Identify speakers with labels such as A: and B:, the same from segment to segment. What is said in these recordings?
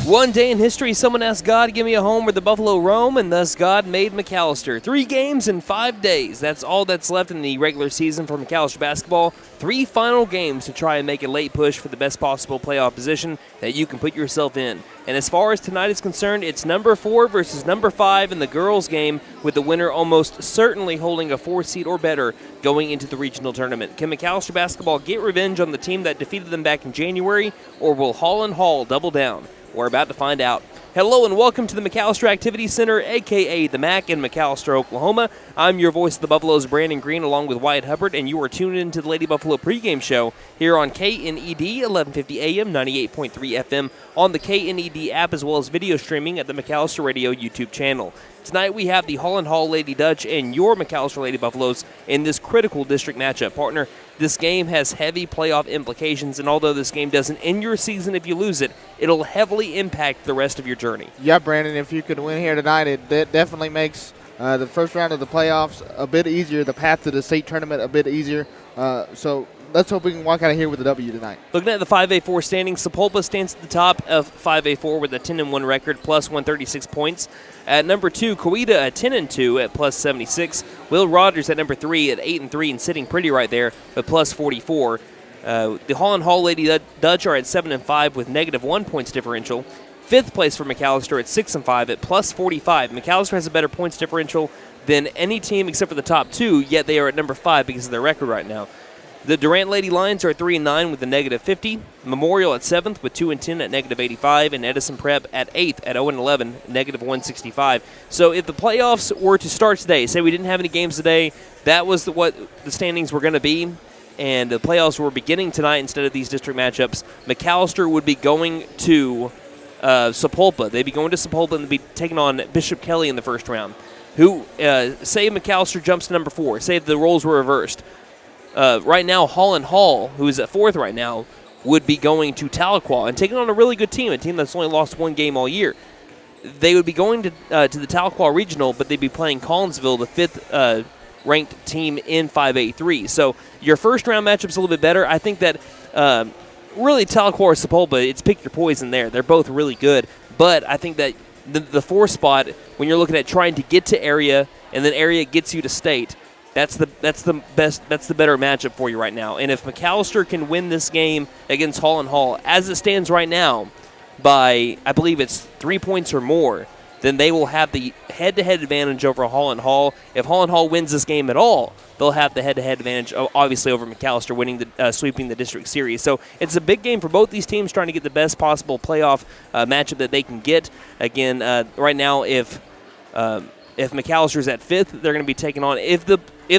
A: One day in history, someone asked God to give me a home where the Buffalo roam, and thus God made McAlester. 3 games in 5 days. That's all that's left in the regular season for McAlester basketball. 3 final games to try and make a late push for the best possible playoff position that you can put yourself in. And as far as tonight is concerned, it's number 4 versus number 5 in the girls' game, with the winner almost certainly holding a 4 seed or better going into the regional tournament. Can McAlester basketball get revenge on the team that defeated them back in January, or will Holland Hall double down? We're about to find out. Hello and welcome to the McAlester Activity Center, a.k.a. the MAC in McAlester, Oklahoma. I'm your voice of the Buffaloes, Brandon Green, along with Wyatt Hubbard, and you are tuned into the Lady Buffalo pregame show here on KNED, 1150 AM, 98.3 FM, on the KNED app, as well as video streaming at the McAlester Radio YouTube channel. Tonight we have the Holland Hall Lady Dutch and your McAlester Lady Buffaloes in this critical district matchup. Partner, this game has heavy playoff implications, and although this game doesn't end your season if you lose it, it'll heavily impact the rest of your journey.
B: Yeah, Brandon, if you could win here tonight, it definitely makes the first round of the playoffs a bit easier, the path to the state tournament a bit easier. So let's hope we can walk out of here with a W tonight.
A: Looking at the 5A4 standings, Sapulpa stands at the top of 5A4 with a 10-1 record, plus 136 points. At number 2, Coweta at 10-2 at plus 76. Will Rogers at number 3 at 8-3 and sitting pretty right there, but plus 44. The Holland Hall Lady Dutch are at 7-5 with negative 1 points differential. 5th place for McAlester at 6-5 at plus 45. McAlester has a better points differential than any team except for the top 2, yet they are at number 5 because of their record right now. The Durant Lady Lions are at 3-9 with a negative 50. Memorial at 7th with 2-10 at negative 85. And Edison Prep at 8th at 0-11, negative 165. So if the playoffs were to start today, say we didn't have any games today, that was what the standings were going to be, and the playoffs were beginning tonight instead of these district matchups, McAlester would be going to Sapulpa. They'd be going to Sapulpa and they'd be taking on Bishop Kelly in the first round. Who, say McAlester jumps to number 4, say the roles were reversed. Right now, Holland Hall, who is at 4th right now, would be going to Tahlequah and taking on a really good team, a team that's only lost 1 game all year. They would be going to the Tahlequah Regional, but they'd be playing Collinsville, the 5th ranked team in 5A3. So your first-round matchup's a little bit better. I think that really Tahlequah or Sapulpa, it's pick your poison there. They're both really good. But I think that the 4th spot, when you're looking at trying to get to area and then area gets you to state, that's the better matchup for you right now. And if McAlester can win this game against Holland Hall, as it stands right now, by I believe it's 3 points or more, then they will have the head-to-head advantage over Holland Hall. If Holland Hall wins this game at all, they'll have the head-to-head advantage, obviously, over McAlester winning sweeping the district series. So it's a big game for both these teams, trying to get the best possible playoff matchup that they can get. Again, right now, if McAllister's at 5th, they're going to be taking on. If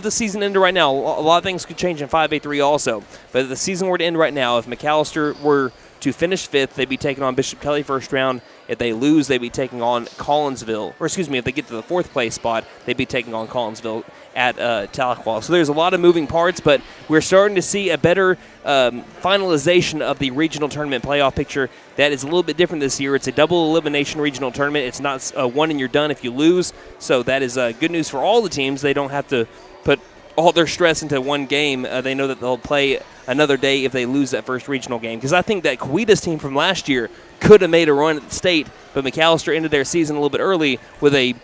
A: the season ended right now, a lot of things could change in 5A3 also. But if the season were to end right now, if McAlester were to finish 5th, they'd be taking on Bishop Kelly first round. If they lose, they'd be taking on Collinsville. Or excuse me, if they get to the 4th place spot, they'd be taking on Collinsville at Tahlequah. So there's a lot of moving parts, but we're starting to see a better finalization of the regional tournament playoff picture. That is a little bit different this year. It's a double elimination regional tournament. It's not one and you're done if you lose. So that is good news for all the teams. They don't have to put all their stress into one game. They know that they'll play another day if they lose that first regional game. Because I think that Coweta's team from last year could have made a run at the state, but McAlester ended their season a little bit early with a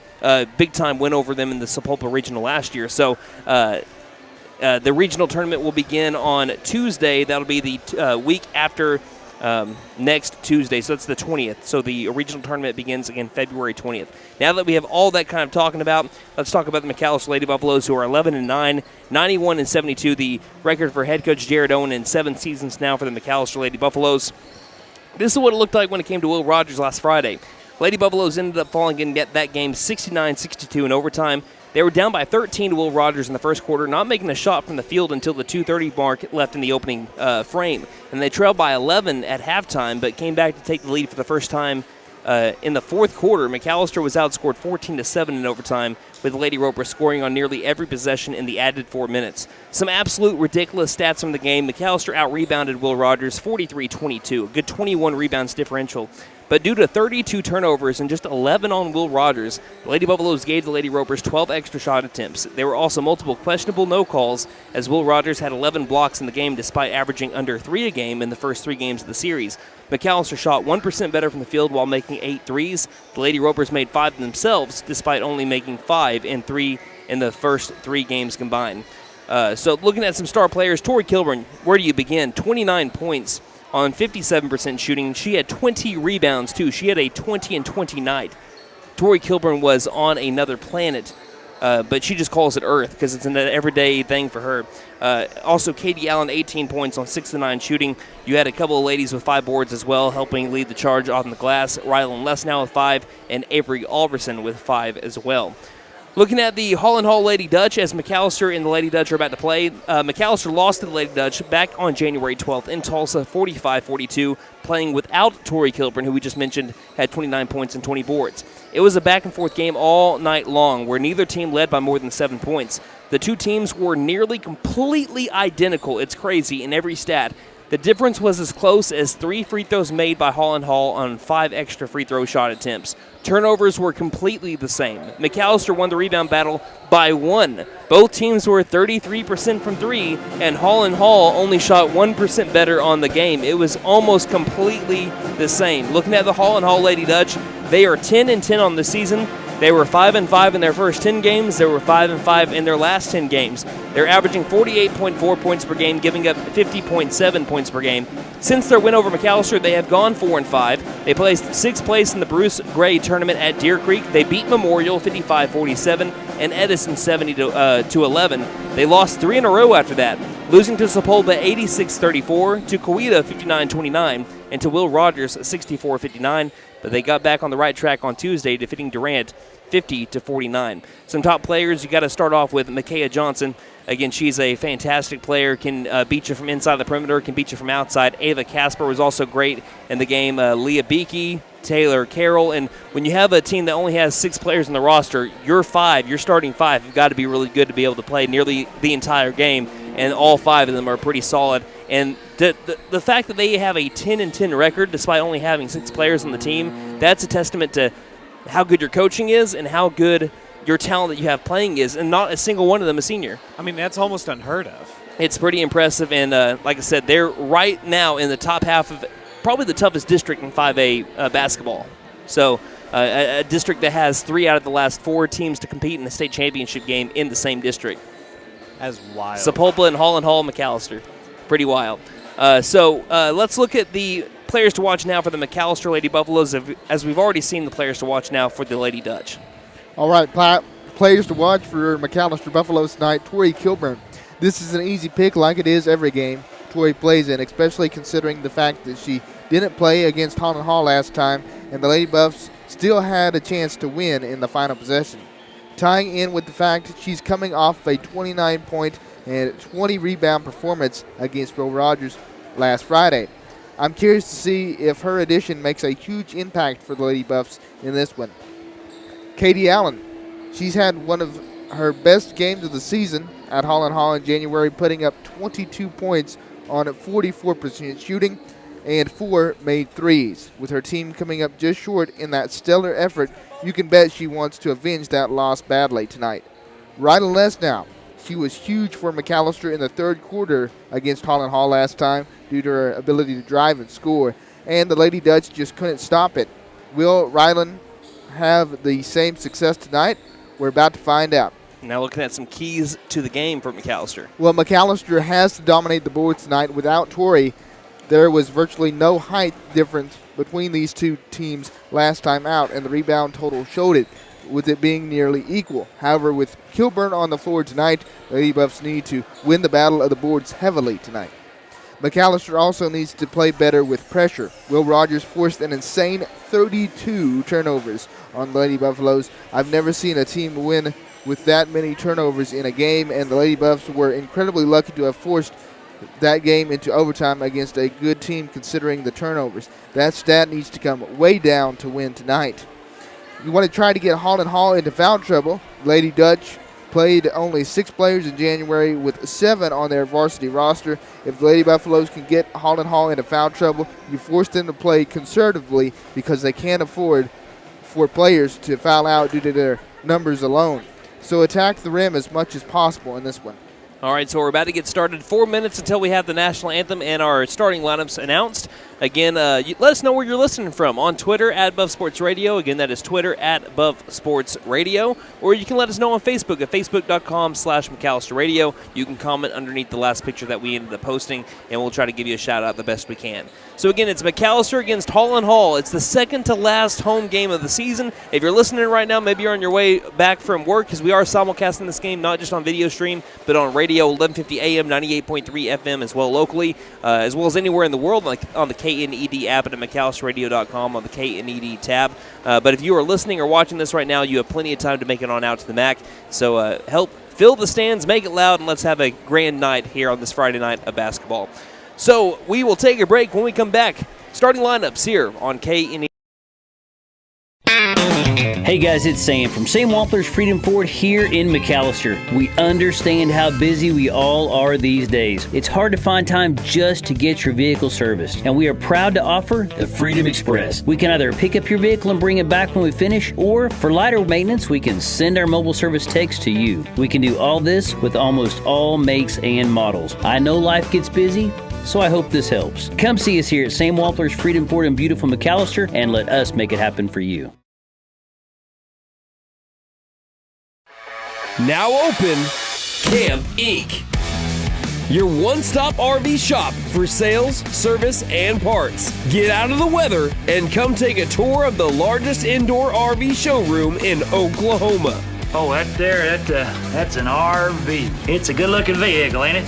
A: big-time win over them in the Sapulpa Regional last year. So the regional tournament will begin on Tuesday. That'll be the week after next Tuesday. So that's the 20th. So the regional tournament begins again February 20th. Now that we have all that kind of talking about, let's talk about the McAlester Lady Buffaloes, who are 11-9, 91-72. The record for head coach Jared Owen in 7 seasons now for the McAlester Lady Buffaloes. This is what it looked like when it came to Will Rogers last Friday. Lady Buffaloes ended up falling in that game 69-62 in overtime. They were down by 13 to Will Rogers in the first quarter, not making a shot from the field until the 2:30 mark left in the opening frame. And they trailed by 11 at halftime, but came back to take the lead for the first time in the fourth quarter. McAlester was outscored 14-7 in overtime, with the Lady Ropers scoring on nearly every possession in the added 4 minutes. Some absolute ridiculous stats from the game. McAlester out-rebounded Will Rogers 43-22, a good 21 rebounds differential. But due to 32 turnovers and just 11 on Will Rogers, the Lady Buffaloes gave the Lady Ropers 12 extra shot attempts. There were also multiple questionable no calls, as Will Rogers had 11 blocks in the game despite averaging under 3 a game in the first 3 games of the series. McAlester shot 1% better from the field while making 8 threes. The Lady Ropers made 5 themselves despite only making 5 and 3 in the first 3 games combined. So looking at some star players, Tori Kilburn, where do you begin? 29 points on 57% shooting. She had 20 rebounds, too. She had a 20-20 night. Tori Kilburn was on another planet, but she just calls it Earth because it's an everyday thing for her. Also, Katie Allen, 18 points on 6-9 shooting. You had a couple of ladies with 5 boards as well, helping lead the charge on the glass. Rylan Lesnow with 5, and Avery Alverson with 5 as well. Looking at the Holland Hall Lady Dutch, as McAlester and the Lady Dutch are about to play, McAlester lost to the Lady Dutch back on January 12th in Tulsa, 45-42, playing without Tori Kilburn, who we just mentioned had 29 points and 20 boards. It was a back-and-forth game all night long, where neither team led by more than 7 points. The two teams were nearly completely identical. It's crazy in every stat. The difference was as close as 3 free throws made by Holland Hall on 5 extra free throw shot attempts. Turnovers were completely the same. McAlester won the rebound battle by 1. Both teams were 33% from 3, and Holland Hall only shot 1% better on the game. It was almost completely the same. Looking at the Holland Hall Lady Dutch, they are 10-10 on the season. They were 5-5 in their first 10 games. They were 5-5 in their last 10 games. They're averaging 48.4 points per game, giving up 50.7 points per game. Since their win over McAlester, they have gone 4-5. They placed 6th place in the Bruce Gray tournament at Deer Creek. They beat Memorial 55-47 and Edison 70-11. They lost 3 in a row after that, losing to Sepulveda 86-34, to Coweta 59-29, and to Will Rogers 64-59. But they got back on the right track on Tuesday, defeating Durant 50-49. Some top players, you got to start off with Micaiah Johnson. Again, she's a fantastic player, can beat you from inside the perimeter, can beat you from outside. Ava Casper was also great in the game. Leah Beakey, Taylor Carroll. And when you have a team that only has 6 players in the roster, your starting 5, you've got to be really good to be able to play nearly the entire game. And all 5 of them are pretty solid. And the fact that they have a 10-10 record despite only having 6 players on the team, that's a testament to how good your coaching is and how good your talent that you have playing is, and not a single one of them a senior.
C: I mean, that's almost unheard of.
A: It's pretty impressive, and like I said, they're right now in the top half of probably the toughest district in 5A basketball. So a district that has 3 out of the last 4 teams to compete in the state championship game in the same district.
C: As wild.
A: Sepulveda and Holland Hall, McAlester. Pretty wild. So let's look at the players to watch now for the McAlester Lady Buffaloes, as we've already seen the players to watch now for the Lady Dutch.
B: All right, players to watch for McAlester Buffaloes tonight. Tori Kilburn. This is an easy pick like it is every game Tori plays in, especially considering the fact that she didn't play against Holland Hall last time, and the Lady Buffs still had a chance to win in the final possession. Tying in with the fact that she's coming off a 29-point and 20-rebound performance against Will Rogers last Friday. I'm curious to see if her addition makes a huge impact for the Lady Buffs in this one. Katie Allen, she's had one of her best games of the season at Holland Hall in January, putting up 22 points on 44% shooting and 4 made threes. With her team coming up just short in that stellar effort, you can bet she wants to avenge that loss badly tonight. Rylan Lesnow, she was huge for McAlester in the third quarter against Holland Hall last time due to her ability to drive and score, and the Lady Dutch just couldn't stop it. Will Rylan have the same success tonight? We're about to find out.
A: Now looking at some keys to the game for McAlester.
B: Well, McAlester has to dominate the board tonight without Tori. There was virtually no height difference between these two teams last time out, and the rebound total showed it, with it being nearly equal. However, with Kilburn on the floor tonight, the Lady Buffs need to win the battle of the boards heavily tonight. McAlester also needs to play better with pressure. Will Rogers forced an insane 32 turnovers on the Lady Buffaloes. I've never seen a team win with that many turnovers in a game, and the Lady Buffs were incredibly lucky to have forced that game into overtime against a good team considering the turnovers. That stat needs to come way down to win tonight. You want to try to get Holland Hall into foul trouble. Lady Dutch played only 6 players in January with 7 on their varsity roster. If the Lady Buffaloes can get Holland Hall into foul trouble, you force them to play conservatively because they can't afford for players to foul out due to their numbers alone. So attack the rim as much as possible in this one.
A: All right, so we're about to get started. 4 minutes until we have the national anthem and our starting lineups announced. Again, let us know where you're listening from on Twitter at Buff Sports Radio. Again, that is Twitter at Buff Sports Radio. Or you can let us know on Facebook at facebook.com/McAlester Radio. You can comment underneath the last picture that we ended up posting, and we'll try to give you a shout-out the best we can. So, again, it's McAlester against Holland Hall. It's the second to last home game of the season. If you're listening right now, maybe you're on your way back from work, because we are simulcasting this game not just on video stream, but on radio, 1150 AM, 98.3 FM as well locally, as well as anywhere in the world, like on the KNED app and at McAlsterRadio.com on the KNED tab. But if you are listening or watching this right now, you have plenty of time to make it on out to the MAC. So help fill the stands, make it loud, and let's have a grand night here on this Friday night of basketball. So we will take a break. When we come back, starting lineups here on KNED.
D: Hey guys, it's Sam from Sam Wampler's Freedom Ford here in McAlester. We understand how busy we all are these days. It's hard to find time just to get your vehicle serviced, and we are proud to offer the Freedom Express. We can either pick up your vehicle and bring it back when we finish, or for lighter maintenance, we can send our mobile service techs to you. We can do all this with almost all makes and models. I know life gets busy, so I hope this helps. Come see us here at Sam Wampler's Freedom Ford in beautiful McAlester, and let us make it happen for you.
E: Now open, Camp Inc., your one-stop RV shop for sales, service, and parts. Get out of the weather and come take a tour of the largest indoor RV showroom in Oklahoma.
F: Oh, that's an RV. It's a good-looking vehicle, ain't it?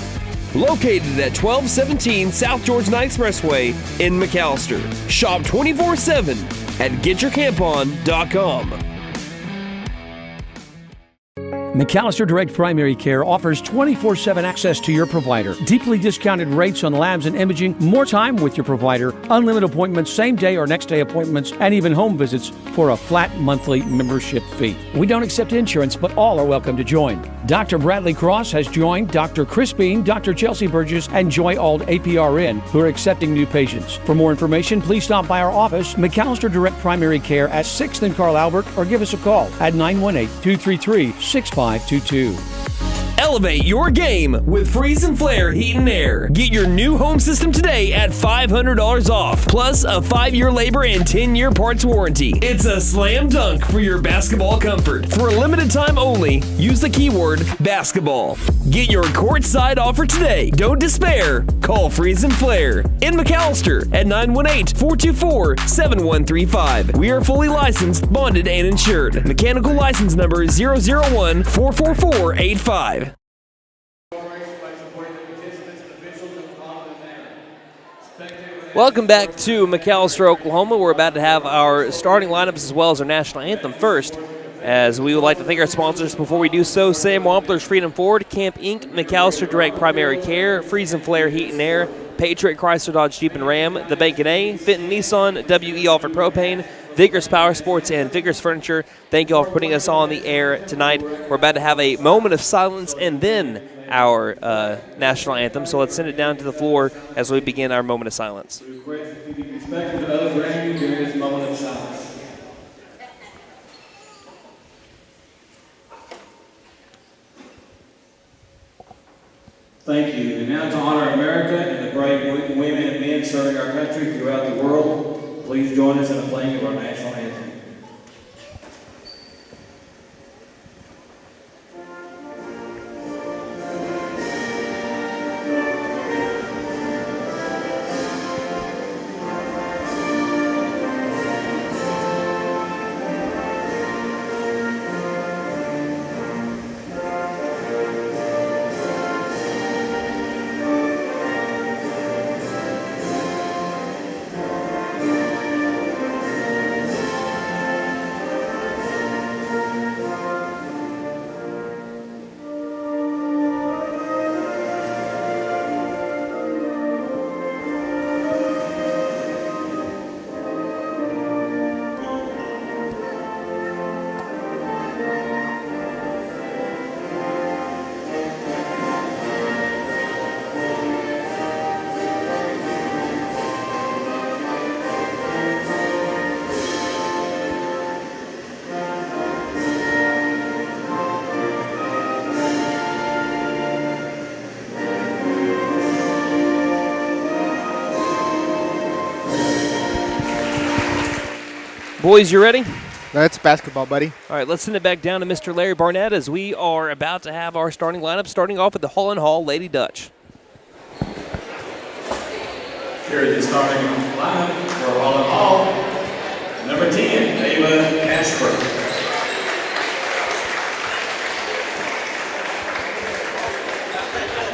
E: Located at 1217 South Georgia Expressway in McAlester. Shop 24/7 at GetYourCampOn.com.
G: McAlester Direct Primary Care offers 24/7 access to your provider, deeply discounted rates on labs and imaging, more time with your provider, unlimited appointments, same-day or next-day appointments, and even home visits for a flat monthly membership fee. We don't accept insurance, but all are welcome to join. Dr. Bradley Cross has joined Dr. Chris Bean, Dr. Chelsea Burgess, and Joy Ald APRN, who are accepting new patients. For more information, please stop by our office, McAlester Direct Primary Care at 6th and Carl Albert, or give us a call at 918-233-6522.
E: Elevate your game with Freeze and Flare Heat and Air. Get your new home system today at $500 off, plus a 5-year labor and 10-year parts warranty. It's a slam dunk for your basketball comfort. For a limited time only, use the keyword basketball. Get your courtside offer today. Don't despair. Call Freeze and Flare in McAlester at 918-424-7135. We are fully licensed, bonded, and insured. Mechanical license number 001-44485.
A: Welcome back to McAlester, Oklahoma. We're about to have our starting lineups as well as our national anthem first, as we would like to thank our sponsors before we do so. Sam Wampler's Freedom Ford, Camp Inc., McAlester Direct Primary Care, Freeze and Flare Heat and Air, Patriot Chrysler Dodge Jeep and Ram, The Bank & A, Fenton Nissan, WE Alford Propane, Vigorous Power Sports, and Vigorous Furniture. Thank you all for putting us on the air tonight. We're about to have a moment of silence and then our national anthem. So let's send it down to the floor as we begin our moment of silence.
H: We request that you be respectful of others around you during this moment of silence. Thank you. And now to honor America and the brave women and men serving our country throughout the world, please join us in the playing of our national anthem.
A: Boys, you ready?
B: That's basketball, buddy.
A: All right, let's send it back down to Mr. Larry Barnett as we are about to have our starting lineup, starting off with the Holland Hall Lady Dutch.
H: Here is the starting lineup for Holland Hall. Number 10, Ava Casper.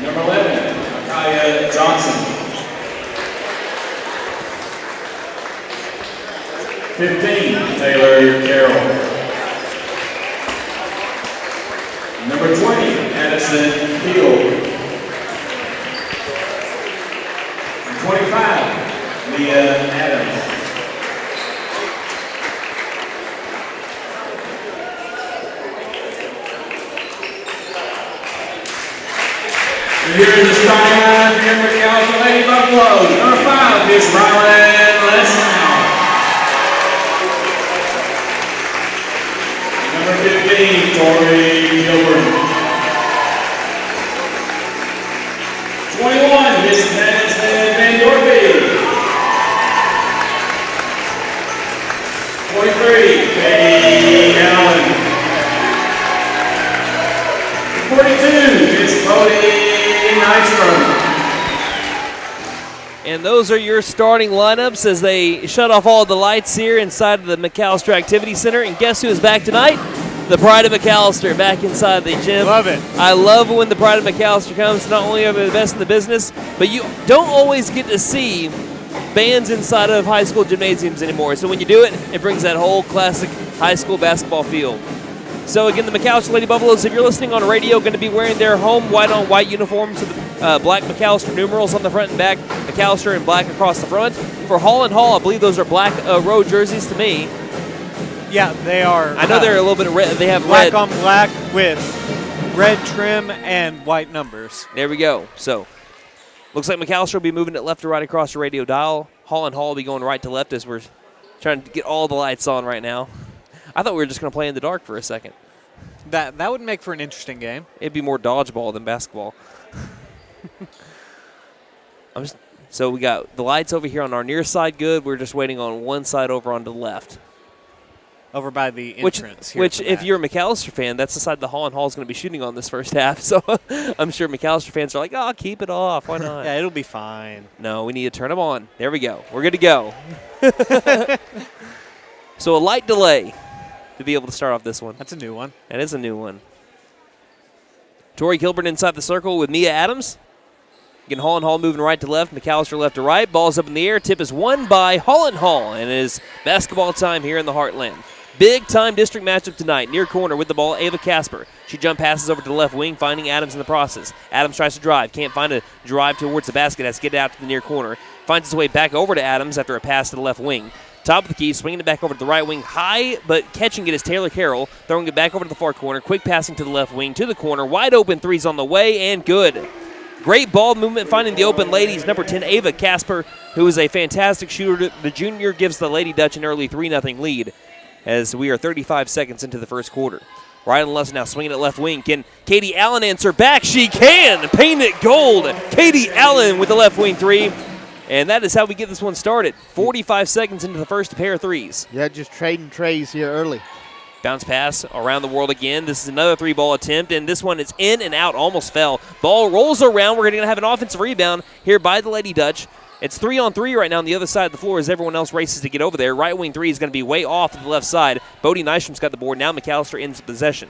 H: Number 11, Micaiah Johnson. 15, Taylor Carroll. Number 20, Addison Hill. 25, Leah Adams. And here is the starting line for McAlester Lady Buffaloes. Number 5 is Rylan Lesnow. Number 15, Tori Gilbert. 21, Miss Madison Van Dorby. 23, Katie Allen. 42, Miss Cody Nystrom.
A: And those are your starting lineups as they shut off all the lights here inside of the McAlester Activity Center. And guess who is back tonight? The Pride of McAlester back inside the gym.
C: Love it.
A: I love when the Pride of McAlester comes. Not only are they the best in the business, but you don't always get to see bands inside of high school gymnasiums anymore. So when you do it, it brings that whole classic high school basketball feel. So again, the McAlester Lady Buffaloes, if you're listening on radio, going to be wearing their home white-on-white uniforms with black McAlester numerals on the front and back, McAlester in black across the front. For Holland Hall, I believe those are black road jerseys to me.
C: Yeah, they are.
A: I know they're a little bit red. They have
C: black
A: red
C: on black with red trim and white numbers.
A: There we go. So looks like McAlester will be moving it left to right across the radio dial. Holland Hall will be going right to left as we're trying to get all the lights on right now. I thought we were just going to play in the dark for a second.
C: That would make for an interesting game.
A: It'd be more dodgeball than basketball. So we got the lights over here on our near side good. We're just waiting on one side over on the left.
C: Over by the entrance.
A: Which if you're a McAlester fan, that's the side the Holland Hall is going to be shooting on this first half. So I'm sure McAlester fans are like, oh, keep it off. Why not?
C: Yeah, it'll be fine.
A: No, we need to turn them on. There we go. We're good to go. So a light delay to be able to start off this one.
C: That's a new one.
A: That is a new one. Tori Kilburn inside the circle with Mia Adams. Again, Holland Hall moving right to left, McAlester left to right. Ball's up in the air. Tip is won by Holland Hall, and it is basketball time here in the Heartland. Big-time district matchup tonight. Near corner with the ball, Ava Casper. She jump passes over to the left wing, finding Adams in the process. Adams tries to drive. Can't find a drive towards the basket. Has to get it out to the near corner. Finds his way back over to Adams after a pass to the left wing. Top of the key, swinging it back over to the right wing. High, but catching it is Taylor Carroll. Throwing it back over to the far corner. Quick passing to the left wing, to the corner. Wide open threes on the way, and good. Great ball movement, finding the open ladies. Number 10, Ava Casper, who is a fantastic shooter. The junior gives the Lady Dutch an early 3-0 lead as we are 35 seconds into the first quarter. Rylan Less now swinging at left wing. Can Katie Allen answer back? She can! Paint it gold! Katie Allen with the left wing three. And that is how we get this one started. 45 seconds into the first pair of threes.
B: Yeah, just trading trays here early.
A: Bounce pass around the world again. This is another three-ball attempt, and this one is in and out, almost fell. Ball rolls around. We're going to have an offensive rebound here by the Lady Dutch. It's 3-on-3 right now on the other side of the floor as everyone else races to get over there. Right wing three is going to be way off to the left side. Bodie Nystrom's got the board. Now McAlester ends possession.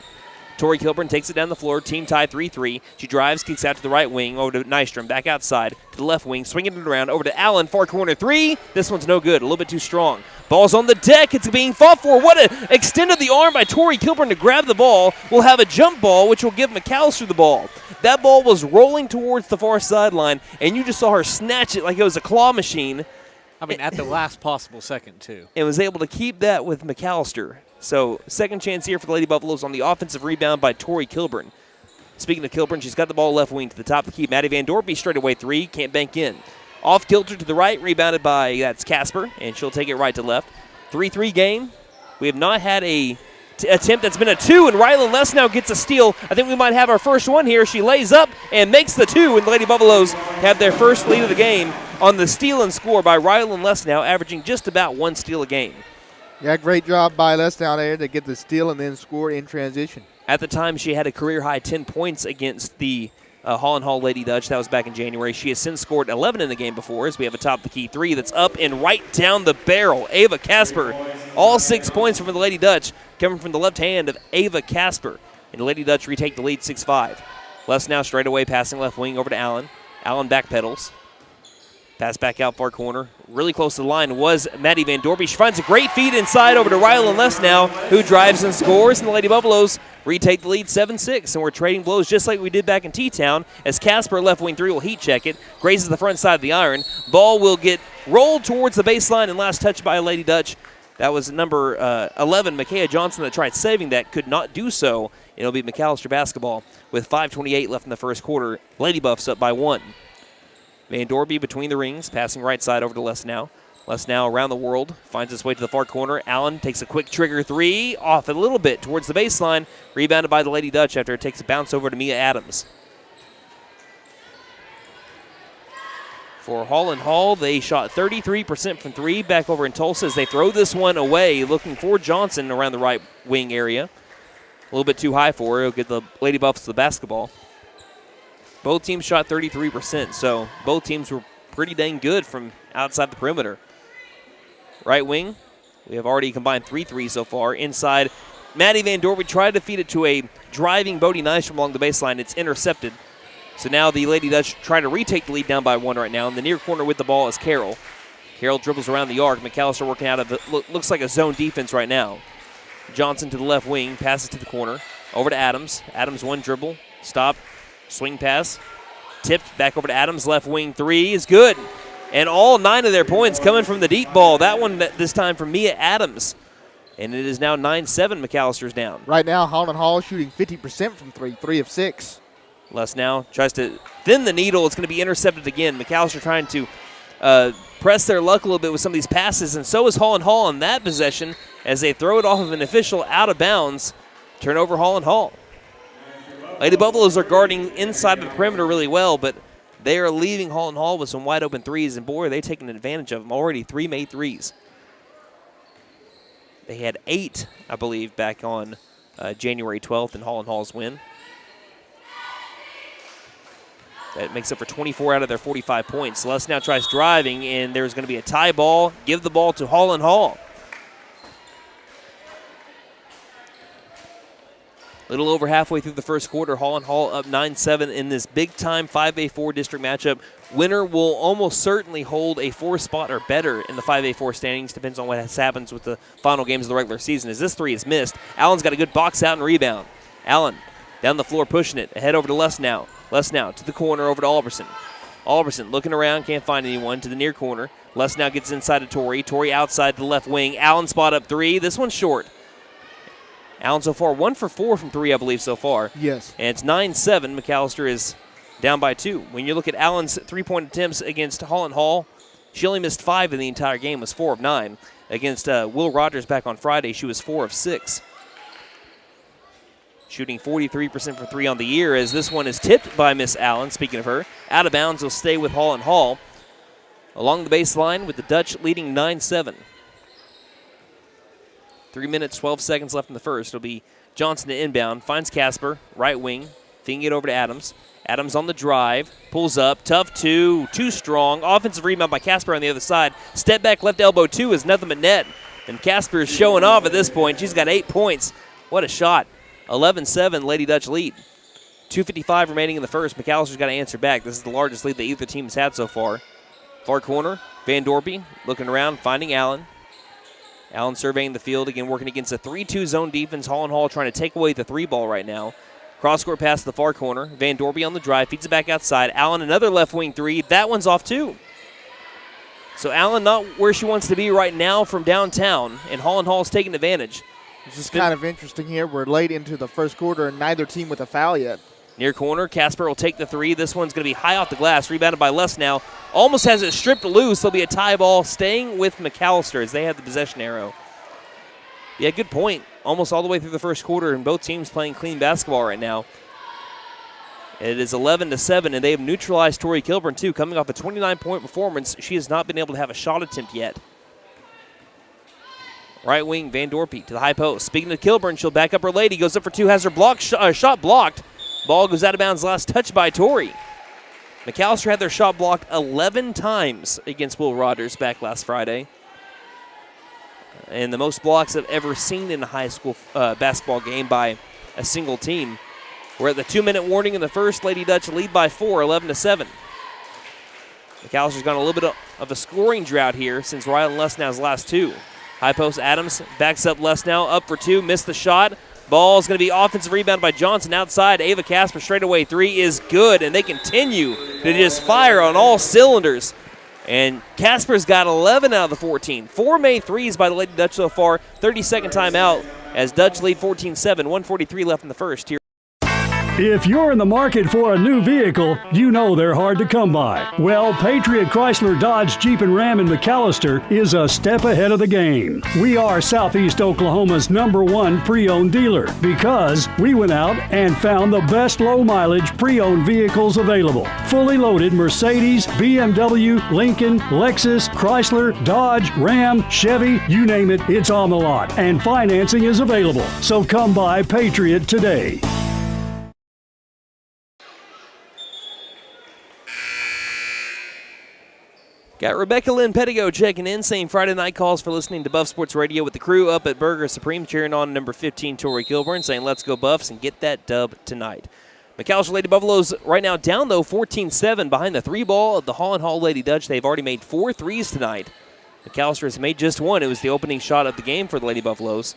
A: Tori Kilburn takes it down the floor. Team tie 3-3. She drives, kicks out to the right wing, over to Nystrom. Back outside to the left wing, swinging it around over to Allen. Far corner three. This one's no good. A little bit too strong. Ball's on the deck. It's being fought for. What an extend of the arm by Tori Kilburn to grab the ball. We'll have a jump ball, which will give McAlester the ball. That ball was rolling towards the far sideline, and you just saw her snatch it like it was a claw machine.
C: I mean, at the last possible second, too.
A: And was able to keep that with McAlester. So, second chance here for the Lady Buffaloes on the offensive rebound by Tori Kilburn. Speaking of Kilburn, she's got the ball left wing to the top of the key. Maddie Van Dorpy straight away three, can't bank in. Off kilter to the right, rebounded by, that's Casper, and she'll take it right to left. 3-3 game. We have not had a attempt that's been a two, and Rylan Less now gets a steal. I think we might have our first one here. She lays up and makes the two, and the Lady Buffaloes have their first lead of the game on the steal and score by Rylan Less now, averaging just about one steal a game.
B: Yeah, great job by Les down there to get the steal and then score in transition.
A: At the time, she had a career-high 10 points against the Holland Hall Lady Dutch. That was back in January. She has since scored 11 in the game before, as we have a top-the-key three that's up and right down the barrel. Ava Casper, all 6 points from the Lady Dutch, coming from the left hand of Ava Casper. And the Lady Dutch retake the lead 6-5. Les now straight away passing left wing over to Allen. Allen backpedals. Pass back out far corner. Really close to the line was Maddie Van Dorby. She finds a great feed inside over to Rylan Les now, who drives and scores. And the Lady Buffaloes retake the lead 7-6. And we're trading blows just like we did back in T-Town, as Casper, left wing three, will heat check it. Grazes the front side of the iron. Ball will get rolled towards the baseline and last touched by Lady Dutch. That was number 11, Micaiah Johnson, that tried saving that, could not do so. It'll be McAlester basketball with 5:28 left in the first quarter. Lady Buffs up by 1. Van Dorby between the rings, passing right side over to Les now. Les now around the world, finds his way to the far corner. Allen takes a quick trigger three, off a little bit towards the baseline. Rebounded by the Lady Dutch after it takes a bounce over to Mia Adams. For Holland Hall, they shot 33% from three back over in Tulsa as they throw this one away, looking for Johnson around the right wing area. A little bit too high for her. It'll get the Lady Buffs the basketball. Both teams shot 33%, so both teams were pretty dang good from outside the perimeter. Right wing, we have already combined 3 threes so far. Inside, Maddie Van Dorby tried to feed it to a driving Bodie Nice from along the baseline. It's intercepted. So now the Lady Dutch try to retake the lead down by 1 right now. In the near corner with the ball is Carroll. Carroll dribbles around the arc. McAlester working out of the, looks like a zone defense right now. Johnson to the left wing, passes to the corner. Over to Adams. Adams one dribble, stop, swing pass. Tipped back over to Adams, left wing three is good. And all 9 of their points coming from the deep ball. That one this time from Mia Adams. And it is now 9-7, McAllister's down.
B: Right now, Holland Hall shooting 50% from 3 of 6.
A: Les now tries to thin the needle. It's going to be intercepted again. McAlester trying to press their luck a little bit with some of these passes, and so is Holland Hall on that possession as they throw it off of an official out of bounds. Turnover Holland Hall. Lady Buffaloes are guarding inside of the perimeter really well, but they are leaving Holland Hall with some wide open threes, and boy, are they taking advantage of them. Already 3 made threes. They had 8, I believe, back on January 12th in Holland Hall's win. That makes up for 24 out of their 45 points. Celeste now tries driving, and there's going to be a tie ball. Give the ball to Holland Hall. Little over halfway through the first quarter, Holland Hall up 9-7 in this big-time 5A4 district matchup. Winner will almost certainly hold a 4 spot or better in the 5A4 standings. Depends on what happens with the final games of the regular season. As this three is missed, Allen's got a good box out and rebound. Allen down the floor pushing it. Ahead over to Les now. Les now to the corner over to Alberson. Alberson looking around, can't find anyone, to the near corner. Les now gets inside to Torrey. Torrey outside to the left wing. Allen spot up 3. This one's short. Allen so far 1 for 4 from 3, I believe, so far.
B: Yes.
A: And it's 9-7. McAlester is down by 2. When you look at Allen's 3-point attempts against Holland Hall, she only missed 5 in the entire game, was 4 of 9. Against Will Rogers back on Friday, she was 4 of 6. Shooting 43% from 3 on the year, as this one is tipped by Miss Allen. Speaking of her, out of bounds will stay with Holland Hall. Along the baseline with the Dutch leading 9-7. 3 minutes, 12 seconds left in the first. It'll be Johnson to inbound. Finds Casper, right wing. Feeding it over to Adams. Adams on the drive. Pulls up. Tough 2. Too strong. Offensive rebound by Casper on the other side. Step back left elbow 2 is nothing but net. And Casper is showing off at this point. She's got 8 points. What a shot. 11-7 Lady Dutch lead. 2:55 remaining in the first. McAllister's got to answer back. This is the largest lead that either team has had so far. Far corner. Van Dorpy looking around, finding Allen. Allen surveying the field, again working against a 3-2 zone defense. Holland Hall trying to take away the 3 ball right now. Cross-court pass to the far corner. Van Dorby on the drive, feeds it back outside. Allen, another left wing 3. That one's off too. So Allen not where she wants to be right now from downtown, and Holland Hall's taking advantage.
B: This is kind of interesting here. We're late into the first quarter, and neither team with a foul yet.
A: Near corner, Casper will take the 3. This one's going to be high off the glass, rebounded by Les now. Almost has it stripped loose. There'll be a tie ball staying with McAlester as they have the possession arrow. Yeah, good point. Almost all the way through the first quarter, and both teams playing clean basketball right now. It is 11-7, and they have neutralized Tori Kilburn, too. Coming off a 29-point performance, she has not been able to have a shot attempt yet. Right wing, Van Dorpe to the high post. Speaking to Kilburn, she'll back up her lady. Goes up for two, has her shot blocked. Ball goes out of bounds, last touch by Torrey. McAlester had their shot blocked 11 times against Will Rogers back last Friday. And the most blocks I've ever seen in a high school basketball game by a single team. We're at the 2-minute warning in the first. Lady Dutch lead by 4, 11-7. McAllister's gone a little bit of a scoring drought here since Ryland Lesnow's last two. High post Adams backs up Lesnow, up for two, missed the shot. Ball's going to be offensive rebound by Johnson outside. Ava Casper straightaway three is good, and they continue to just fire on all cylinders. And Casper's got 11 out of the 14. 4 made threes by the Lady Dutch so far. 30-second timeout as Dutch lead 14-7. 1:43 left in the first here.
I: If you're in the market for a new vehicle, you know they're hard to come by. Well, Patriot Chrysler Dodge Jeep and Ram in McAlester is a step ahead of the game. We are Southeast Oklahoma's #1 pre-owned dealer because we went out and found the best low-mileage pre-owned vehicles available. Fully loaded Mercedes, BMW, Lincoln, Lexus, Chrysler, Dodge, Ram, Chevy, you name it, it's on the lot. And financing is available. So come by Patriot today.
A: Got Rebecca Lynn Pettigo checking in, saying Friday night calls for listening to Buff Sports Radio with the crew up at Burger Supreme, cheering on number 15, Torrey Kilburn, saying let's go Buffs and get that dub tonight. McAlester Lady Buffaloes right now down, though, 14-7 behind the three ball of the Holland Hall Lady Dutch. They've already made 4 threes tonight. McAlester has made just one. It was the opening shot of the game for the Lady Buffaloes.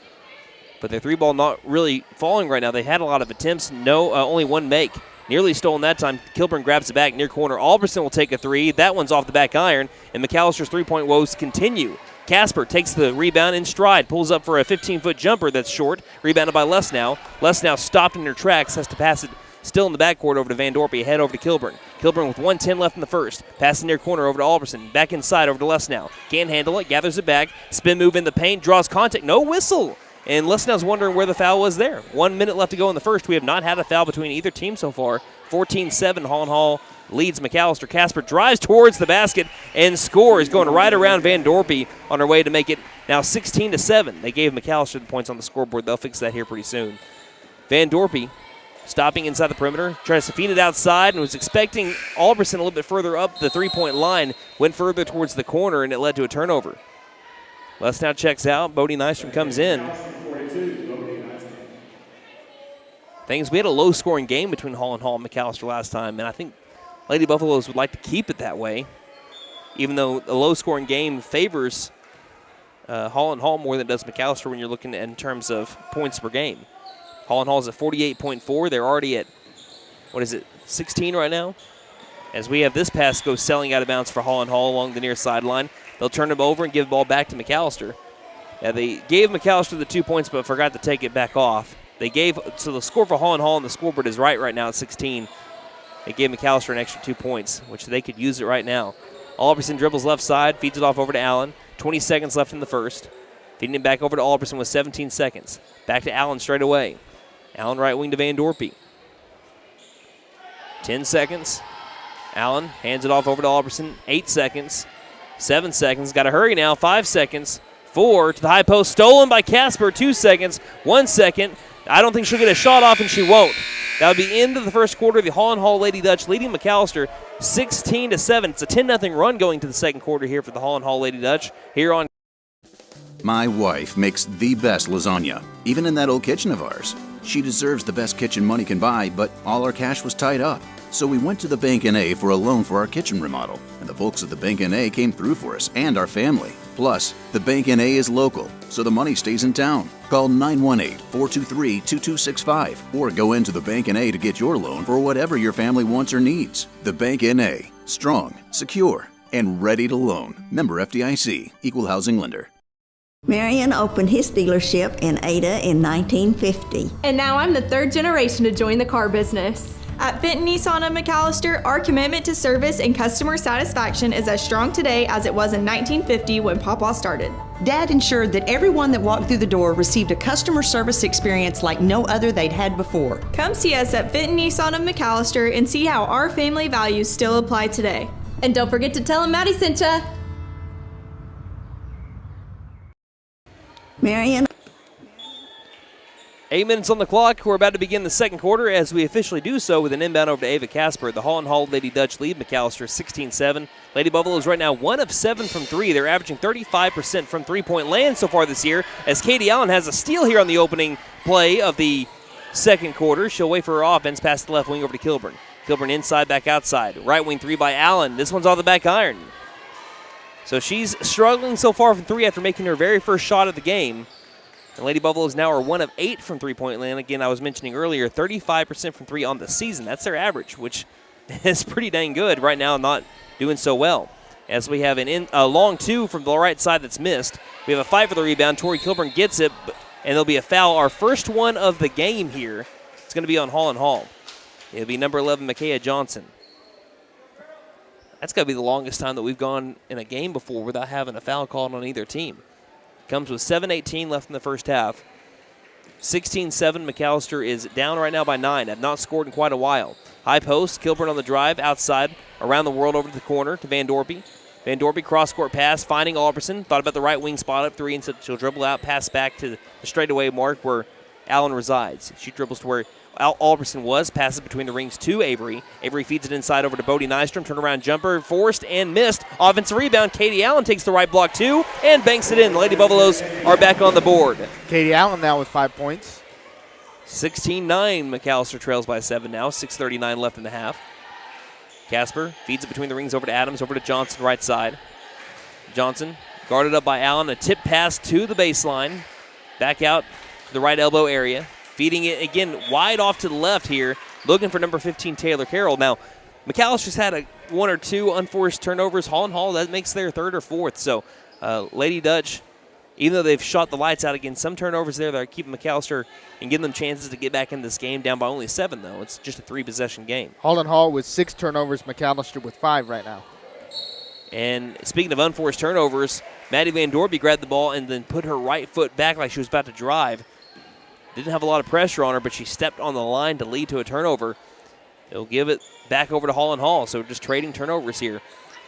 A: But their three ball not really falling right now. They had a lot of attempts, only one make. Nearly stolen that time. Kilburn grabs it back near corner. Alberson will take a three. That one's off the back iron, and McAllister's three-point woes continue. Casper takes the rebound in stride, pulls up for a 15-foot jumper that's short, rebounded by Lesnow. Lesnow stopped in her tracks, has to pass it still in the backcourt over to Van Dorpe, head over to Kilburn. Kilburn with 1:10 left in the first. Passing near corner over to Alberson. Back inside over to Lesnow. Can't handle it, gathers it back. Spin move in the paint, draws contact. No whistle. And Lesnow's wondering where the foul was there. 1 minute left to go in the first. We have not had a foul between either team so far. 14-7, Holland Hall leads McAlester. Casper drives towards the basket and scores, going right around Van Dorpe on her way to make it now 16-7. They gave McAlester the points on the scoreboard. They'll fix that here pretty soon. Van Dorpe stopping inside the perimeter, tries to feed it outside, and was expecting Alberson a little bit further up the three-point line, went further towards the corner, and it led to a turnover. Lesnow checks out. Bodie Nystrom comes in. We had a low-scoring game between Holland Hall and McAlester last time, and I think Lady Buffaloes would like to keep it that way, even though a low-scoring game favors Holland Hall more than it does McAlester when you're looking at in terms of points per game. Holland Hall's at 48.4. They're already at, 16 right now? As we have this pass go selling out of bounds for Holland Hall along the near sideline. They'll turn it over and give the ball back to McAlester. Now they gave McAlester the 2 points but forgot to take it back off. So the score for Holland Hall on the scoreboard is right now at 16. They gave McAlester an extra 2 points, which they could use it right now. Alberson dribbles left side, feeds it off over to Allen. 20 seconds left in the first. Feeding it back over to Alberson with 17 seconds. Back to Allen straight away. Allen right wing to Van Dorpe. 10 seconds. Allen hands it off over to Alberson. 8 seconds. 7 seconds. Got to hurry now. 5 seconds. 4 to the high post. Stolen by Casper. 2 seconds. 1 second. I don't think she'll get a shot off, and she won't. That would be end of the first quarter. The Holland Hall Lady Dutch leading McAlester 16-7. It's a 10-0 run going to the second quarter here for the Holland Hall Lady Dutch here on.
J: My wife makes the best lasagna, even in that old kitchen of ours. She deserves the best kitchen money can buy, but all our cash was tied up. So we went to the Bank N.A. for a loan for our kitchen remodel, and the folks at the Bank N.A. came through for us and our family. Plus, the Bank N.A. is local, so the money stays in town. Call 918-423-2265 or go into the Bank N.A. to get your loan for whatever your family wants or needs. The Bank N.A. Strong, secure, and ready to loan. Member FDIC, Equal Housing Lender.
K: Marion opened his dealership in Ada in 1950.
L: And now I'm the third generation to join the car business. At Fenton Nissan of McAlester, our commitment to service and customer satisfaction is as strong today as it was in 1950 when Papa started.
M: Dad ensured that everyone that walked through the door received a customer service experience like no other they'd had before.
L: Come see us at Fenton Nissan of McAlester and see how our family values still apply today. And don't forget to tell them Maddie sent ya.
K: Marion.
A: 8 minutes on the clock. We're about to begin the second quarter as we officially do so with an inbound over to Ava Casper. The Holland Hall Lady Dutch lead McAlester 16-7. Lady Buffaloes right now 1 of 7 from 3. They're averaging 35% from three-point land so far this year as Katie Allen has a steal here on the opening play of the second quarter. She'll wait for her offense, pass the left wing over to Kilburn. Kilburn inside, back outside. Right wing three by Allen. This one's on the back iron. So she's struggling so far from three after making her very first shot of the game. And Lady Buffaloes now are 1 of 8 from three-point land. Again, I was mentioning earlier, 35% from three on the season. That's their average, which is pretty dang good. Right now, not doing so well. As we have a long two from the right side that's missed. We have a fight for the rebound. Tori Kilburn gets it, and there'll be a foul. Our first one of the game here. It's going to be on Holland Hall. It'll be number 11, Micaiah Johnson. That's got to be the longest time that we've gone in a game before without having a foul called on either team. Comes with 7:18 left in the first half. 16-7, McAlester is down right now by 9. Have not scored in quite a while. High post, Kilburn on the drive, outside, around the world over to the corner to Van Dorpy. Van Dorpy cross-court pass, finding Alberson. Thought about the right wing spot up three, and so she'll dribble out, pass back to the straightaway mark where Allen resides. She dribbles to where Alberson was, passes between the rings to Avery. Avery feeds it inside over to Bodie Nystrom. Turnaround jumper, forced and missed. Offensive rebound. Katie Allen takes the right block too and banks it in. The Lady Buffaloes are back on the board.
B: Katie Allen now with 5 points.
A: 16-9. McAlester trails by 7 now. 6:39 left in the half. Casper feeds it between the rings over to Adams, over to Johnson, right side. Johnson guarded up by Allen. A tip pass to the baseline. Back out to the right elbow area. Feeding it again wide off to the left here, looking for number 15, Taylor Carroll. Now, McAllister's had one or two unforced turnovers. Holland Hall, that makes their third or fourth. So, Lady Dutch, even though they've shot the lights out again, some turnovers there that are keeping McAlester and giving them chances to get back in this game, down by only 7, though. It's just a 3-possession game.
B: Holland Hall with 6 turnovers, McAlester with 5 right now.
A: And speaking of unforced turnovers, Maddie Van Dorby grabbed the ball and then put her right foot back like she was about to drive. Didn't have a lot of pressure on her, but she stepped on the line to lead to a turnover. They'll give it back over to Holland Hall, so just trading turnovers here.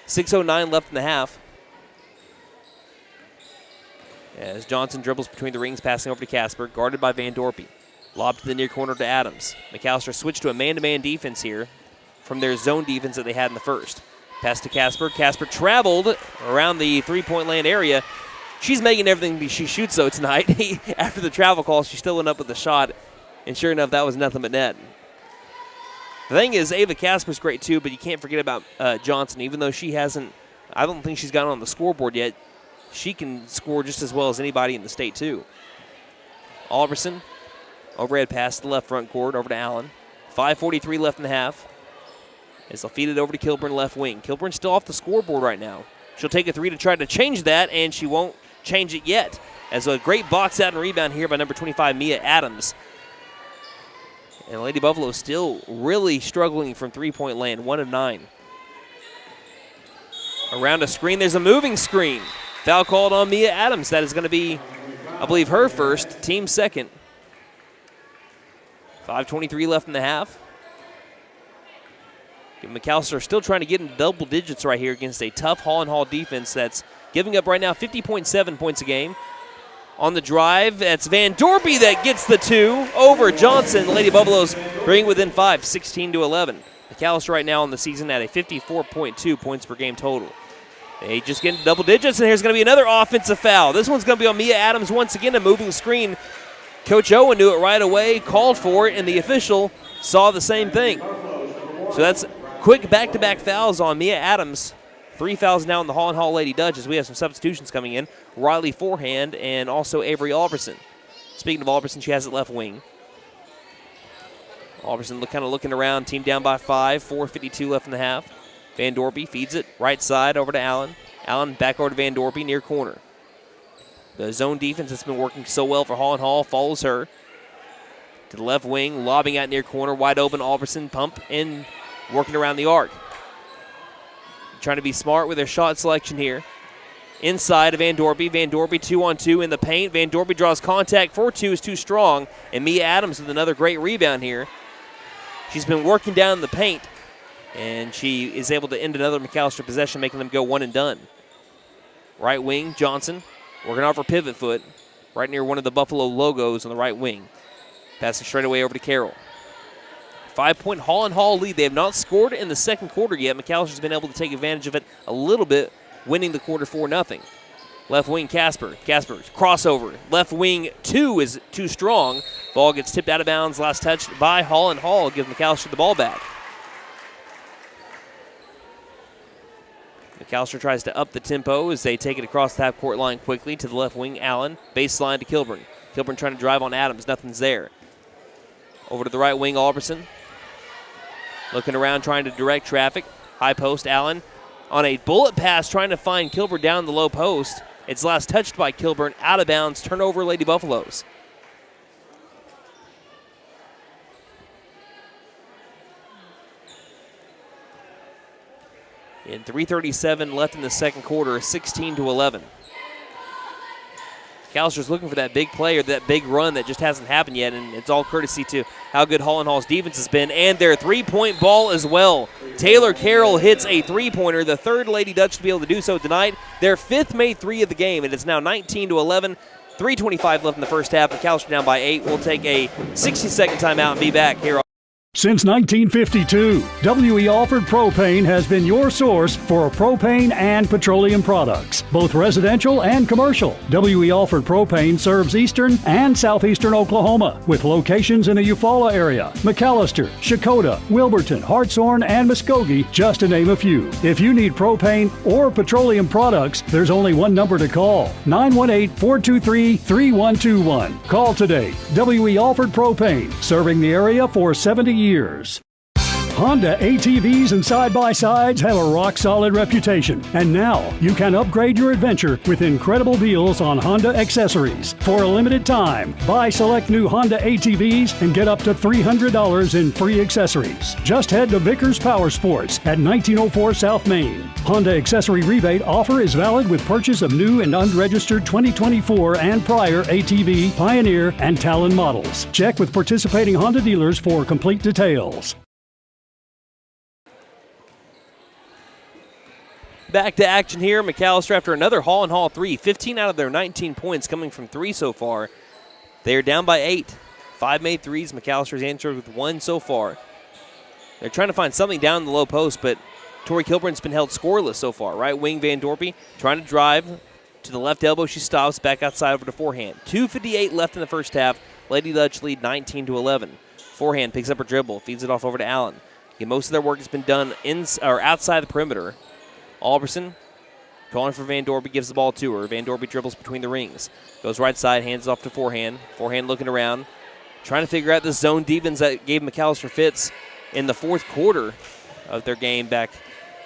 A: 6:09 left in the half. As Johnson dribbles between the rings, passing over to Casper, guarded by Van Dorpy. Lob to the near corner to Adams. McAlester switched to a man-to-man defense here from their zone defense that they had in the first. Pass to Casper. Casper traveled around the three-point land area. She's making everything she shoots, though, tonight. After the travel call, she still went up with a shot, and sure enough, that was nothing but net. The thing is, Ava Casper's great, too, but you can't forget about Johnson. Even though she hasn't, I don't think she's gotten on the scoreboard yet, she can score just as well as anybody in the state, too. Alberson, overhead pass to the left front court, over to Allen. 5:43 left in the half. As they'll feed it over to Kilburn, left wing. Kilburn's still off the scoreboard right now. She'll take a three to try to change that, and she won't change it yet. As a great box out and rebound here by number 25, Mia Adams. And Lady Buffalo still really struggling from three-point land, 1 of 9. Around a screen, there's a moving screen. Foul called on Mia Adams. That is going to be, I believe, her first, team second. 5:23 left in the half. McAlester still trying to get into double digits right here against a tough Holland Hall defense that's giving up right now 50.7 points a game. On the drive, that's Van Dorpy that gets the 2 over Johnson. The Lady Buffaloes bring within 5, 16-11. McAlester right now on the season at a 54.2 points per game total. They just get into double digits, and here's going to be another offensive foul. This one's going to be on Mia Adams once again, a moving screen. Coach Owen knew it right away, called for it, and the official saw the same thing. So that's quick back-to-back fouls on Mia Adams. 3 fouls now on the Holland Hall Lady Dutch as we have some substitutions coming in. Riley Forehand and also Avery Alberson. Speaking of Alberson, she has it left wing. Alberson kind of looking around, team down by 5, 4:52 left in the half. Van Dorpy feeds it right side over to Allen. Allen back over to Van Dorpy near corner. The zone defense that's been working so well for Holland Hall follows her. To the left wing, lobbing out near corner, wide open. Alberson pump in, working around the arc. Trying to be smart with their shot selection here. Inside of Van Dorpy. Van Dorpy 2-on-2 in the paint. Van Dorpy draws contact for 2, is too strong. And Mia Adams with another great rebound here. She's been working down the paint, and she is able to end another McAlester possession, making them go one and done. Right wing, Johnson working off her pivot foot. right near one of the Buffalo logos on the right wing. Passing straight away over to Carroll. 5-point Holland Hall lead. They have not scored in the second quarter yet. McAllister's been able to take advantage of it a little bit, winning the quarter 4-0. Left wing Casper. Casper's crossover. Left wing 2 is too strong. Ball gets tipped out of bounds. Last touch by Holland Hall. Gives McAllister the ball back. McAllister tries to up the tempo as they take it across the half-court line quickly to the left wing. Allen. Baseline to Kilburn. Kilburn trying to drive on Adams. Nothing's there. Over to the right wing, Alberson. Looking around, trying to direct traffic. High post, Allen on a bullet pass, trying to find Kilburn down the low post. It's last touched by Kilburn, out of bounds, turnover, Lady Buffaloes. And 3:37 left in the second quarter, 16-11. McAllister's looking for that big play or that big run that just hasn't happened yet, and it's all courtesy to how good Holland Hall's defense has been, and their three-point ball as well. Taylor Carroll hits a three-pointer, the third Lady Dutch to be able to do so tonight. Their fifth made three of the game, and it's now 19-11. 3:25 left in the first half. McAllister down by 8. We'll take a 60-second timeout and be back here.
I: Since 1952, W.E. Alford Propane has been your source for propane and petroleum products, both residential and commercial. W.E. Alford Propane serves eastern and southeastern Oklahoma, with locations in the Eufaula area, McAlester, Shakota, Wilburton, Hartshorn, and Muskogee, just to name a few. If you need propane or petroleum products, there's only one number to call, 918-423-3121. Call today. W.E. Alford Propane, serving the area for 70 years. Honda ATVs and side-by-sides have a rock-solid reputation, and now you can upgrade your adventure with incredible deals on Honda accessories. For a limited time, buy select new Honda ATVs and get up to $300 in free accessories. Just head to Vickers Power Sports at 1904 South Main. Honda accessory rebate offer is valid with purchase of new and unregistered 2024 and prior ATV, Pioneer, and Talon models. Check with participating Honda dealers for complete details.
A: Back to action here. McAllister after another Holland Hall 3. 15 out of their 19 points coming from 3 so far. They are down by 8. 5 made threes. McAllister's answered with 1 so far. They're trying to find something down the low post, but Tori Kilburn's been held scoreless so far. Right wing Van Dorpy trying to drive to the left elbow. She stops back outside over to forehand. 2:58 left in the first half. Lady Dutch lead 19-11. Forehand picks up her dribble, feeds it off over to Allen. Most of their work has been done outside the perimeter. Alberson calling for Van Dorpy, gives the ball to her. Van Dorpy dribbles between the rings. Goes right side, hands off to forehand. Forehand looking around, trying to figure out the zone defense that gave McAllister fits in the fourth quarter of their game back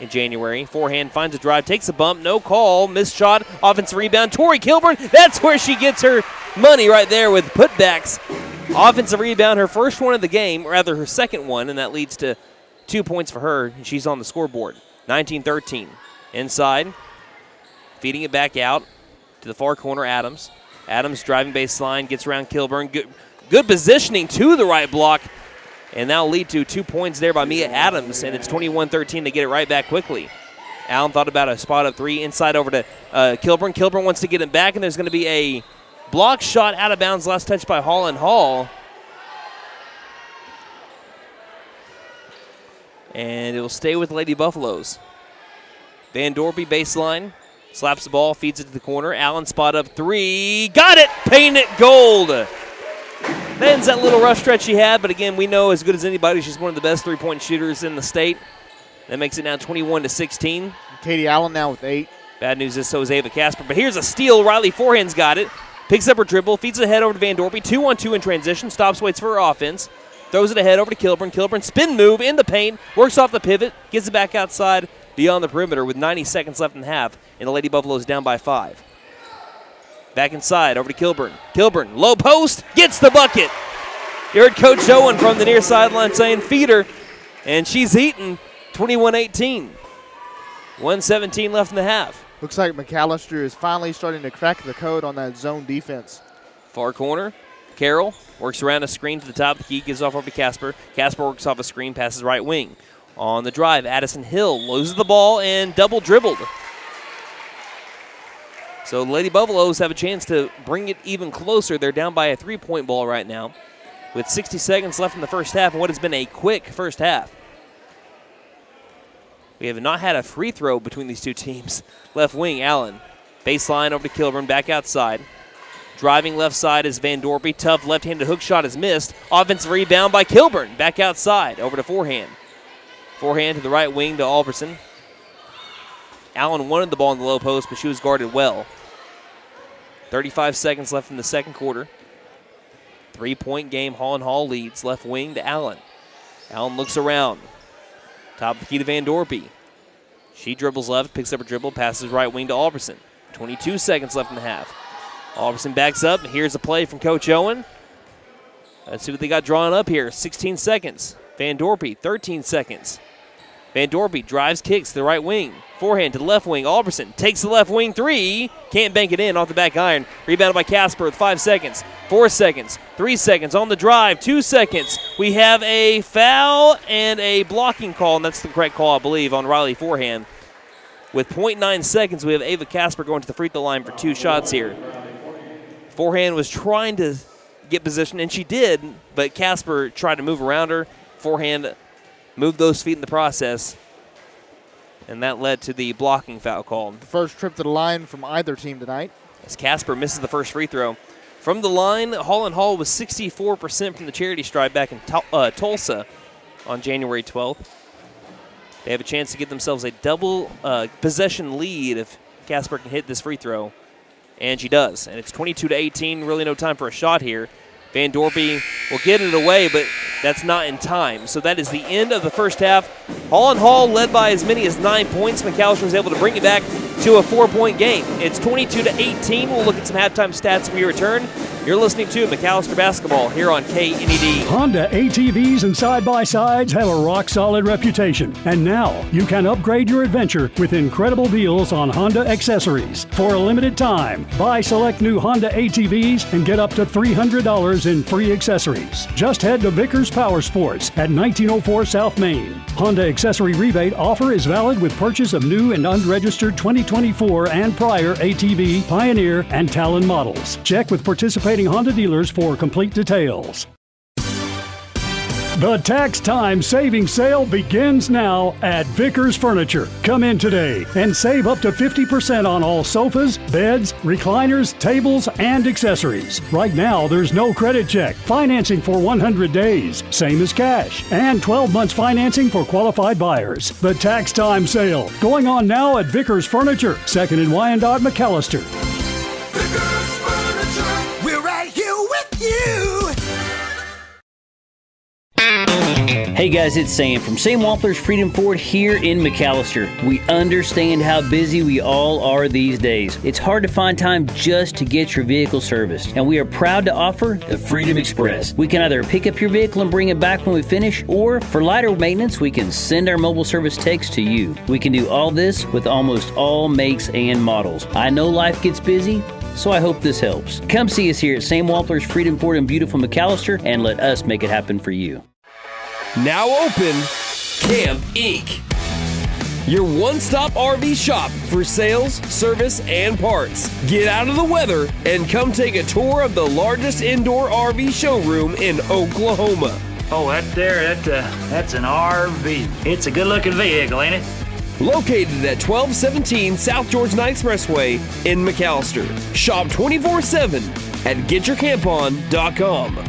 A: in January. Forehand finds a drive, takes a bump, no call, missed shot, offensive rebound. Tori Kilburn, that's where she gets her money right there with putbacks. Offensive rebound, her first one of the game, or rather her second one, and that leads to 2 points for her, and she's on the scoreboard. 19-13. Inside, feeding it back out to the far corner, Adams. Adams driving baseline, gets around Kilburn. Good positioning to the right block, and that'll lead to 2 points there by Mia Adams, and it's 21-13 to get it right back quickly. Allen thought about a spot up 3, inside over to Kilburn. Kilburn wants to get it back, and there's going to be a block shot out of bounds, last touch by Holland Hall. And it will stay with Lady Buffaloes. Van Dorpy baseline, slaps the ball, feeds it to the corner. Allen spot up 3, got it, paint it gold. That ends that little rough stretch she had, but again, we know as good as anybody, she's one of the best three-point shooters in the state. That makes it now 21-16.
B: Katie Allen now with 8.
A: Bad news is so is Ava Casper, but here's a steal. Riley Forehand's got it, picks up her dribble, feeds it ahead over to Van Dorpy, 2-on-2 in transition, stops, waits for her offense. Throws it ahead over to Kilburn. Kilburn spin move in the paint, works off the pivot, gets it back outside beyond the perimeter with 90 seconds left in the half, and the Lady Buffaloes down by 5. Back inside over to Kilburn. Kilburn, low post, gets the bucket. You heard Coach Owen from the near sideline saying feed her, and she's eaten. 21-18. 1:17 left in the half.
B: Looks like McAllister is finally starting to crack the code on that zone defense.
A: Far corner. Carroll works around a screen to the top of the key, gives off over to Casper. Casper works off a screen, passes right wing. On the drive, Addison Hill loses the ball and double dribbled. So the Lady Buffaloes have a chance to bring it even closer. They're down by a 3-point ball right now with 60 seconds left in the first half and what has been a quick first half. We have not had a free throw between these two teams. Left wing, Allen. Baseline over to Kilburn, back outside. Driving left side is Van Dorpy. Tough left-handed hook shot is missed. Offensive rebound by Kilburn. Back outside, over to forehand. Forehand to the right wing to Alberson. Allen wanted the ball in the low post, but she was guarded well. 35 seconds left in the second quarter. 3-point game, Holland Hall leads. Left wing to Allen. Allen looks around. Top of the key to Van Dorpy. She dribbles left, picks up a dribble, passes right wing to Alberson. 22 seconds left in the half. Alberson backs up, and here's a play from Coach Owen. Let's see what they got drawn up here. 16 seconds. Van Dorpy, 13 seconds. Van Dorpy drives, kicks to the right wing. Forehand to the left wing. Alberson takes the left wing three. Can't bank it in off the back iron. Rebounded by Casper with 5 seconds. 4 seconds. 3 seconds on the drive. 2 seconds. We have a foul and a blocking call, and that's the correct call, I believe, on Riley Forehand. With 0.9 seconds, we have Ava Casper going to the free throw line for 2 shots here. Forehand was trying to get position, and she did, but Casper tried to move around her. Forehand moved those feet in the process, and that led to the blocking foul call.
B: The first trip to the line from either team tonight.
A: As Casper misses the first free throw. From the line, Holland Hall was 64% from the charity stripe back in Tulsa on January 12th. They have a chance to get themselves a double possession lead if Casper can hit this free throw. And she does. And it's 22-18. Really no time for a shot here. Van Dorpy will get it away, but that's not in time. So that is the end of the first half. Holland Hall led by as many as 9 points. McAlester was able to bring it back to a 4-point game. It's 22-18. We'll look at some halftime stats when we return. You're listening to McAlester Basketball here on KNED.
I: Honda ATVs and side-by-sides have a rock-solid reputation. And now you can upgrade your adventure with incredible deals on Honda accessories. For a limited time, buy select new Honda ATVs and get up to $300 in free accessories. Just head to Vickers Power Sports at 1904 South Main. Honda accessory rebate offer is valid with purchase of new and unregistered 2024 and prior ATV, Pioneer, and Talon models. Check with participating Honda dealers for complete details. The tax time saving sale begins now at Vickers Furniture. Come in today and save up to 50% on all sofas, beds, recliners, tables, and accessories. Right now, there's no credit check, financing for 100 days, same as cash, and 12 months financing for qualified buyers. The tax time sale going on now at Vickers Furniture, 2nd and Wyandotte, McAlester.
N: Vickers Furniture, we're right here with you.
D: Hey guys, it's Sam from Sam Wampler's Freedom Ford here in McAlester. We understand how busy we all are these days. It's hard to find time just to get your vehicle serviced, and we are proud to offer the Freedom Express. We can either pick up your vehicle and bring it back when we finish, or for lighter maintenance, we can send our mobile service techs to you. We can do all this with almost all makes and models. I know life gets busy, so I hope this helps. Come see us here at Sam Wampler's Freedom Ford in beautiful McAlester and let us make it happen for you.
E: Now open, Camp Inc., your one-stop RV shop for sales, service, and parts. Get out of the weather and come take a tour of the largest indoor RV showroom in Oklahoma.
F: Oh, that's an RV. It's a good-looking vehicle, ain't it?
E: Located at 1217 South Georgia Expressway in McAlester. Shop 24/7 at getyourcampon.com.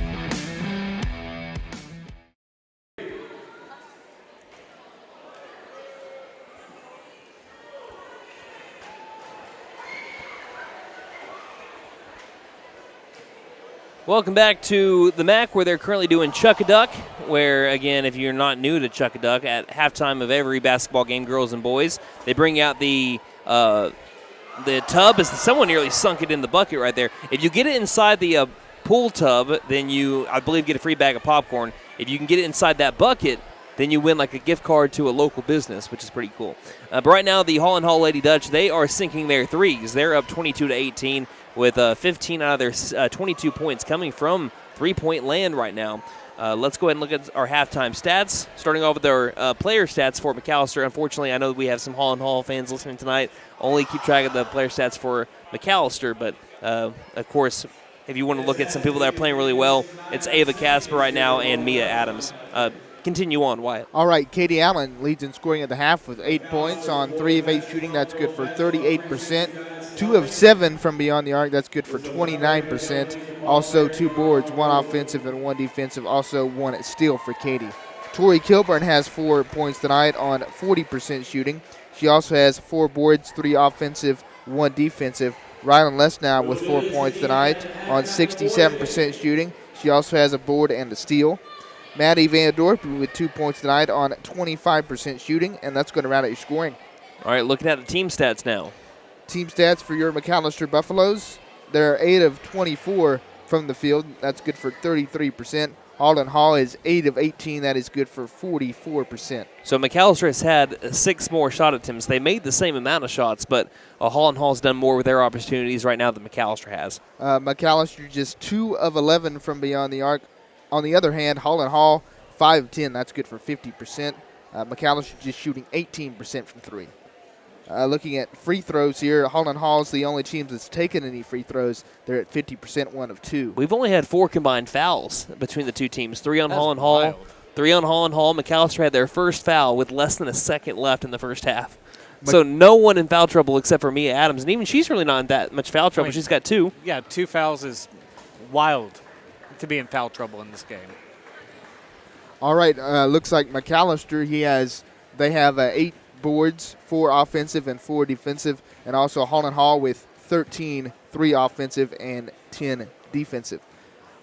A: Welcome back to the MAC, where they're currently doing Chuck-a-Duck, where, again, if you're not new to Chuck-a-Duck, at halftime of every basketball game, girls and boys, they bring out the tub. Someone nearly sunk it in the bucket right there. If you get it inside the pool tub, then you, I believe, get a free bag of popcorn. If you can get it inside that bucket, then you win like a gift card to a local business, which is pretty cool. But right now, the Holland Hall Lady Dutch, they are sinking their threes. They're up 22-18 with 15 out of their 22 points coming from three-point land right now. Let's go ahead and look at our halftime stats. Starting off with our player stats for McAlester. Unfortunately, I know that we have some Holland Hall fans listening tonight. Only keep track of the player stats for McAlester, but of course, if you want to look at some people that are playing really well, it's Ava Casper right now and Mia Adams. Continue on, Wyatt.
B: All right, Katie Allen leads in scoring at the half with 8 points on 3 of 8 shooting. That's good for 38%. 2 of 7 from beyond the arc. That's good for 29%. Also 2 boards, 1 offensive and 1 defensive. Also 1 steal for Katie. Tori Kilburn has 4 points tonight on 40% shooting. She also has 4 boards, 3 offensive, 1 defensive. Rylan Lesnow with 4 points tonight on 67% shooting. She also has a board and a steal. Maddie Van Dorp with 2 points tonight on 25% shooting, and that's going to round out your scoring.
A: All right, looking at the team stats now.
B: Team stats for your McAlester Buffaloes. They're 8 of 24 from the field. That's good for 33%. Holland Hall is 8 of 18. That is good for 44%.
A: So McAlester has had 6 more shot attempts. They made the same amount of shots, but Holland Hall's done more with their opportunities right now than McAlester has.
B: McAlester just 2 of 11 from beyond the arc. On the other hand, Holland Hall 5 of 10. That's good for 50%. McAlester just shooting 18% from 3. Looking at free throws here, Holland Hall's the only team that's taken any free throws. They're at 50%, 1 of 2.
A: We've only had 4 combined fouls between the two teams. 3 on Holland Hall. 3 on Holland Hall. McAlester had their first foul with less than a second left in the first half. So no one in foul trouble except for Mia Adams, and even she's really not in that much foul trouble. She's got 2.
C: Yeah, 2 fouls is wild to be in foul trouble in this game.
B: All right, looks like McAlester, they have 8 boards, 4 offensive and 4 defensive, and also Holland Hall with 13, 3 offensive and 10 defensive.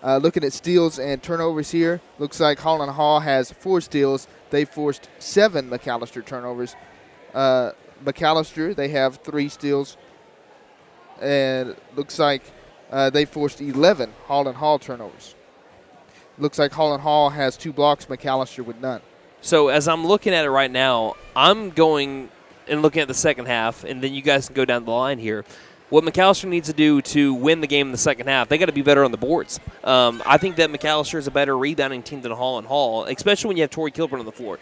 B: Looking at steals and turnovers here, looks like Holland Hall has 4 steals. They forced 7 McAlester turnovers. McAlester, they have 3 steals, and looks like they forced 11 Holland Hall turnovers. Looks like Holland Hall has 2 blocks, McAlester with none.
A: So as I'm looking at it right now, I'm going and looking at the second half, and then you guys can go down the line here. What McAlester needs to do to win the game in the second half, they got to be better on the boards. I think that McAlester is a better rebounding team than Holland Hall, especially when you have Tori Kilburn on the floor.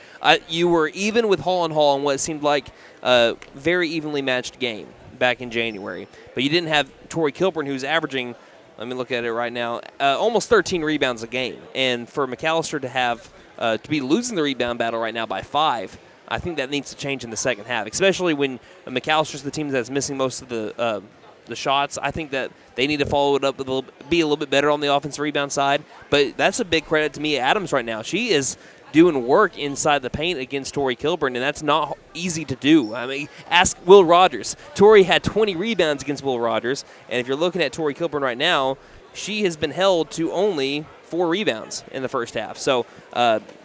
A: You were even with Holland Hall in what seemed like a very evenly matched game back in January, but you didn't have Tori Kilburn, who's averaging, let me look at it right now, almost 13 rebounds a game. And for McAlester to have to be losing the rebound battle right now by 5, I think that needs to change in the second half, especially when McAllister's the team that's missing most of the shots. I think that they need to follow it up, be a little bit better on the offensive rebound side. But that's a big credit to Mia Adams right now. She is doing work inside the paint against Tori Kilburn, and that's not easy to do. I mean, ask Will Rogers. Tori had 20 rebounds against Will Rogers, and if you're looking at Tori Kilburn right now, she has been held to only 4 rebounds in the first half. So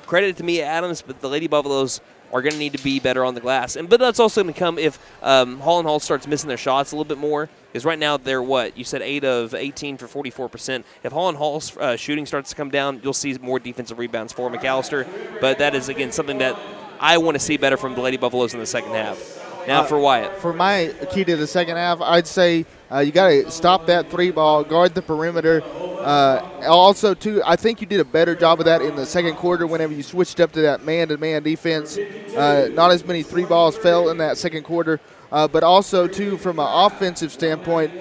A: credit to Mia Adams, but the Lady Buffaloes are going to need to be better on the glass. But that's also going to come if Holland Hall starts missing their shots a little bit more. Because right now they're what? You said 8 of 18 for 44%. If Holland Hall's shooting starts to come down, you'll see more defensive rebounds for McAlester. But that is, again, something that I want to see better from the Lady Buffaloes in the second half. Now for Wyatt.
B: For my key to the second half, I'd say you got to stop that 3 ball, guard the perimeter. Also, too, I think you did a better job of that in the second quarter whenever you switched up to that man-to-man defense. Not as many 3 balls fell in that second quarter. But also, too, from an offensive standpoint, you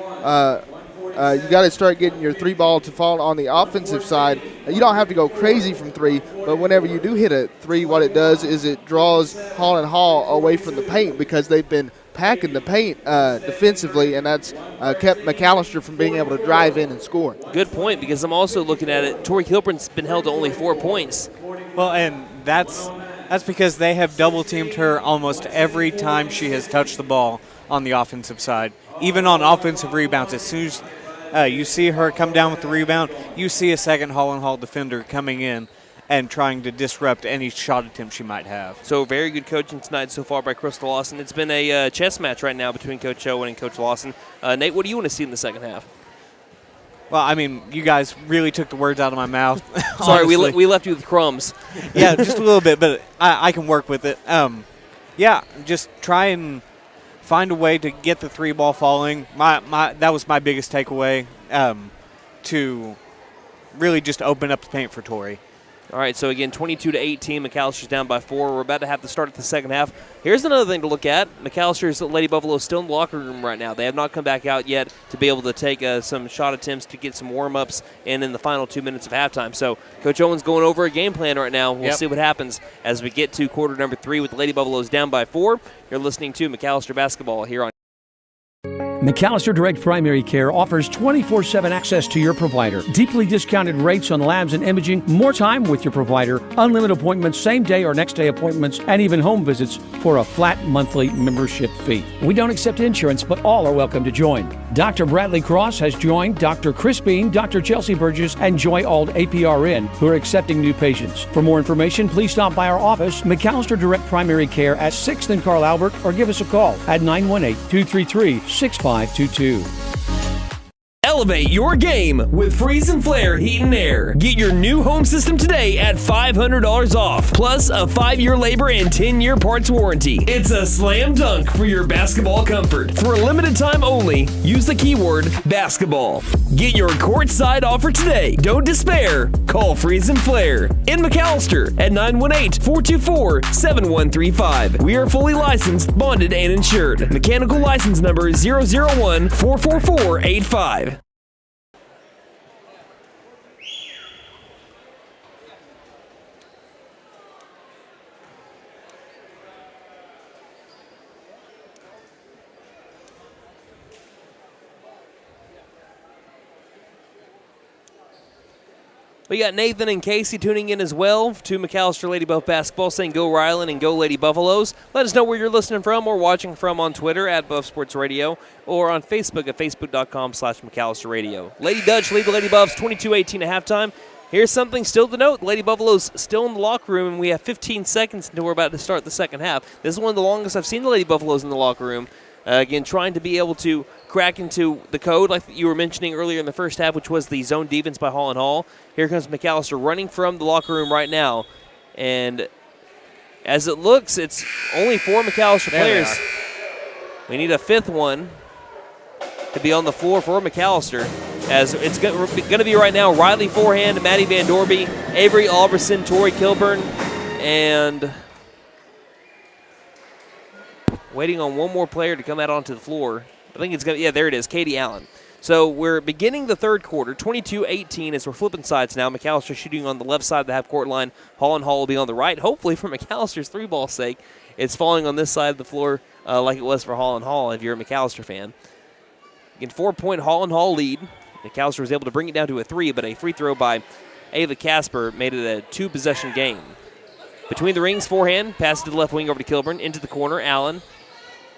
B: got to start getting your 3 ball to fall on the offensive side. You don't have to go crazy from 3, but whenever you do hit a 3, what it does is it draws Holland Hall away from the paint because they've been packing the paint defensively, and that's kept McAlester from being able to drive in and score.
A: Good point, because I'm also looking at it. Tori Kilburn's been held to only 4 points.
C: Well, and that's because they have double-teamed her almost every time she has touched the ball on the offensive side. Even on offensive rebounds, as soon as you see her come down with the rebound, you see a second Holland Hall defender coming in and trying to disrupt any shot attempt she might have.
A: So very good coaching tonight so far by Crystal Lawson. It's been a chess match right now between Coach Owen and Coach Lawson. Nate, what do you want to see in the second half?
C: Well, I mean, you guys really took the words out of my mouth.
A: Sorry, we left you with crumbs.
C: Yeah, just a little bit, but I can work with it. Yeah, just try and find a way to get the 3 ball falling. That was my biggest takeaway, to really just open up the paint for Tori.
A: All right, so again, 22-18. McAllister's down by 4. We're about to have to start at the second half. Here's another thing to look at. McAllister's Lady Buffalo is still in the locker room right now. They have not come back out yet to be able to take some shot attempts to get some warm-ups in the final 2 minutes of halftime. So Coach Owen's going over a game plan right now. We'll see what happens as we get to quarter number 3 with the Lady Buffaloes down by 4. You're listening to McAllister Basketball here on
G: McAlester Direct Primary Care offers 24/7 access to your provider. Deeply discounted rates on labs and imaging, more time with your provider, unlimited appointments, same day or next day appointments, and even home visits for a flat monthly membership fee. We don't accept insurance, but all are welcome to join. Dr. Bradley Cross has joined, Dr. Chris Bean, Dr. Chelsea Burgess, and Joy Ald APRN, who are accepting new patients. For more information, please stop by our office, McAlester Direct Primary Care at 6th and Carl Albert, or give us a call at 918-233-6522.
E: Elevate your game with Freeze and Flare Heat and Air. Get your new home system today at $500 off, plus a 5-year labor and 10-year parts warranty. It's a slam dunk for your basketball comfort. For a limited time only, use the keyword basketball. Get your courtside offer today. Don't despair. Call Freeze and Flare in McAlester at 918-424-7135. We are fully licensed, bonded, and insured. Mechanical license number 001-44485.
A: We got Nathan and Casey tuning in as well to McAlester Lady Buff Basketball, saying go Ryland and go Lady Buffaloes. Let us know where you're listening from or watching from on Twitter at Buff Sports Radio or on Facebook at facebook.com/McAlester Radio. Lady Dutch lead the Lady Buffs 22-18 at halftime. Here's something still to note. Lady Buffaloes still in the locker room, and we have 15 seconds until we're about to start the second half. This is one of the longest I've seen the Lady Buffaloes in the locker room. Again, trying to be able to crack into the code like you were mentioning earlier in the first half, which was the zone defense by Holland Hall. Here comes McAlester running from the locker room right now. And as it looks, it's only 4 McAlester players. We need a 5th one to be on the floor for McAlester. As it's going to be right now Riley Forehand, Maddie Van Dorby, Avery Alberson, Tori Kilburn, and waiting on one more player to come out onto the floor. I think it's going to, there it is, Katie Allen. So we're beginning the third quarter, 22-18 as we're flipping sides now. McAlester shooting on the left side of the half-court line. Holland Hall will be on the right. Hopefully for McAllister's three-ball sake, it's falling on this side of the floor like it was for Holland Hall if you're a McAlester fan. Again, 4-point Holland Hall lead. McAlester was able to bring it down to a 3, but a free throw by Ava Casper made it a 2-possession game. Between the rings, forehand, pass it to the left wing over to Kilburn, into the corner, Allen.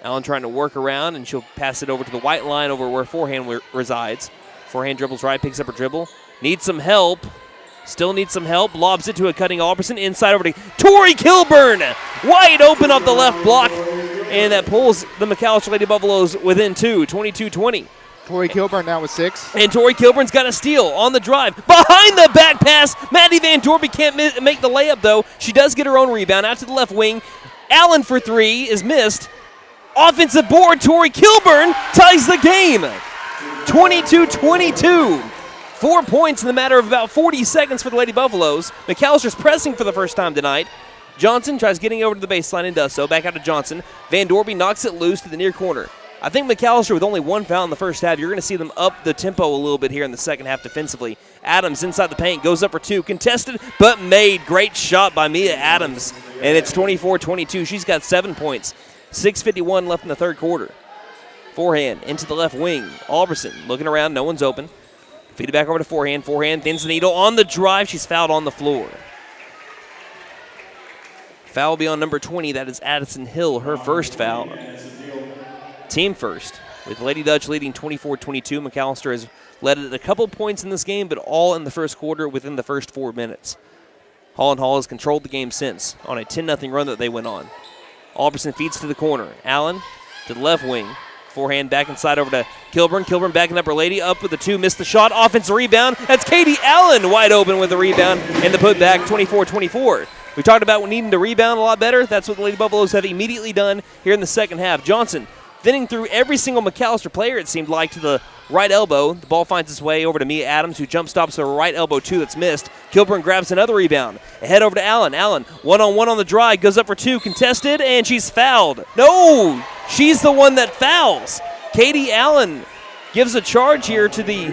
A: Allen trying to work around, and she'll pass it over to the white line over where forehand resides. Forehand dribbles right, picks up her dribble. Needs some help. Still needs some help. Lobs it to a cutting Alberson. Inside over to Tori Kilburn. Wide open off the left block. And that pulls the McAlester Lady Buffaloes within 2, 22-20.
B: Tori Kilburn now with 6.
A: And Tori Kilburn's got a steal on the drive. Behind the back pass. Maddie Van Dorby can't make the layup, though. She does get her own rebound out to the left wing. Allen for 3 is missed. Offensive board, Tori Kilburn ties the game. 22-22. 4 points in the matter of about 40 seconds for the Lady Buffaloes. McAllister's pressing for the first time tonight. Johnson tries getting over to the baseline and does so. Back out to Johnson. Van Dorby knocks it loose to the near corner. I think McAllister, with only 1 foul in the first half, you're going to see them up the tempo a little bit here in the second half defensively. Adams inside the paint, goes up for 2. Contested, but made. Great shot by Mia Adams. And it's 24-22. She's got 7 points. 6:51 left in the third quarter. Forehand into the left wing. Alberson looking around. No one's open. Feed it back over to forehand. Forehand thins the needle on the drive. She's fouled on the floor. Foul will be on number 20. That is Addison Hill, her first foul. Team first. With Lady Dutch leading 24-22. McAlester has led it a couple points in this game, but all in the first quarter within the first 4 minutes. Holland Hall has controlled the game since on a 10-0 run that they went on. Alberson feeds to the corner. Allen to the left wing. Forehand back inside over to Kilburn. Kilburn backing up her lady. Up with the 2. Missed the shot. Offensive rebound. That's Katie Allen wide open with the rebound and the putback. 24-24. We talked about needing to rebound a lot better. That's what the Lady Buffaloes have immediately done here in the second half. Johnson thinning through every single McAlester player, it seemed like, to the right elbow. The ball finds its way over to Mia Adams, who jump stops her right elbow, two that's missed. Kilburn grabs another rebound. Ahead over to Allen. Allen, one-on-one on the drive, goes up for two, contested, and she's fouled. No, she's the one that fouls. Katie Allen gives a charge here to the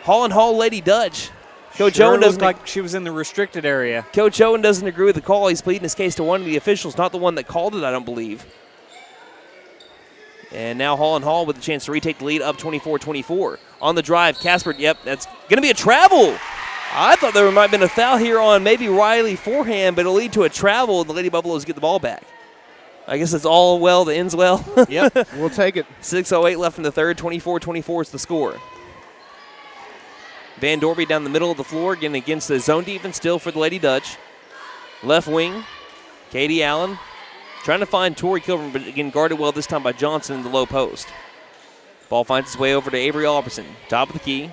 A: Holland Hall Lady Dutch. Coach Owen doesn't
C: look like she was in the restricted area.
A: Coach Owen doesn't agree with the call. He's pleading his case to one of the officials, not the one that called it, I don't believe. And now Holland Hall with a chance to retake the lead up 24-24. On the drive, Casper, yep, that's going to be a travel. I thought there might have been a foul here on maybe Riley forehand, but it'll lead to a travel, and the Lady Buffaloes get the ball back. I guess it's all well that ends well.
B: Yep, we'll take it.
A: 6:08 left in the third, 24-24 is the score. Van Dorby down the middle of the floor, again against the zone defense still for the Lady Dutch. Left wing, Katie Allen trying to find Tori Kilburn, but again guarded well this time by Johnson in the low post. Ball finds its way over to Avery Alberson, top of the key.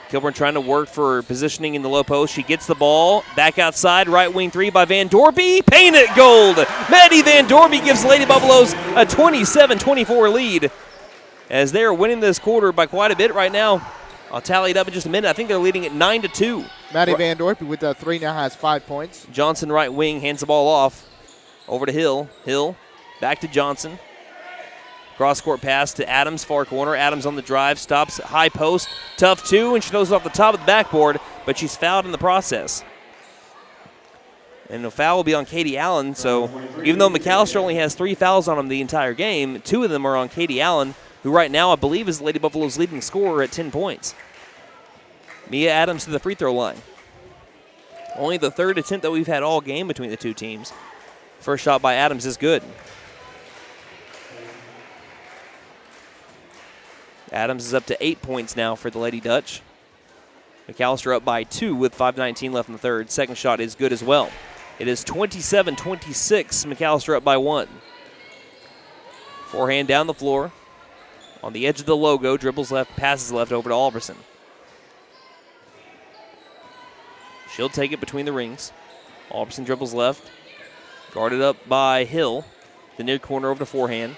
A: Kilburn trying to work for positioning in the low post. She gets the ball, back outside, right wing three by Van Dorby. Paint it gold! Maddie Van Dorby gives Lady Buffaloes a 27-24 lead as they're winning this quarter by quite a bit right now. I'll tally it up in just a minute. I think they're leading at 9-2.
B: Maddie Van Dorpy with that three now has 5 points.
A: Johnson right wing hands the ball off over to Hill. Hill back to Johnson. Cross court pass to Adams, far corner. Adams on the drive, stops high post. Tough two, and she throws it off the top of the backboard, but she's fouled in the process. And the foul will be on Katie Allen. So even though McAlester only has 3 fouls on him the entire game, 2 of them are on Katie Allen, who right now I believe is Lady Buffalo's leading scorer at 10 points. Mia Adams to the free throw line. Only the third attempt that we've had all game between the two teams. First shot by Adams is good. Adams is up to 8 points now for the Lady Dutch. McAlester up by 2 with 5:19 left in the third. Second shot is good as well. It is 27-26. McAlester up by 1. Forehand down the floor. On the edge of the logo, dribbles left, passes left over to Alverson. She'll take it between the rings. Alverson dribbles left. Guarded up by Hill. The near corner over to forehand.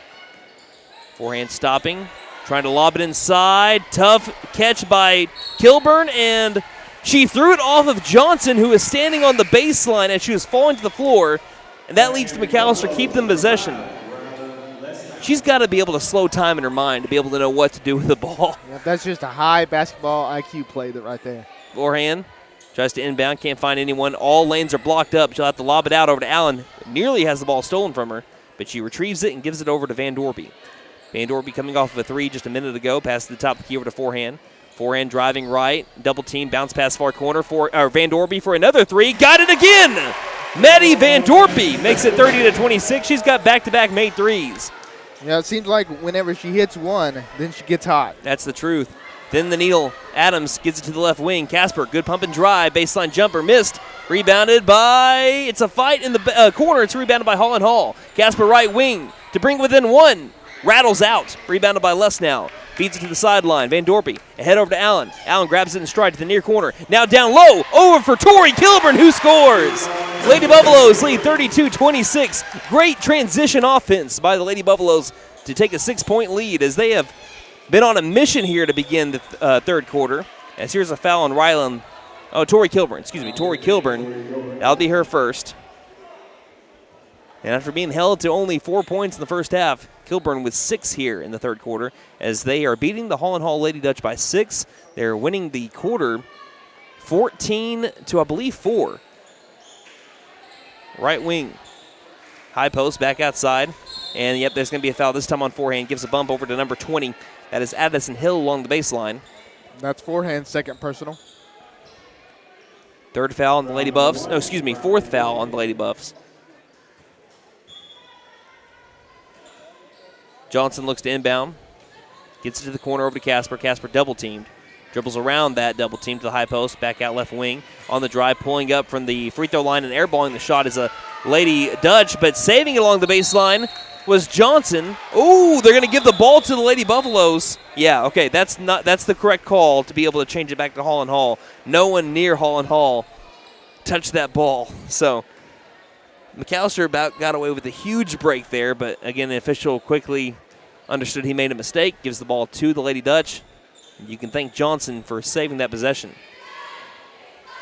A: Forehand stopping. Trying to lob it inside. Tough catch by Kilburn, and she threw it off of Johnson, who is standing on the baseline as she was falling to the floor, and that leads to McAlester keep them in possession. She's got to be able to slow time in her mind to be able to know what to do with the ball.
B: Yeah, that's just a high basketball IQ play right there.
A: Forehand tries to inbound, can't find anyone. All lanes are blocked up. She'll have to lob it out over to Allen. Nearly has the ball stolen from her, but she retrieves it and gives it over to Van Dorby. Van Dorby coming off of a 3 just a minute ago, past the top of the key over to forehand. Forehand driving right, double team, bounce pass far corner for Van Dorby for another 3. Got it again! Maddie Van Dorby makes it 30-26. She's got back-to-back made 3s.
B: Yeah, it seems like whenever she hits one, then she gets hot.
A: That's the truth. Then the needle. Adams gets it to the left wing. Casper, good pump and drive. Baseline jumper, missed. Rebounded by, it's a fight in the corner. It's rebounded by Holland Hall. Casper right wing to bring within 1. Rattles out. Rebounded by Lesnow. Feeds it to the sideline. Van Dorpy ahead over to Allen. Allen grabs it in stride to the near corner. Now down low. Over for Tori Kilburn, who scores. Lady Buffaloes lead 32-26. Great transition offense by the Lady Buffaloes to take a 6-point lead as they have been on a mission here to begin the third quarter. As here's a foul on Ryland. Oh, Tori Kilburn. Tori Kilburn. That'll be her first. And after being held to only 4 points in the first half, Kilburn with 6 here in the third quarter as they are beating the Holland Hall Lady Dutch by 6. They're winning the quarter 14 to, I believe, 4. Right wing. High post back outside. And, yep, there's going to be a foul this time on forehand. Gives a bump over to number 20. That is Addison Hill along the baseline.
B: That's forehand, second personal.
A: Third foul on the Lady Buffs. No, excuse me, fourth foul on the Lady Buffs. Johnson looks to inbound. Gets it to the corner over to Casper. Casper double teamed. Dribbles around that double team to the high post. Back out left wing. On the drive, pulling up from the free throw line and airballing the shot is a Lady Dutch, but saving it along the baseline was Johnson. Ooh, they're going to give the ball to the Lady Buffaloes. Yeah, okay, that's the correct call to be able to change it back to Holland Hall. No one near Holland Hall touched that ball. So McAlester about got away with a huge break there, but again, the official quickly understood he made a mistake, gives the ball to the Lady Dutch. You can thank Johnson for saving that possession.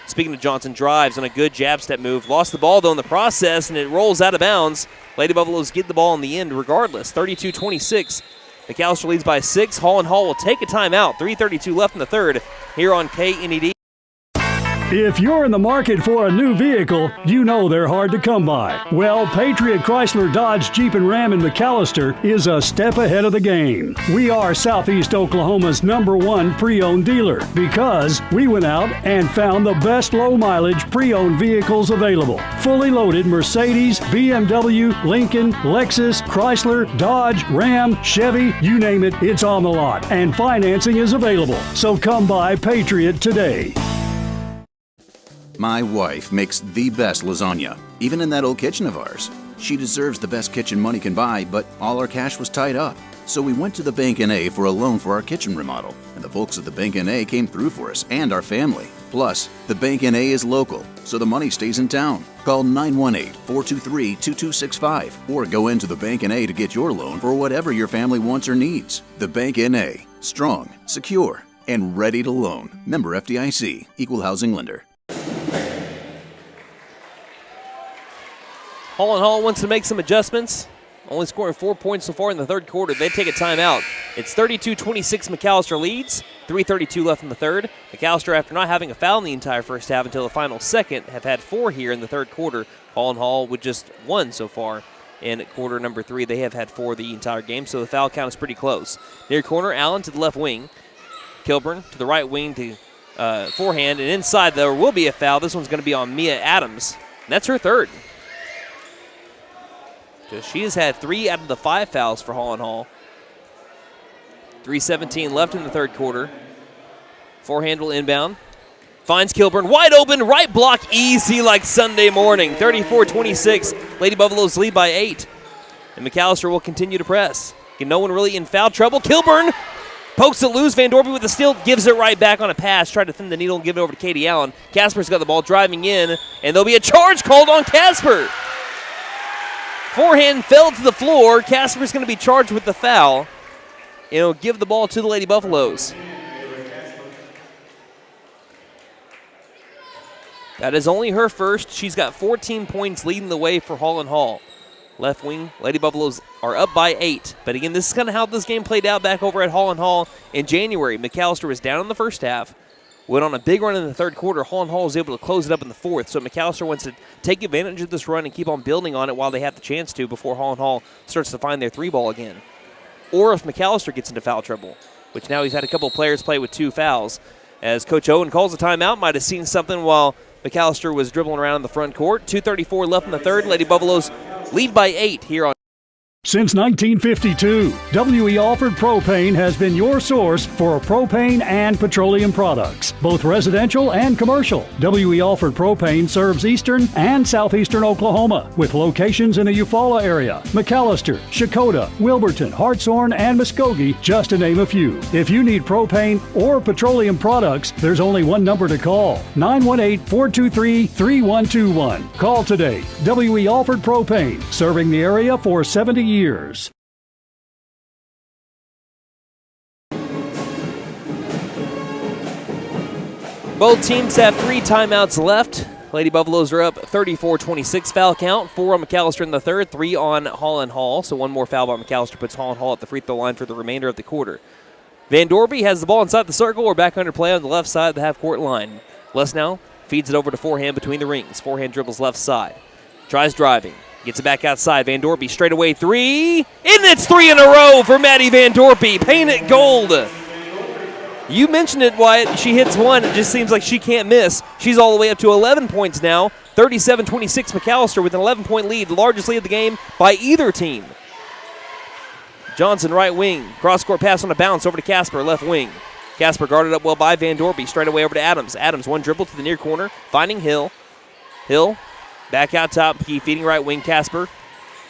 A: Speaking of Johnson, drives on a good jab step move. Lost the ball, though, in the process, and it rolls out of bounds. Lady Buffaloes get the ball in the end regardless. 32-26. McAlester leads by 6. Holland Hall will take a timeout. 3:32 left in the third here on KNED.
I: If you're in the market for a new vehicle, you know they're hard to come by. Well, Patriot Chrysler Dodge Jeep and Ram in McAlester is a step ahead of the game. We are Southeast Oklahoma's #1 pre-owned dealer because we went out and found the best low-mileage pre-owned vehicles available. Fully loaded Mercedes, BMW, Lincoln, Lexus, Chrysler, Dodge, Ram, Chevy, you name it, it's on the lot. And financing is available. So come by Patriot today.
J: My wife makes the best lasagna, even in that old kitchen of ours. She deserves the best kitchen money can buy, but all our cash was tied up. So we went to the Bank N.A. for a loan for our kitchen remodel, and the folks at the Bank N.A. came through for us and our family. Plus, the Bank N.A. is local, so the money stays in town. Call 918-423-2265 or go into the Bank N.A. to get your loan for whatever your family wants or needs. The Bank N.A. Strong, secure, and ready to loan. Member FDIC, Equal Housing Lender.
A: Holland Hall wants to make some adjustments. Only scoring 4 points so far in the third quarter. They take a timeout. It's 32-26 McAlester leads. 3:32 left in the third. McAlester, after not having a foul in the entire first half until the final second, have had 4 here in the third quarter. Holland Hall with just 1 so far in quarter number 3. They have had 4 the entire game, so the foul count is pretty close. Near corner, Allen to the left wing. Kilburn to the right wing to forehand. And inside, there will be a foul. This one's going to be on Mia Adams. And that's her third. She has had 3 out of the 5 fouls for Holland Hall. 3:17 left in the third quarter. Forehand will inbound. Finds Kilburn wide open, right block, easy like Sunday morning. 34-26. Lady Buffaloes lead by 8. And McAlester will continue to press. No one really in foul trouble. Kilburn pokes it loose. Van Dorby with the steal, gives it right back on a pass. Tried to thin the needle and give it over to Katie Allen. Casper's got the ball driving in, and there'll be a charge called on Casper. Forehand fell to the floor. Casper's going to be charged with the foul. It'll give the ball to the Lady Buffaloes. That is only her first. She's got 14 points leading the way for Holland Hall. Left wing, Lady Buffaloes are up by 8. But again, this is kind of how this game played out back over at Holland Hall in January. McAlester was down in the first half. Went on a big run in the third quarter. Holland Hall was able to close it up in the fourth. So McAlester wants to take advantage of this run and keep on building on it while they have the chance to before Holland Hall starts to find their 3-ball again. Or if McAlester gets into foul trouble, which now he's had a couple of players play with 2 fouls. As Coach Owen calls a timeout, might have seen something while McAlester was dribbling around in the front court. 2:34 left in the third. Lady Buffaloes lead by 8 here on.
I: Since 1952, W.E. Alford Propane has been your source for propane and petroleum products, both residential and commercial. W.E. Alford Propane serves eastern and southeastern Oklahoma with locations in the Eufaula area, McAlester, Shakota, Wilburton, Hartshorn, and Muskogee, just to name a few. If you need propane or petroleum products, there's only one number to call, 918-423-3121. Call today. W.E. Alford Propane, serving the area for 70 years.
A: Both teams have 3 timeouts left. Lady Buffaloes are up 34-26 foul count. 4 on McAlester in the third, 3 on Holland Hall. So one more foul by McAlester puts Holland Hall at the free throw line for the remainder of the quarter. Van Dorby has the ball inside the circle. We're back under play on the left side of the half-court line. Lesnow feeds it over to forehand between the rings. Forehand dribbles left side. Tries driving. Gets it back outside. Van Dorby straight away 3. And it's 3 in a row for Maddie Van Dorby. Paint it gold. You mentioned it, Wyatt. She hits one. It just seems like she can't miss. She's all the way up to 11 points now. 37-26 McAlester with an 11-point lead. The largest lead of the game by either team. Johnson right wing. Cross-court pass on a bounce over to Casper, left wing. Casper guarded up well by Van Dorby. Straight away over to Adams. Adams one dribble to the near corner. Finding Hill. Hill. Back out top, key feeding right wing. Casper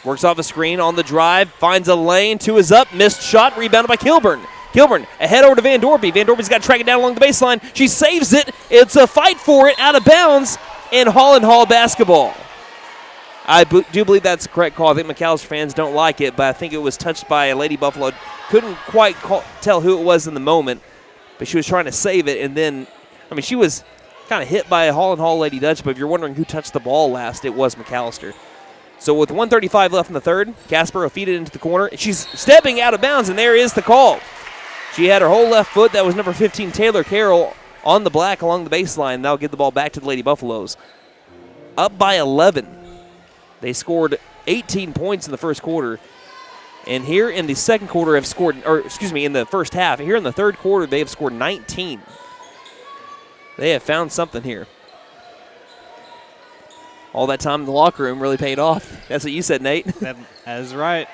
A: works off a screen on the drive, finds a lane, 2 is up, missed shot, rebounded by Kilburn. Kilburn ahead over to Van Dorby. Van Dorby's got to track it down along the baseline. She saves it. It's a fight for it, out of bounds, and Holland Hall basketball. I do believe that's the correct call. I think McAlester fans don't like it, but I think it was touched by a Lady Buffalo. Couldn't quite tell who it was in the moment, but she was trying to save it. And then, she was kind of hit by a Holland Hall Lady Dutch, but if you're wondering who touched the ball last, it was McAlester. So with 1:35 left in the third, Casper will feed it into the corner. She's stepping out of bounds, and there is the call. She had her whole left foot. That was number 15, Taylor Carroll, on the black along the baseline. That'll give the ball back to the Lady Buffaloes. Up by 11. They scored 18 points in the first quarter. And here in the second quarter have scored, in the first half. Here in the third quarter, they have scored 19. They have found something here. All that time in the locker room really paid off. That's what you said, Nate.
C: That is right.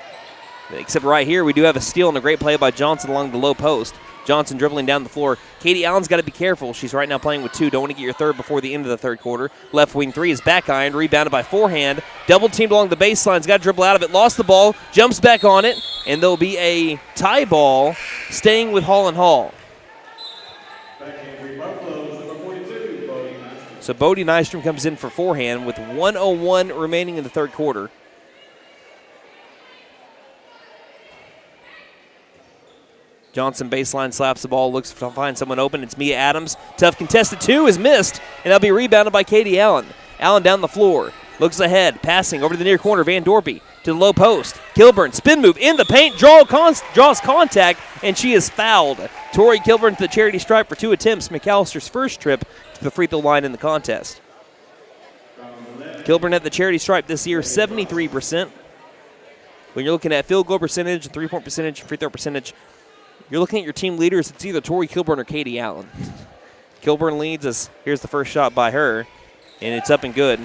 A: Except right here, we do have a steal and a great play by Johnson along the low post. Johnson dribbling down the floor. Katie Allen's got to be careful. She's right now playing with 2. Don't want to get your third before the end of the third quarter. Left wing 3 is back ironed, rebounded by forehand. Double teamed along the baseline. Has got to dribble out of it. Lost the ball. Jumps back on it. And there'll be a tie ball staying with Holland Hall. So Bodie Nystrom comes in for forehand with 1:01 remaining in the third quarter. Johnson baseline slaps the ball, looks to find someone open. It's Mia Adams. Tough contested 2 is missed, and that'll be rebounded by Katie Allen. Allen down the floor, looks ahead, passing over to the near corner. Van Dorpy to the low post. Kilburn, spin move in the paint, draws contact, and she is fouled. Tori Kilburn to the charity stripe for 2 attempts. McAllister's first trip to the free throw line in the contest. Kilburn at the charity stripe this year, 73%. When you're looking at field goal percentage, 3-point percentage, free throw percentage, you're looking at your team leaders. It's either Tori Kilburn or Katie Allen. Kilburn leads us. Here's the first shot by her, and it's up and good.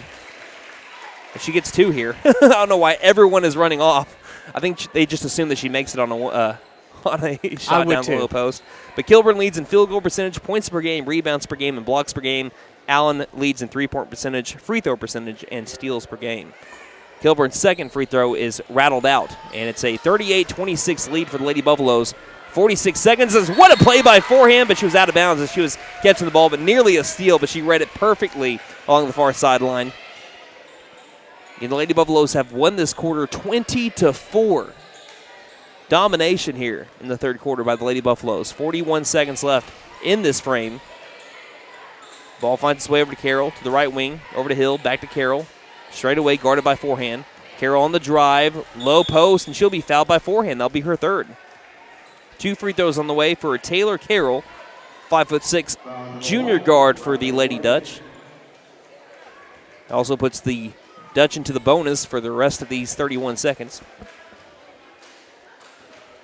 A: She gets 2 here. I don't know why everyone is running off. I think they just assume that she makes it on a shot down the low post. But Kilburn leads in field goal percentage, points per game, rebounds per game, and blocks per game. Allen leads in 3-point percentage, free throw percentage, and steals per game. Kilburn's second free throw is rattled out, and it's a 38-26 lead for the Lady Buffaloes. 46 seconds. What a play by forehand, but she was out of bounds as she was catching the ball, but nearly a steal, but she read it perfectly along the far sideline. And the Lady Buffaloes have won this quarter 20-4. Domination here in the third quarter by the Lady Buffaloes. 41 seconds left in this frame. Ball finds its way over to Carroll, to the right wing, over to Hill, back to Carroll. Straight away, guarded by forehand. Carroll on the drive, low post, and she'll be fouled by forehand. That'll be her third. 2 free throws on the way for Taylor Carroll, 5'6" junior guard for the Lady Dutch. Also puts the Dutch into the bonus for the rest of these 31 seconds.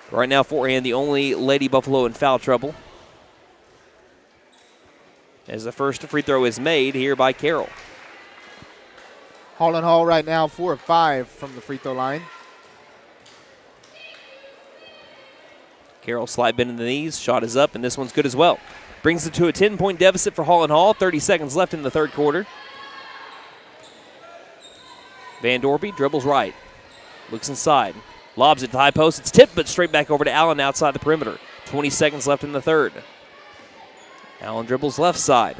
A: Right now, forehand, the only Lady Buffalo in foul trouble, as the first free throw is made here by Carroll.
B: Holland Hall right now 4 of 5 from the free throw line.
A: Carroll slide bend in the knees, shot is up, and this one's good as well. Brings it to a 10-point deficit for Holland Hall. 30 seconds left in the third quarter. Van Dorpy dribbles right, looks inside, lobs it to the high post. It's tipped, but straight back over to Allen outside the perimeter. 20 seconds left in the third. Allen dribbles left side.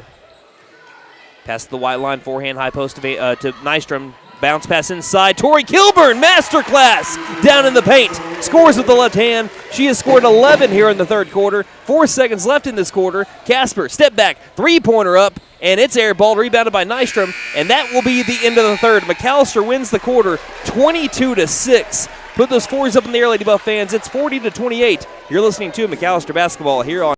A: Pass to the white line, forehand, high post to Nystrom. Bounce pass inside. Tori Kilburn, masterclass down in the paint. Scores with the left hand. She has scored 11 here in the third quarter. 4 seconds left in this quarter. Casper, step back, 3-pointer up, and it's airballed, rebounded by Nystrom, and that will be the end of the third. McAlester wins the quarter 22-6. Put those fours up in the air, Lady Buff fans. It's 40-28. You're listening to McAlester basketball here on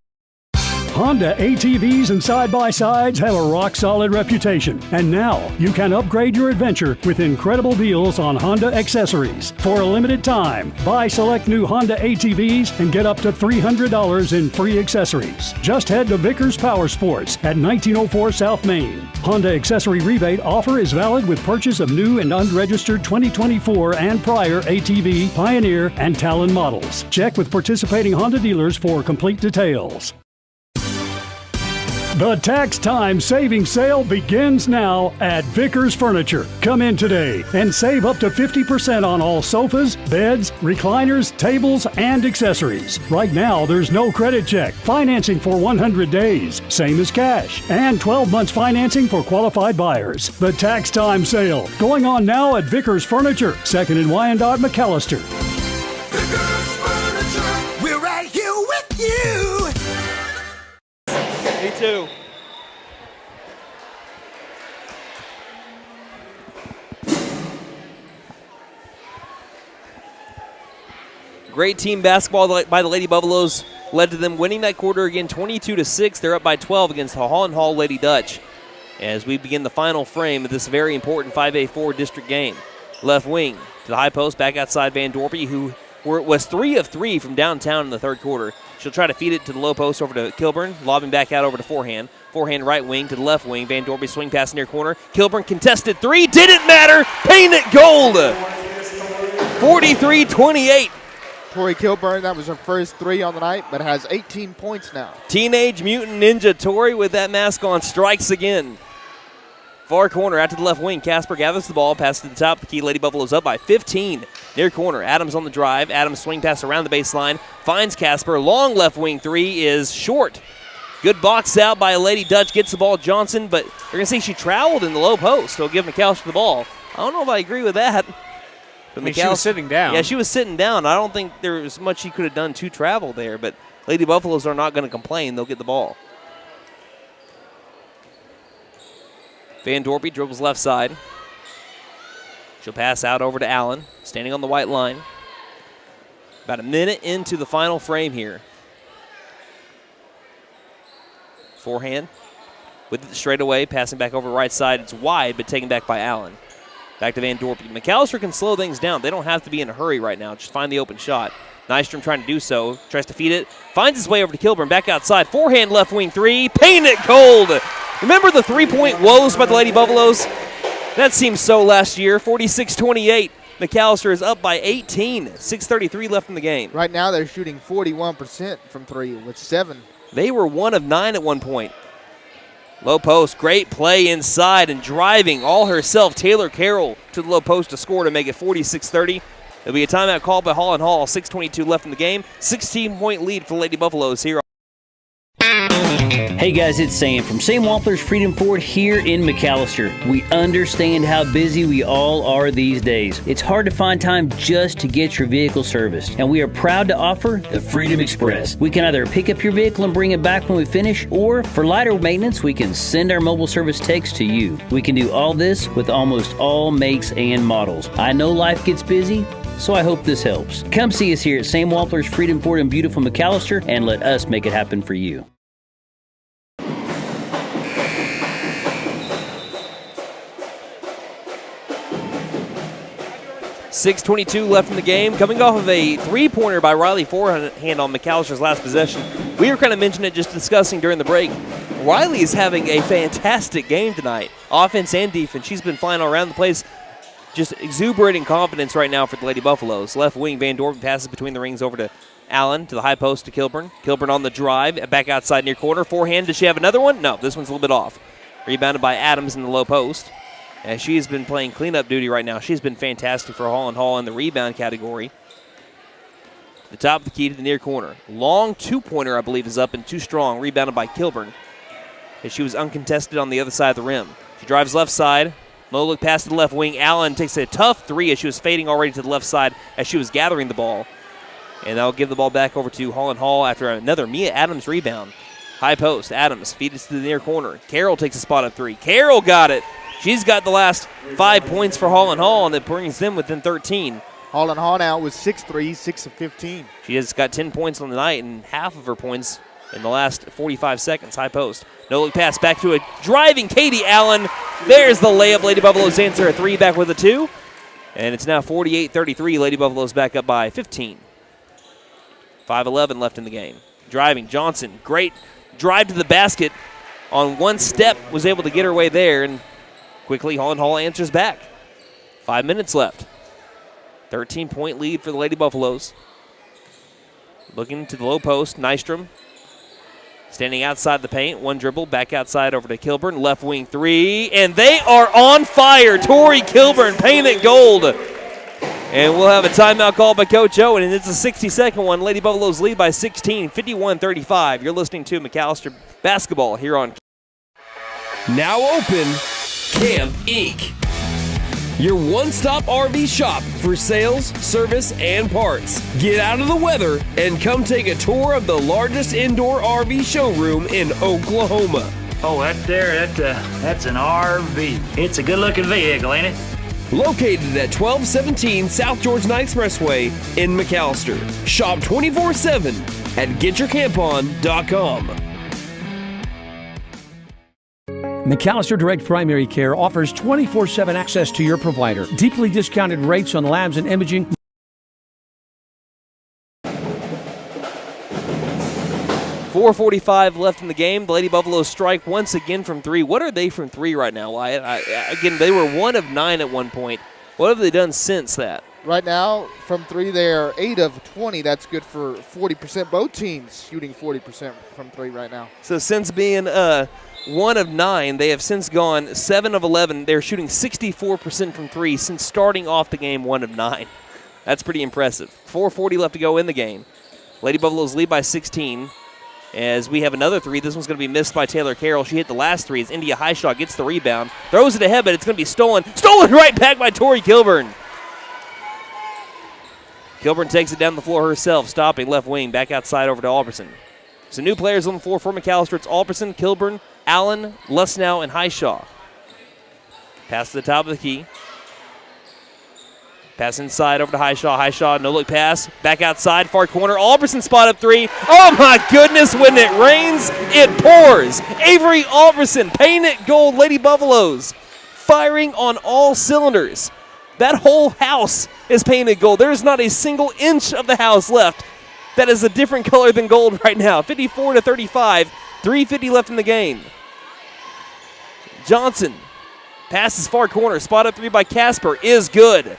I: Honda ATVs and side-by-sides have a rock-solid reputation. And now you can upgrade your adventure with incredible deals on Honda accessories. For a limited time, buy select new Honda ATVs and get up to $300 in free accessories. Just head to Vickers Power Sports at 1904 South Main. Honda accessory rebate offer is valid with purchase of new and unregistered 2024 and prior ATV, Pioneer, and Talon models. Check with participating Honda dealers for complete details. The tax time savings sale begins now at Vickers Furniture. Come in today and save up to 50% on all sofas, beds, recliners, tables, and accessories. Right now, there's no credit check, financing for 100 days, same as cash, and 12 months financing for qualified buyers. The tax time sale going on now at Vickers Furniture, 2nd and Wyandotte, McAlester.
N: Vickers Furniture, we're right here with you.
A: Me too. Great team basketball by the Lady Buffaloes led to them winning that quarter again 22-6. They're up by 12 against the Holland Hall Lady Dutch as we begin the final frame of this very important 5A4 district game. Left wing to the high post, back outside Van Dorpy, who was 3 of 3 from downtown in the third quarter. She'll try to feed it to the low post over to Kilburn, lobbing back out over to forehand. Forehand right wing to the left wing. Van Dorpy swing pass near corner. Kilburn contested 3. Didn't matter. Painted gold. 43-28.
B: Tori Kilburn, that was her first 3 on the night, but has 18 points now.
A: Teenage Mutant Ninja Tori with that mask on strikes again. Far corner out to the left wing. Casper gathers the ball, passes to the top of the key. Lady Buffaloes up by 15. Near corner. Adams on the drive. Adams swing pass around the baseline. Finds Casper. Long left wing 3 is short. Good box out by Lady Dutch. Gets the ball Johnson, but they're going to say she traveled in the low post. So give McAlester the ball. I don't know if I agree with that. But
C: she was sitting down.
A: Yeah, she was sitting down. I don't think there was much she could have done to travel there, but Lady Buffaloes are not going to complain. They'll get the ball. Van Dorpy dribbles left side. She'll pass out over to Allen, standing on the white line. About a minute into the final frame here. Forehand with it straight away, passing back over right side. It's wide, but taken back by Allen. Back to Van Dorpy. McAlester can slow things down. They don't have to be in a hurry right now. Just find the open shot. Nystrom trying to do so. Tries to feed it. Finds his way over to Kilburn. Back outside. Forehand left wing 3. Paint it cold. Remember the 3-point woes by the Lady Buffaloes? That seems so last year. 46-28. McAlester is up by 18. 6:33 left in the game.
B: Right now they're shooting 41% from 3 with 7.
A: They were 1 of 9 at one point. Low post, great play inside and driving all herself. Taylor Carroll to the low post to score to make it 46-30. There'll be a timeout called by Holland Hall. 6:22 left in the game. 16-point lead for the Lady Buffaloes here.
D: Hey guys, it's Sam from Sam Wampler's Freedom Ford here in McAlester. We understand how busy we all are these days. It's hard to find time just to get your vehicle serviced, and we are proud to offer the Freedom Express. We can either pick up your vehicle and bring it back when we finish, or for lighter maintenance, we can send our mobile service techs to you. We can do all this with almost all makes and models. I know life gets busy, so I hope this helps. Come see us here at Sam Wampler's Freedom Ford in beautiful McAlester and let us make it happen for you.
A: 6:22 left in the game. Coming off of a three-pointer by Riley forehand on McAllister's last possession. We were kind of mentioning it, just discussing during the break. Riley is having a fantastic game tonight, offense and defense. She's been flying all around the place, just exuberating confidence right now for the Lady Buffaloes. Left wing, Van Dorpy passes between the rings over to Allen, to the high post to Kilburn. Kilburn on the drive, back outside near corner. Forehand, does she have another one? No, this one's a little bit off. Rebounded by Adams in the low post. And she's been playing cleanup duty right now. She's been fantastic for Holland Hall in the rebound category. The top of the key to the near corner. Long two-pointer, I believe, is up and too strong. Rebounded by Kilburn. And she was uncontested on the other side of the rim. She drives left side. Low look pass to the left wing. Allen takes a tough three as she was fading already to the left side as she was gathering the ball. And that'll give the ball back over to Holland Hall after another Mia Adams rebound. High post. Adams feeds it to the near corner. Carroll takes a spot at three. Carroll got it. She's got the last 5 points for Holland Hall, and that brings them within 13.
B: Holland Hall now with 6 threes, 6 of 15.
A: She has got 10 points on the night, and half of her points in the last 45 seconds. High post. No look pass back to a driving Katie Allen. There's the layup. Lady Buffaloes answer a three, back with a two. And it's now 48-33. Lady Buffaloes back up by 15. 5:11 left in the game. Driving, Johnson. Great drive to the basket. On one step, was able to get her way there, and quickly, Holland Hall answers back. 5 minutes left. 13-point lead for the Lady Buffaloes. Looking to the low post, Nystrom. Standing outside the paint, one dribble, back outside over to Kilburn, left wing three, and they are on fire. Tori Kilburn, painted gold. And we'll have a timeout call by Coach Owen, and it's a 60-second one. Lady Buffaloes lead by 16, 51-35. You're listening to McAlester basketball here on.
E: Now open, Camp Inc. Your one-stop RV shop for sales, service, and parts. Get out of the weather and come take a tour of the largest indoor RV showroom in Oklahoma.
F: Oh, that's an RV. It's a good-looking vehicle, ain't it?
E: Located at 1217 South George Knight Expressway in McAlester. Shop 24/7 at getyourcampon.com.
G: McAlester Direct Primary Care offers 24/7 access to your provider. Deeply discounted rates on labs and imaging.
A: .445 left in the game. The Lady Buffaloes strike once again from three. What are they from three right now, Wyatt? Again, they were 1 of 9 at one point. What have they done since that?
B: Right now, from three, they are 8 of 20. That's good for 40%. Both teams shooting 40% from three right now.
A: So since being 1 of 9, they have since gone 7 of 11. They're shooting 64% from three since starting off the game 1 of 9. That's pretty impressive. 4:40 left to go in the game. Lady Buffaloes lead by 16. As we have another three, this one's going to be missed by Taylor Carroll. She hit the last three as India Highshaw gets the rebound, throws it ahead, but it's going to be stolen. Stolen right back by Tori Kilburn. Kilburn takes it down the floor herself, stopping left wing, back outside over to Alberson. So new players on the floor for McAlester. It's Alberson, Kilburn, Allen, Lusnow, and Highshaw. Pass to the top of the key. Pass inside over to Highshaw. Highshaw, no-look pass. Back outside, far corner. Alberson spot up three. Oh, my goodness. When it rains, it pours. Avery Alberson, painted gold. Lady Buffaloes firing on all cylinders. That whole house is painted gold. There's not a single inch of the house left that is a different color than gold right now. 54-35. 3:50 left in the game. Johnson passes far corner. Spot up three by Casper is good.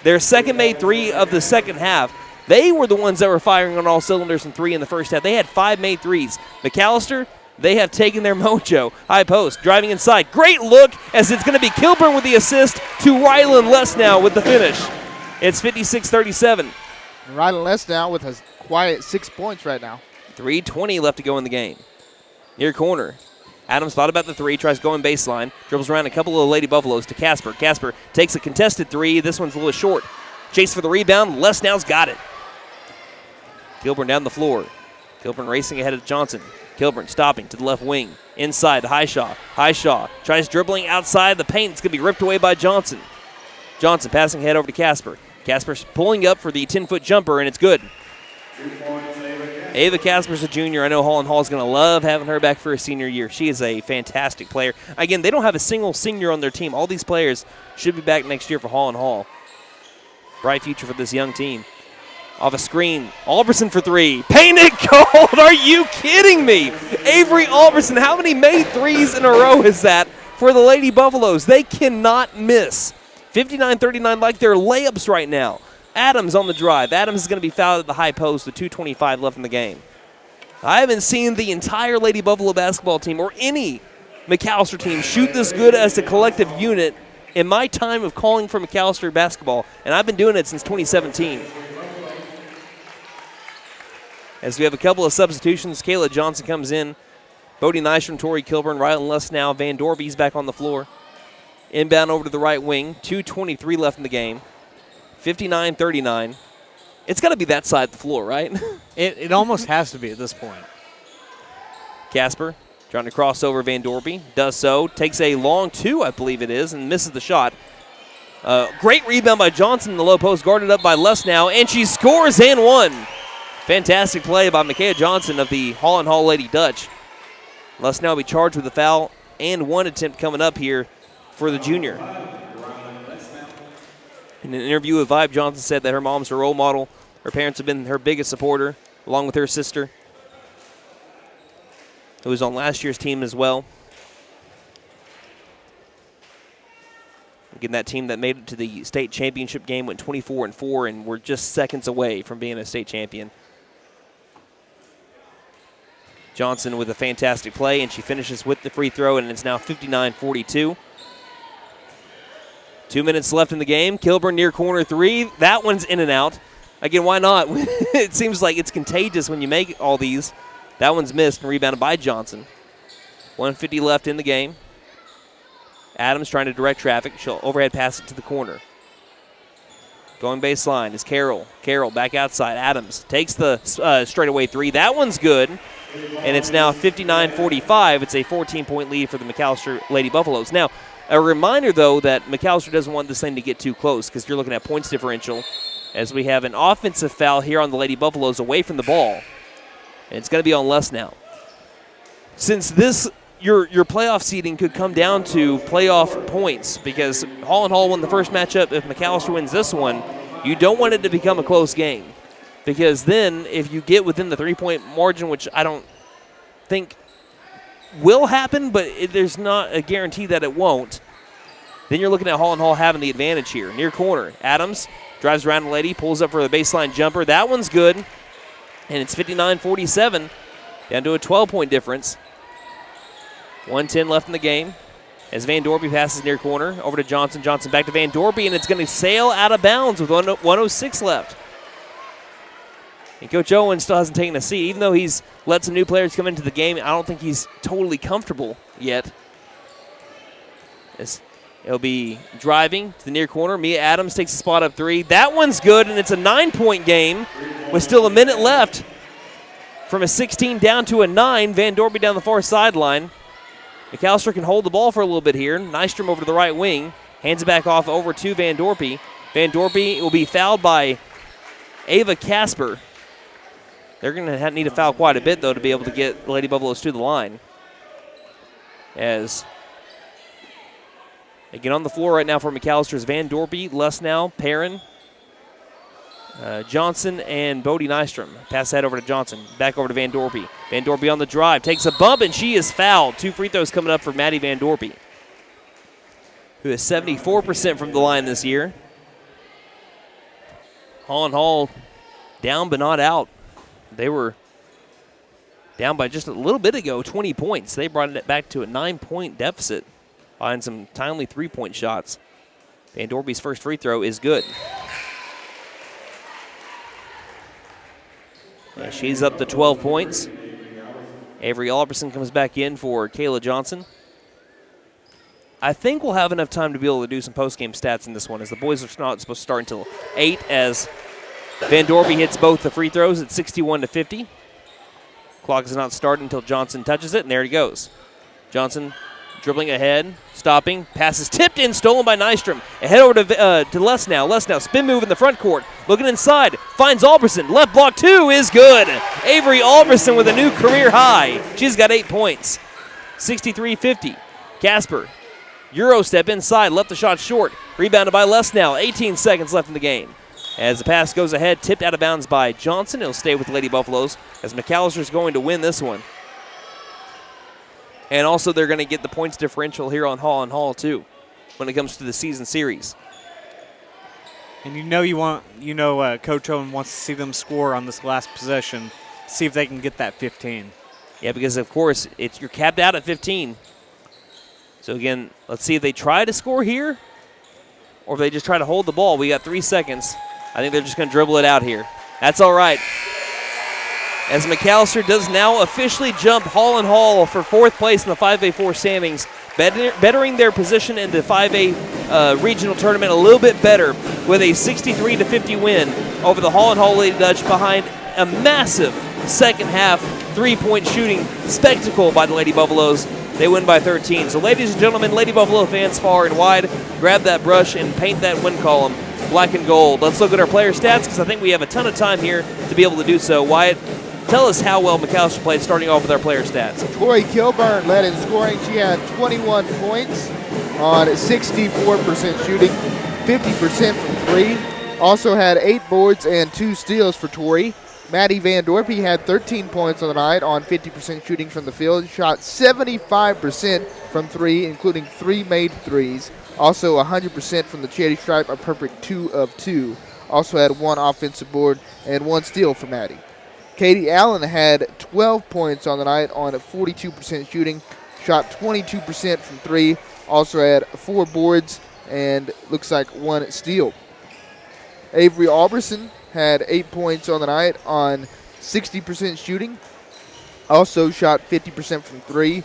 A: Their second made three of the second half. They were the ones that were firing on all cylinders from three in the first half. They had 5 made threes. McAlester, they have taken their mojo. High post, driving inside. Great look as it's going to be Kilburn with the assist to Rylan Lesnow with the finish. It's 56-37.
B: Rylan Lesnow with a quiet 6 points right now.
A: 3:20 left to go in the game. Near corner. Adams thought about the three, tries going baseline, dribbles around a couple of Lady Buffaloes to Casper. Casper takes a contested three. This one's a little short. Chase for the rebound. Lesnow's got it. Kilburn down the floor. Kilburn racing ahead of Johnson. Kilburn stopping to the left wing. Inside to Highshaw. Highshaw tries dribbling outside the paint. It's going to be ripped away by Johnson. Johnson passing ahead over to Casper. Casper's pulling up for the 10-foot jumper, and it's good. Ava Casper's a junior. I know Holland Hall is going to love having her back for her senior year. She is a fantastic player. Again, they don't have a single senior on their team. All these players should be back next year for Holland Hall. Bright future for this young team. Off a screen, Alberson for three. Painted gold! Are you kidding me? Avery Alberson, how many made threes in a row is that for the Lady Buffaloes? They cannot miss. 59-39 like their layups right now. Adams on the drive. Adams is going to be fouled at the high post with 2:25 left in the game. I haven't seen the entire Lady Buffalo basketball team or any McAlester team shoot this good as a collective unit in my time of calling for McAlester basketball, and I've been doing it since 2017. As we have a couple of substitutions, Kayla Johnson comes in. Bodie Nystrom, Tori Kilburn, Rylan Lesnow, Van Dorby's back on the floor. Inbound over to the right wing. 2:23 left in the game. 59-39. It's got to be that side of the floor, right?
C: It almost has to be at this point.
A: Casper trying to cross over Van Dorby. Does so. Takes a long two, I believe it is, and misses the shot. Great rebound by Johnson in the low post, guarded up by Lesnow, and she scores and one. Fantastic play by Micaiah Johnson of the Holland Hall Lady Dutch. Lesnow will be charged with a foul and one attempt coming up here for the junior. In an interview with Vibe, Johnson said that her mom's her role model. Her parents have been her biggest supporter, along with her sister, who was on last year's team as well. Again, that team that made it to the state championship game went 24-4 and were just seconds away from being a state champion. Johnson with a fantastic play, and she finishes with the free throw, and it's now 59-42. 2 minutes left in the game. Kilburn near corner three. That one's in and out. Again, why not? It seems like it's contagious when you make all these. That one's missed and rebounded by Johnson. 1:50 left in the game. Adams trying to direct traffic. She'll overhead pass it to the corner. Going baseline is Carroll. Carroll back outside. Adams takes the straightaway three. That one's good. And it's now 59-45. It's a 14-point lead for the McAlester Lady Buffaloes. Now, a reminder, though, that McAlester doesn't want this thing to get too close because you're looking at points differential as we have an offensive foul here on the Lady Buffaloes away from the ball. And it's going to be on Les now. Since this, your playoff seeding could come down to playoff points because Holland Hall won the first matchup. If McAlester wins this one, you don't want it to become a close game. Because then if you get within the 3-point margin, which I don't think will happen, but there's not a guarantee that it won't, then you're looking at Holland Hall having the advantage here. Near corner, Adams drives around the lady, pulls up for the baseline jumper. That one's good, and it's 59-47, down to a 12-point difference. 1:10 left in the game as Van Dorpy passes near corner over to Johnson. Johnson back to Van Dorpy, and it's going to sail out of bounds with 1:06 left. And Coach Owen still hasn't taken a seat. Even though he's let some new players come into the game, I don't think he's totally comfortable yet. He'll be driving to the near corner. Mia Adams takes a spot up three. That one's good, and it's a 9-point game with still a minute left. From a 16 down to a 9, Van Dorpy down the far sideline. McAlester can hold the ball for a little bit here. Nystrom over to the right wing. Hands it back off over to Van Dorpy. Van Dorpy will be fouled by Ava Casper. They're going to need to foul quite a bit, though, to be able to get Lady Buffaloes to the line. As, again, on the floor right now for McAlester is Van Dorpy, Lesnow, Perrin, Johnson, and Bodie Nystrom. Pass that over to Johnson. Back over to Van Dorpy. Van Dorpy on the drive. Takes a bump, and she is fouled. 2 free throws coming up for Maddie Van Dorpy, who is 74% from the line this year. Holland Hall down but not out. They were down by just a little bit ago, 20 points. They brought it back to a 9-point deficit on some timely 3-point shots. Van Dorpy's first free throw is good. And she's up to 12 points. Avery Alberson comes back in for Kayla Johnson. I think we'll have enough time to be able to do some post-game stats in this one, as the boys are not supposed to start until 8, as Van Dorpy hits both the free throws at 61-50. Clock does not start until Johnson touches it, and there he goes. Johnson dribbling ahead, stopping, passes tipped in, stolen by Nystrom. Ahead over to Lesnow. Lesnow, spin move in the front court, looking inside, finds Alberson. Left block 2 is good. Avery Alberson with a new career high. She's got 8 points. 63-50. Casper, Euro step inside, left the shot short. Rebounded by Lesnow. 18 seconds left in the game. As the pass goes ahead, tipped out of bounds by Johnson. It'll stay with the Lady Buffaloes as McAllister's going to win this one. And also they're going to get the points differential here on Holland Hall too when it comes to the season series.
C: And Coach Owen wants to see them score on this last possession, see if they can get that 15.
A: Yeah, because of course you're capped out at 15. So again, let's see if they try to score here or if they just try to hold the ball. We got 3 seconds. I think they're just going to dribble it out here. That's all right. As McAlester does now officially jump Holland Hall for 4th place in the 5A4 standings, bettering their position in the 5A regional tournament a little bit better with a 63-50 win over the Holland Hall Lady Dutch behind a massive second half 3-point shooting spectacle by the Lady Buffaloes. They win by 13. So ladies and gentlemen, Lady Buffalo fans far and wide, grab that brush and paint that win column black and gold. Let's look at our player stats because I think we have a ton of time here to be able to do so. Wyatt, tell us how well McAlester played, starting off with our player stats.
B: Tori Kilburn led in scoring. She had 21 points on 64% shooting, 50% from 3. Also had 8 boards and 2 steals for Tori. Maddie Van Dorpy had 13 points on the night on 50% shooting from the field. Shot 75% from 3, including 3 made threes. Also 100% from the charity stripe, a perfect 2 of 2. Also had 1 offensive board and 1 steal for Maddie. Katie Allen had 12 points on the night on 42% shooting, shot 22% from 3, also had 4 boards and looks like 1 steal. Avery Alberson had 8 points on the night on 60% shooting, also shot 50% from 3.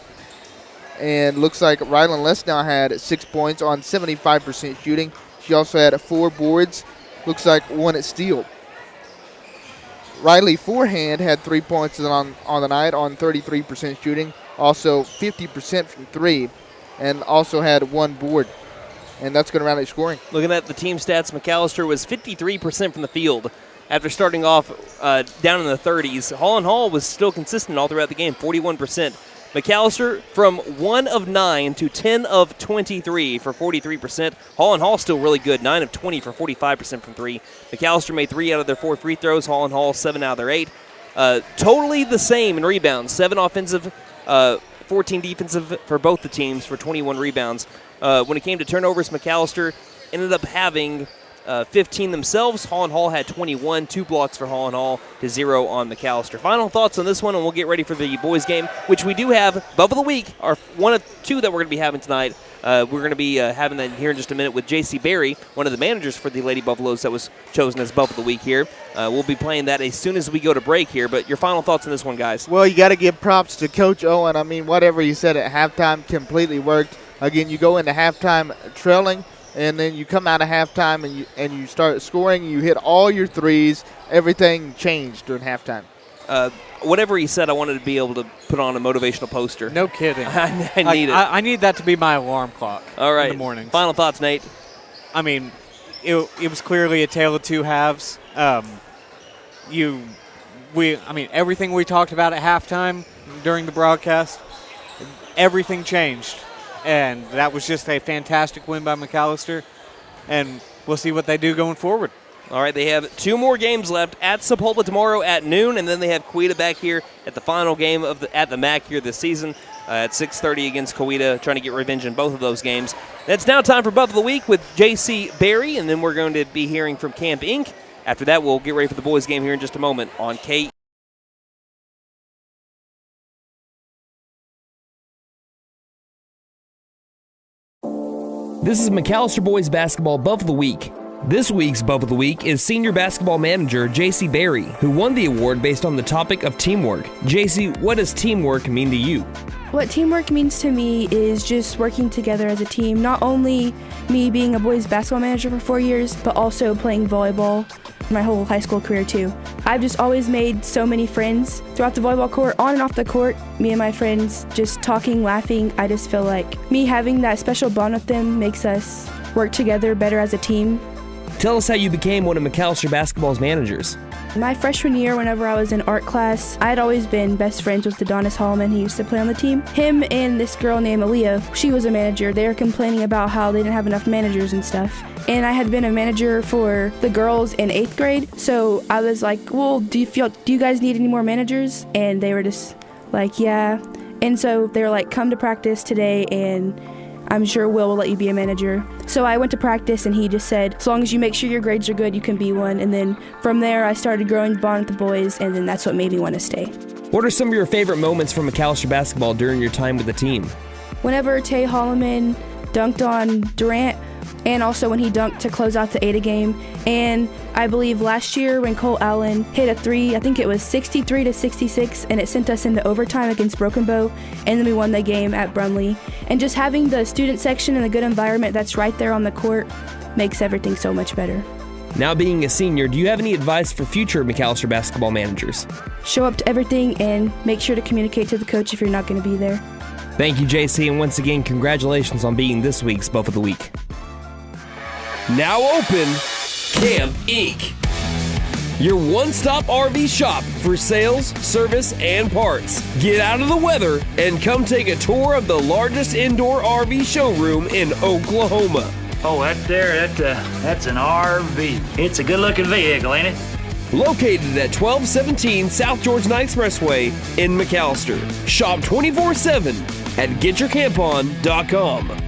B: And looks like Rylan Lesnow had 6 points on 75% shooting. She also had 4 boards, looks like 1 steal. Riley Forehand had 3 points on the night on 33% shooting, also 50% from 3, and also had 1 board. And that's going to round out scoring.
A: Looking at the team stats, McAlester was 53% from the field after starting off down in the 30s. Holland Hall was still consistent all throughout the game, 41%. McAlester from 1 of 9 to 10 of 23 for 43%. Holland Hall still really good, 9 of 20 for 45% from 3. McAlester made 3 out of their 4 free throws. Holland Hall 7 out of their 8. Totally the same in rebounds, 7 offensive, 14 defensive for both the teams for 21 rebounds. When it came to turnovers, McAlester ended up having 15 themselves. Holland Hall had 21, 2 blocks for Holland Hall to 0 on McAlester. Final thoughts on this one, and we'll get ready for the boys' game, which we do have. Buff of the Week are one of 2 that we're going to be having tonight. We're going to be having that here in just a minute with J.C. Berry, one of the managers for the Lady Buffaloes that was chosen as Buff of the Week here. We'll be playing that as soon as we go to break here, but your final thoughts on this one, guys?
B: Well, you got to give props to Coach Owen. I mean, whatever he said at halftime completely worked. Again, you go into halftime trailing, and then you come out of halftime and you start scoring. You hit all your threes. Everything changed during halftime.
A: Whatever he said, I wanted to be able to put on a motivational poster.
C: No kidding.
A: I need it.
C: I need that to be my alarm clock.
A: All right.
C: In the morning.
A: Final thoughts, Nate.
C: I mean, it was clearly a tale of 2 halves. Everything we talked about at halftime during the broadcast, everything changed. And that was just a fantastic win by McAlester. And we'll see what they do going forward.
A: All right, they have 2 more games left at Sepulpa tomorrow at noon, and then they have Coweta back here at the final game at the MAC here this season at 6:30 against Coweta, trying to get revenge in both of those games. It's now time for Buff of the Week with J.C. Berry, and then we're going to be hearing from Camp Inc. After that, we'll get ready for the boys' game here in just a moment on K. This is McAlester Boys Basketball Buff of the Week. This week's Buff of the Week is Senior Basketball Manager J.C. Berry, who won the award based on the topic of teamwork. J.C., what does teamwork mean to you?
O: What teamwork means to me is just working together as a team. Not only me being a boys basketball manager for 4 years, but also playing volleyball my whole high school career too. I've just always made so many friends throughout the volleyball court, on and off the court. Me and my friends just talking, laughing. I just feel like me having that special bond with them makes us work together better as a team.
A: Tell us how you became one of McAlester basketball's managers.
O: My freshman year, whenever I was in art class, I had always been best friends with Adonis Hallman. He used to play on the team. Him and this girl named Aaliyah, she was a manager. They were complaining about how they didn't have enough managers and stuff. And I had been a manager for the girls in 8th grade. So I was like, well, do you guys need any more managers? And they were just like, yeah. And so they were like, come to practice today and I'm sure Will let you be a manager. So I went to practice and he just said, as long as you make sure your grades are good, you can be one. And then from there, I started growing the bond with the boys, and then that's what made me want to stay.
A: What are some of your favorite moments from McAlester basketball during your time with the team?
O: Whenever Tay Holloman dunked on Durant, and also when he dunked to close out the Ada game. And I believe last year when Cole Allen hit a 3, I think it was 63-66, and it sent us into overtime against Broken Bow, and then we won the game at Brumley. And just having the student section and the good environment that's right there on the court makes everything so much better.
A: Now being a senior, do you have any advice for future McAlester basketball managers?
O: Show up to everything and make sure to communicate to the coach if you're not going to be there.
A: Thank you, JC, and once again, congratulations on being this week's Buff of the Week. Now open, Camp Inc., your one-stop RV shop for sales, service, and parts. Get out of the weather and come take a tour of the largest indoor RV showroom in Oklahoma.
F: Oh, that's an RV. It's a good-looking vehicle, ain't it?
A: Located at 1217 South Georgia Expressway in McAlester. Shop 24/7 at getyourcampon.com.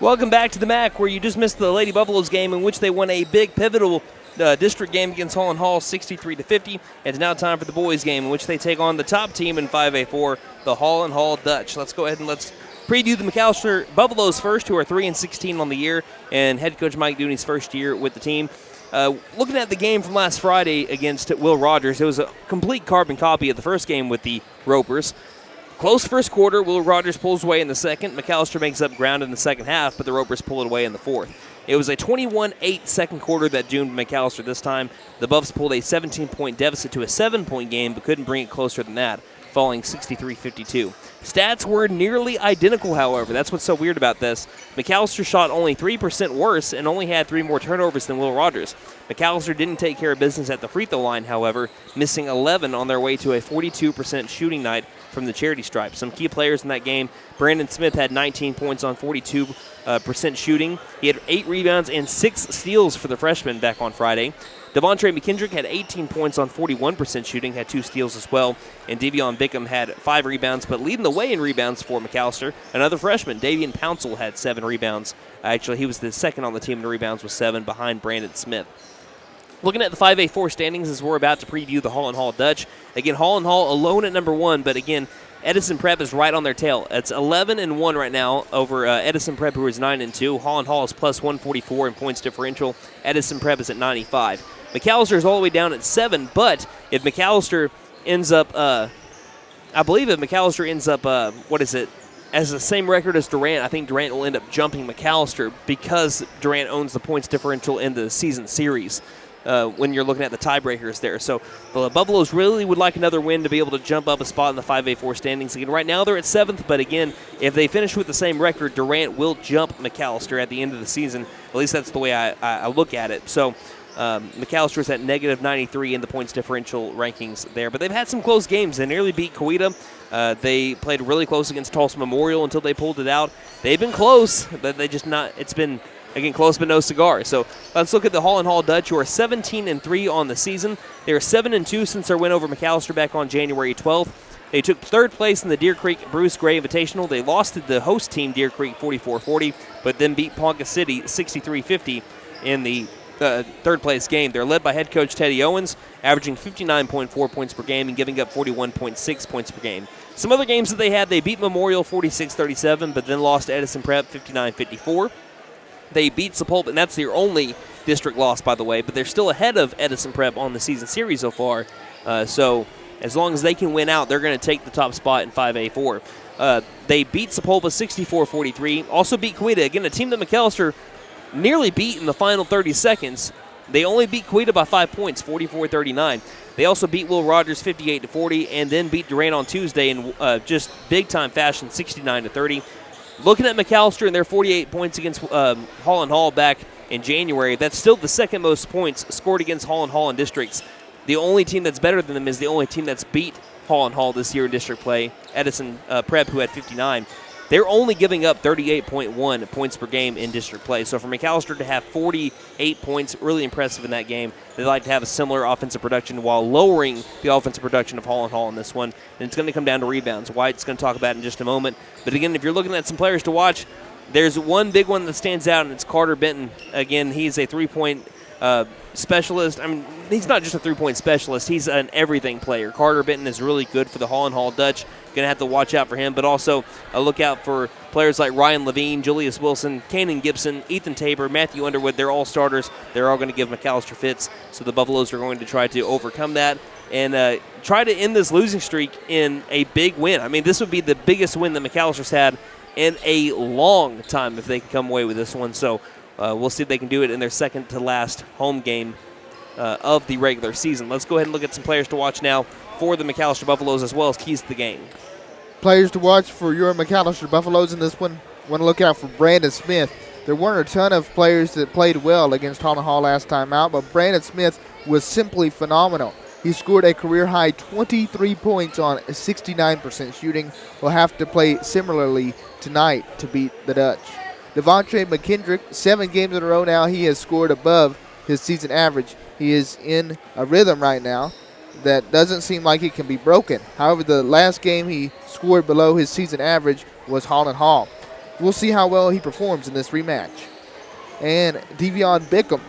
A: Welcome back to the MAC, where you just missed the Lady Buffaloes game in which they won a big pivotal district game against Holland Hall, 63-50. It's now time for the boys game, in which they take on the top team in 5A4, the Holland Hall Dutch. Let's go ahead and let's preview the McAlester Buffaloes first, who are 3-16 on the year, and head coach Mike Dooney's first year with the team. Looking at the game from last Friday against Will Rogers, it was a complete carbon copy of the first game with the Ropers. Close first quarter, Will Rogers pulls away in the second. McAlester makes up ground in the second half, but the Ropers pull it away in the fourth. It was a 21-8 second quarter that doomed McAlester this time. The Buffs pulled a 17-point deficit to a 7-point game, but couldn't bring it closer than that, falling 63-52. Stats were nearly identical, however. That's what's so weird about this. McAlester shot only 3% worse and only had 3 more turnovers than Will Rogers. McAlester didn't take care of business at the free throw line, however, missing 11 on their way to a 42% shooting night from the charity stripe. Some key players in that game: Brandon Smith had 19 points on 42% shooting. He had 8 rebounds and 6 steals for the freshman back on Friday. Devontre McKendrick had 18 points on 41% shooting, had 2 steals as well. And Davion Bickham had 5 rebounds, but leading the way in rebounds for McAlester, another freshman, Davian Pouncil, had 7 rebounds. Actually, he was the second on the team in rebounds with 7 behind Brandon Smith. Looking at the 5A4 standings as we're about to preview the Holland Hall Dutch. Again, Holland Hall alone at number 1, but again, Edison Prep is right on their tail. It's 11-1 right now over Edison Prep, who is 9-2. Holland Hall is plus 144 in points differential. Edison Prep is at 95. McAlester is all the way down at 7, but if McAlester ends up, as the same record as Durant, I think Durant will end up jumping McAlester because Durant owns the points differential in the season series. When you're looking at the tiebreakers there. So the Buffaloes really would like another win to be able to jump up a spot in the 5A4 standings. Again, right now they're at 7th, but again, if they finish with the same record, Durant will jump McAlester at the end of the season. At least that's the way I look at it. So McAlester is at negative 93 in the points differential rankings there. But they've had some close games. They nearly beat Coweta. They played really close against Tulsa Memorial until they pulled it out. They've been close, but it's been, again, close but no cigar. So let's look at the Holland Hall Dutch, who are 17-3 on the season. They are 7-2 since their win over McAlester back on January 12th. They took 3rd place in the Deer Creek Bruce Gray Invitational. They lost to the host team, Deer Creek, 44-40, but then beat Ponca City 63-50 in the 3rd place game. They're led by head coach Teddy Owens, averaging 59.4 points per game and giving up 41.6 points per game. Some other games that they had, they beat Memorial 46-37, but then lost to Edison Prep 59-54. They beat Sepulveda, and that's their only district loss, by the way, but they're still ahead of Edison Prep on the season series so far. So as long as they can win out, they're going to take the top spot in 5A4. They beat Sepulveda 64-43, also beat Coweta, again, a team that McAlester nearly beat in the final 30 seconds. They only beat Coweta by 5 points, 44-39. They also beat Will Rogers 58-40, and then beat Durant on Tuesday in just big-time fashion, 69-30. Looking at McAlester and their 48 points against Holland Hall back in January, that's still the second most points scored against Holland Hall in districts. The only team that's better than them is the only team that's beat Holland Hall this year in district play, Edison Prep, who had 59. They're only giving up 38.1 points per game in district play. So for McAlester to have 48 points, really impressive in that game. They'd like to have a similar offensive production while lowering the offensive production of Holland Hall in this one. And it's going to come down to rebounds. Wyatt's going to talk about it in just a moment. But again, if you're looking at some players to watch, there's one big one that stands out, and it's Carter Benton. Again, he's a three-point specialist. I mean, he's not just a three-point specialist. He's an everything player. Carter Benton is really good for the Holland Hall Dutch. Going to have to watch out for him, but also look out for players like Ryan Levine, Julius Wilson, Kanan Gibson, Ethan Tabor, Matthew Underwood. They're all starters. They're all going to give McAlester fits, so the Buffaloes are going to try to overcome that and try to end this losing streak in a big win. I mean, this would be the biggest win that McAlster's had in a long time if they can come away with this one. So we'll see if they can do it in their second to last home game of the regular season. Let's go ahead and look at some players to watch now for the McAlester Buffaloes as well as keys to the game.
B: Players to watch for your McAlester Buffaloes in this one. Want to look out for Brandon Smith. There weren't a ton of players that played well against Holland Hall last time out, but Brandon Smith was simply phenomenal. He scored a career-high 23 points on 69% shooting. Will have to play similarly tonight to beat the Dutch. Devontre McKendrick, 7 games in a row now, he has scored above his season average. He is in a rhythm right now that doesn't seem like it can be broken. However, the last game he scored below his season average was Holland Hall. We'll see how well he performs in this rematch. And Devion Bickham,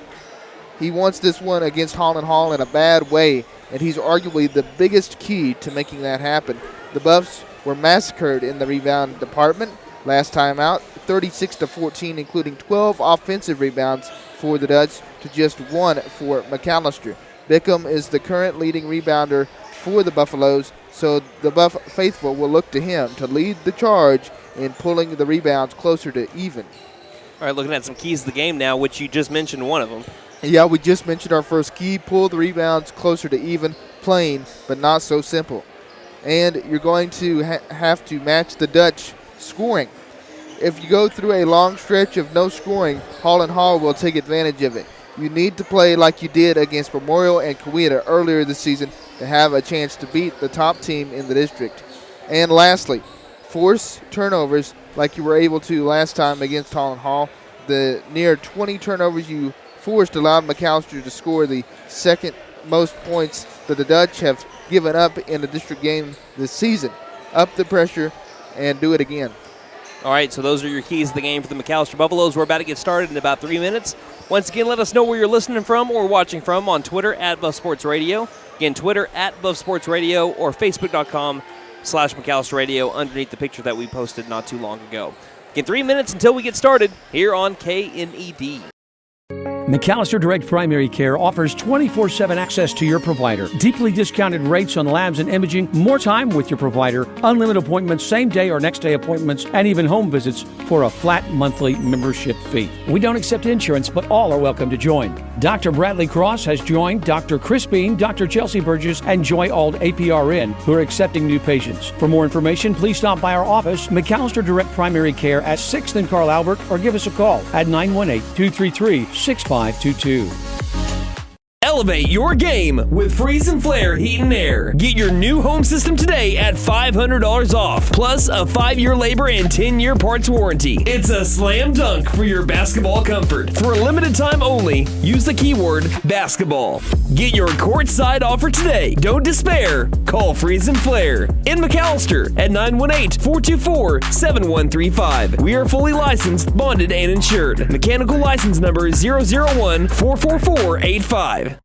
B: he wants this one against Holland Hall in a bad way, and he's arguably the biggest key to making that happen. The Buffs were massacred in the rebound department last time out, 36-14, including 12 offensive rebounds for the Dutch to just 1 for McAlester. Bickham is the current leading rebounder for the Buffaloes, so the Buff faithful will look to him to lead the charge in pulling the rebounds closer to even.
A: All right, looking at some keys to the game now, which you just mentioned one of them.
B: Yeah, we just mentioned our first key, pull the rebounds closer to even, plain, but not so simple. And you're going to have to match the Dutch scoring. If you go through a long stretch of no scoring, Holland Hall will take advantage of it. You need to play like you did against Memorial and Coweta earlier this season to have a chance to beat the top team in the district. And lastly, force turnovers like you were able to last time against Holland Hall. The near 20 turnovers you forced allowed McAlester to score the second most points that the Dutch have given up in a district game this season. Up the pressure and do it again.
A: All right, so those are your keys to the game for the McAlester Buffaloes. We're about to get started in about 3 minutes. Once again, let us know where you're listening from or watching from on Twitter at Buff Sports Radio. Again, Twitter at Buff Sports Radio or Facebook.com/McAlester Radio underneath the picture that we posted not too long ago. Again, 3 minutes until we get started here on KNED.
G: McAlester Direct Primary Care offers 24/7 access to your provider, deeply discounted rates on labs and imaging, more time with your provider, unlimited appointments, same day or next day appointments, and even home visits for a flat monthly membership fee. We don't accept insurance, but all are welcome to join. Dr. Bradley Cross has joined Dr. Chris Bean, Dr. Chelsea Burgess, and Joy Ald APRN, who are accepting new patients. For more information, please stop by our office, McAlester Direct Primary Care at 6th and Carl Albert, or give us a call at 918-233-6522.
E: Elevate your game with Freeze and Flare Heat and Air. Get your new home system today at $500 off, plus a 5-year labor and 10-year parts warranty. It's a slam dunk for your basketball comfort. For a limited time only, use the keyword basketball. Get your courtside offer today. Don't despair. Call Freeze and Flare in McAlester at 918-424-7135. We are fully licensed, bonded, and insured. Mechanical license number 001-44485.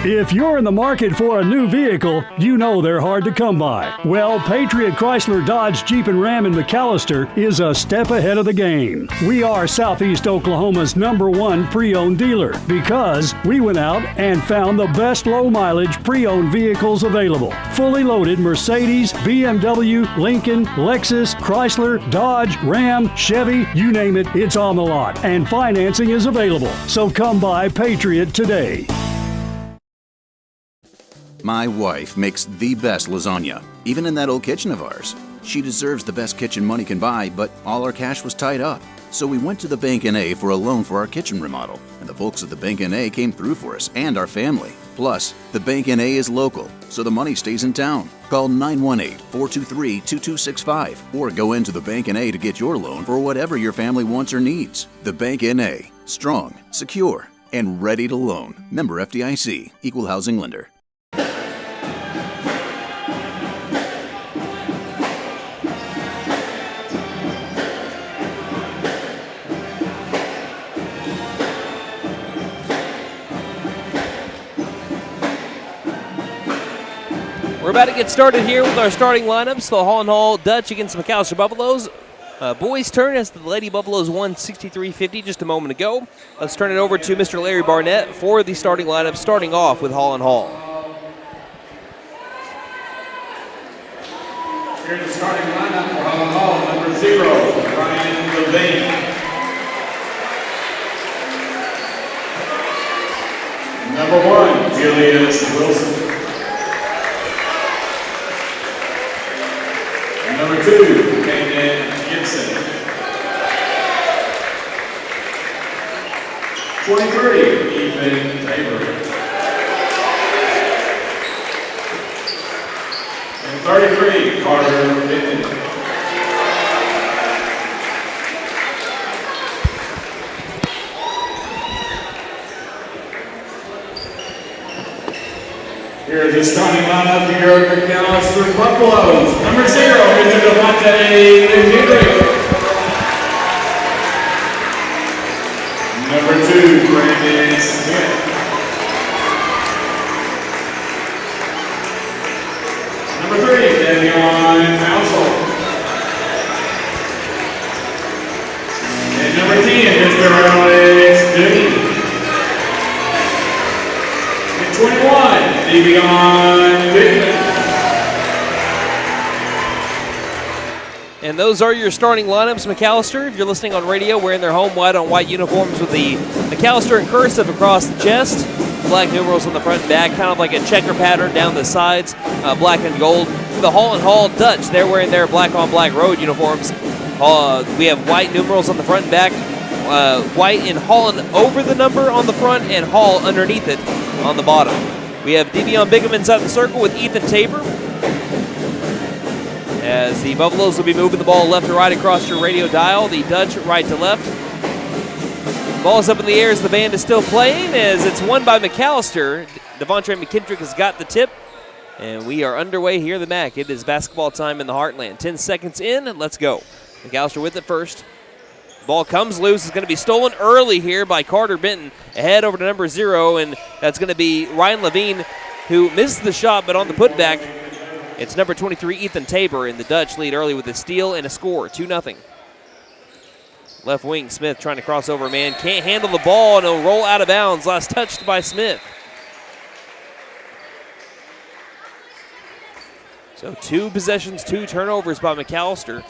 I: If you're in the market for a new vehicle, you know they're hard to come by. Well, Patriot Chrysler Dodge Jeep and Ram in McAlester is a step ahead of the game. We are Southeast Oklahoma's #1 pre-owned dealer because we went out and found the best low-mileage pre-owned vehicles available. Fully loaded Mercedes, BMW, Lincoln, Lexus, Chrysler, Dodge, Ram, Chevy, you name it, it's on the lot. And financing is available. So come by Patriot today.
J: My wife makes the best lasagna, even in that old kitchen of ours. She deserves the best kitchen money can buy, but all our cash was tied up. So we went to the Bank N.A. for a loan for our kitchen remodel, and the folks at the Bank N.A. came through for us and our family. Plus, the Bank N.A. is local, so the money stays in town. Call 918-423-2265 or go into the Bank N.A. to get your loan for whatever your family wants or needs. The Bank N.A. Strong, secure, and ready to loan. Member FDIC, Equal Housing Lender.
A: We're about to get started here with our starting lineups. The Holland Hall Dutch against the McAlester Buffaloes. Boys' turn as the Lady Buffaloes won 63-50 just a moment ago. Let's turn it over to Mr. Larry Barnett for the starting lineup, starting off with Holland Hall.
H: Here's the starting lineup for Holland Hall. Number 0, Ryan Levine. Number 1, Julius Wilson. Number 2, Kaden Gibson. 23, Ethan Tabor. And 33, Carter Benton. Here's the starting lineup for your McAlester Buffaloes. Number 0, Mr. Devontae Lugiri. 2, Brandon Smith. Number 3, Davion Council. And number 10, Pittsburg Alex Doogie. And 21, Davion Bigman.
A: And those are your starting lineups. McAlester, if you're listening on radio, wearing their home white on white uniforms with the McAlester in cursive across the chest, black numerals on the front and back, kind of like a checker pattern down the sides, black and gold. The Holland Hall Dutch, they're wearing their black on black road uniforms. We have white numerals on the front and back, white in Holland over the number on the front and Hall underneath it on the bottom. We have Devion Bigum inside the circle with Ethan Tabor. As the Buffaloes will be moving the ball left to right across your radio dial, the Dutch right to left. Ball's up in the air as the band is still playing, as it's won by McAlester. Devontre McKendrick has got the tip, and we are underway here at the MAC. It is basketball time in the Heartland. 10 seconds in, let's go. McAlester with it first. Ball comes loose. It's going to be stolen early here by Carter Benton. Ahead over to number 0, and that's going to be Ryan Levine, who missed the shot, but on the putback, it's number 23, Ethan Tabor, and the Dutch lead early with a steal and a score, 2-0. Left wing, Smith trying to cross over a man. Can't handle the ball, and it'll roll out of bounds. Last touched by Smith. So 2 possessions, 2 turnovers by McAlester.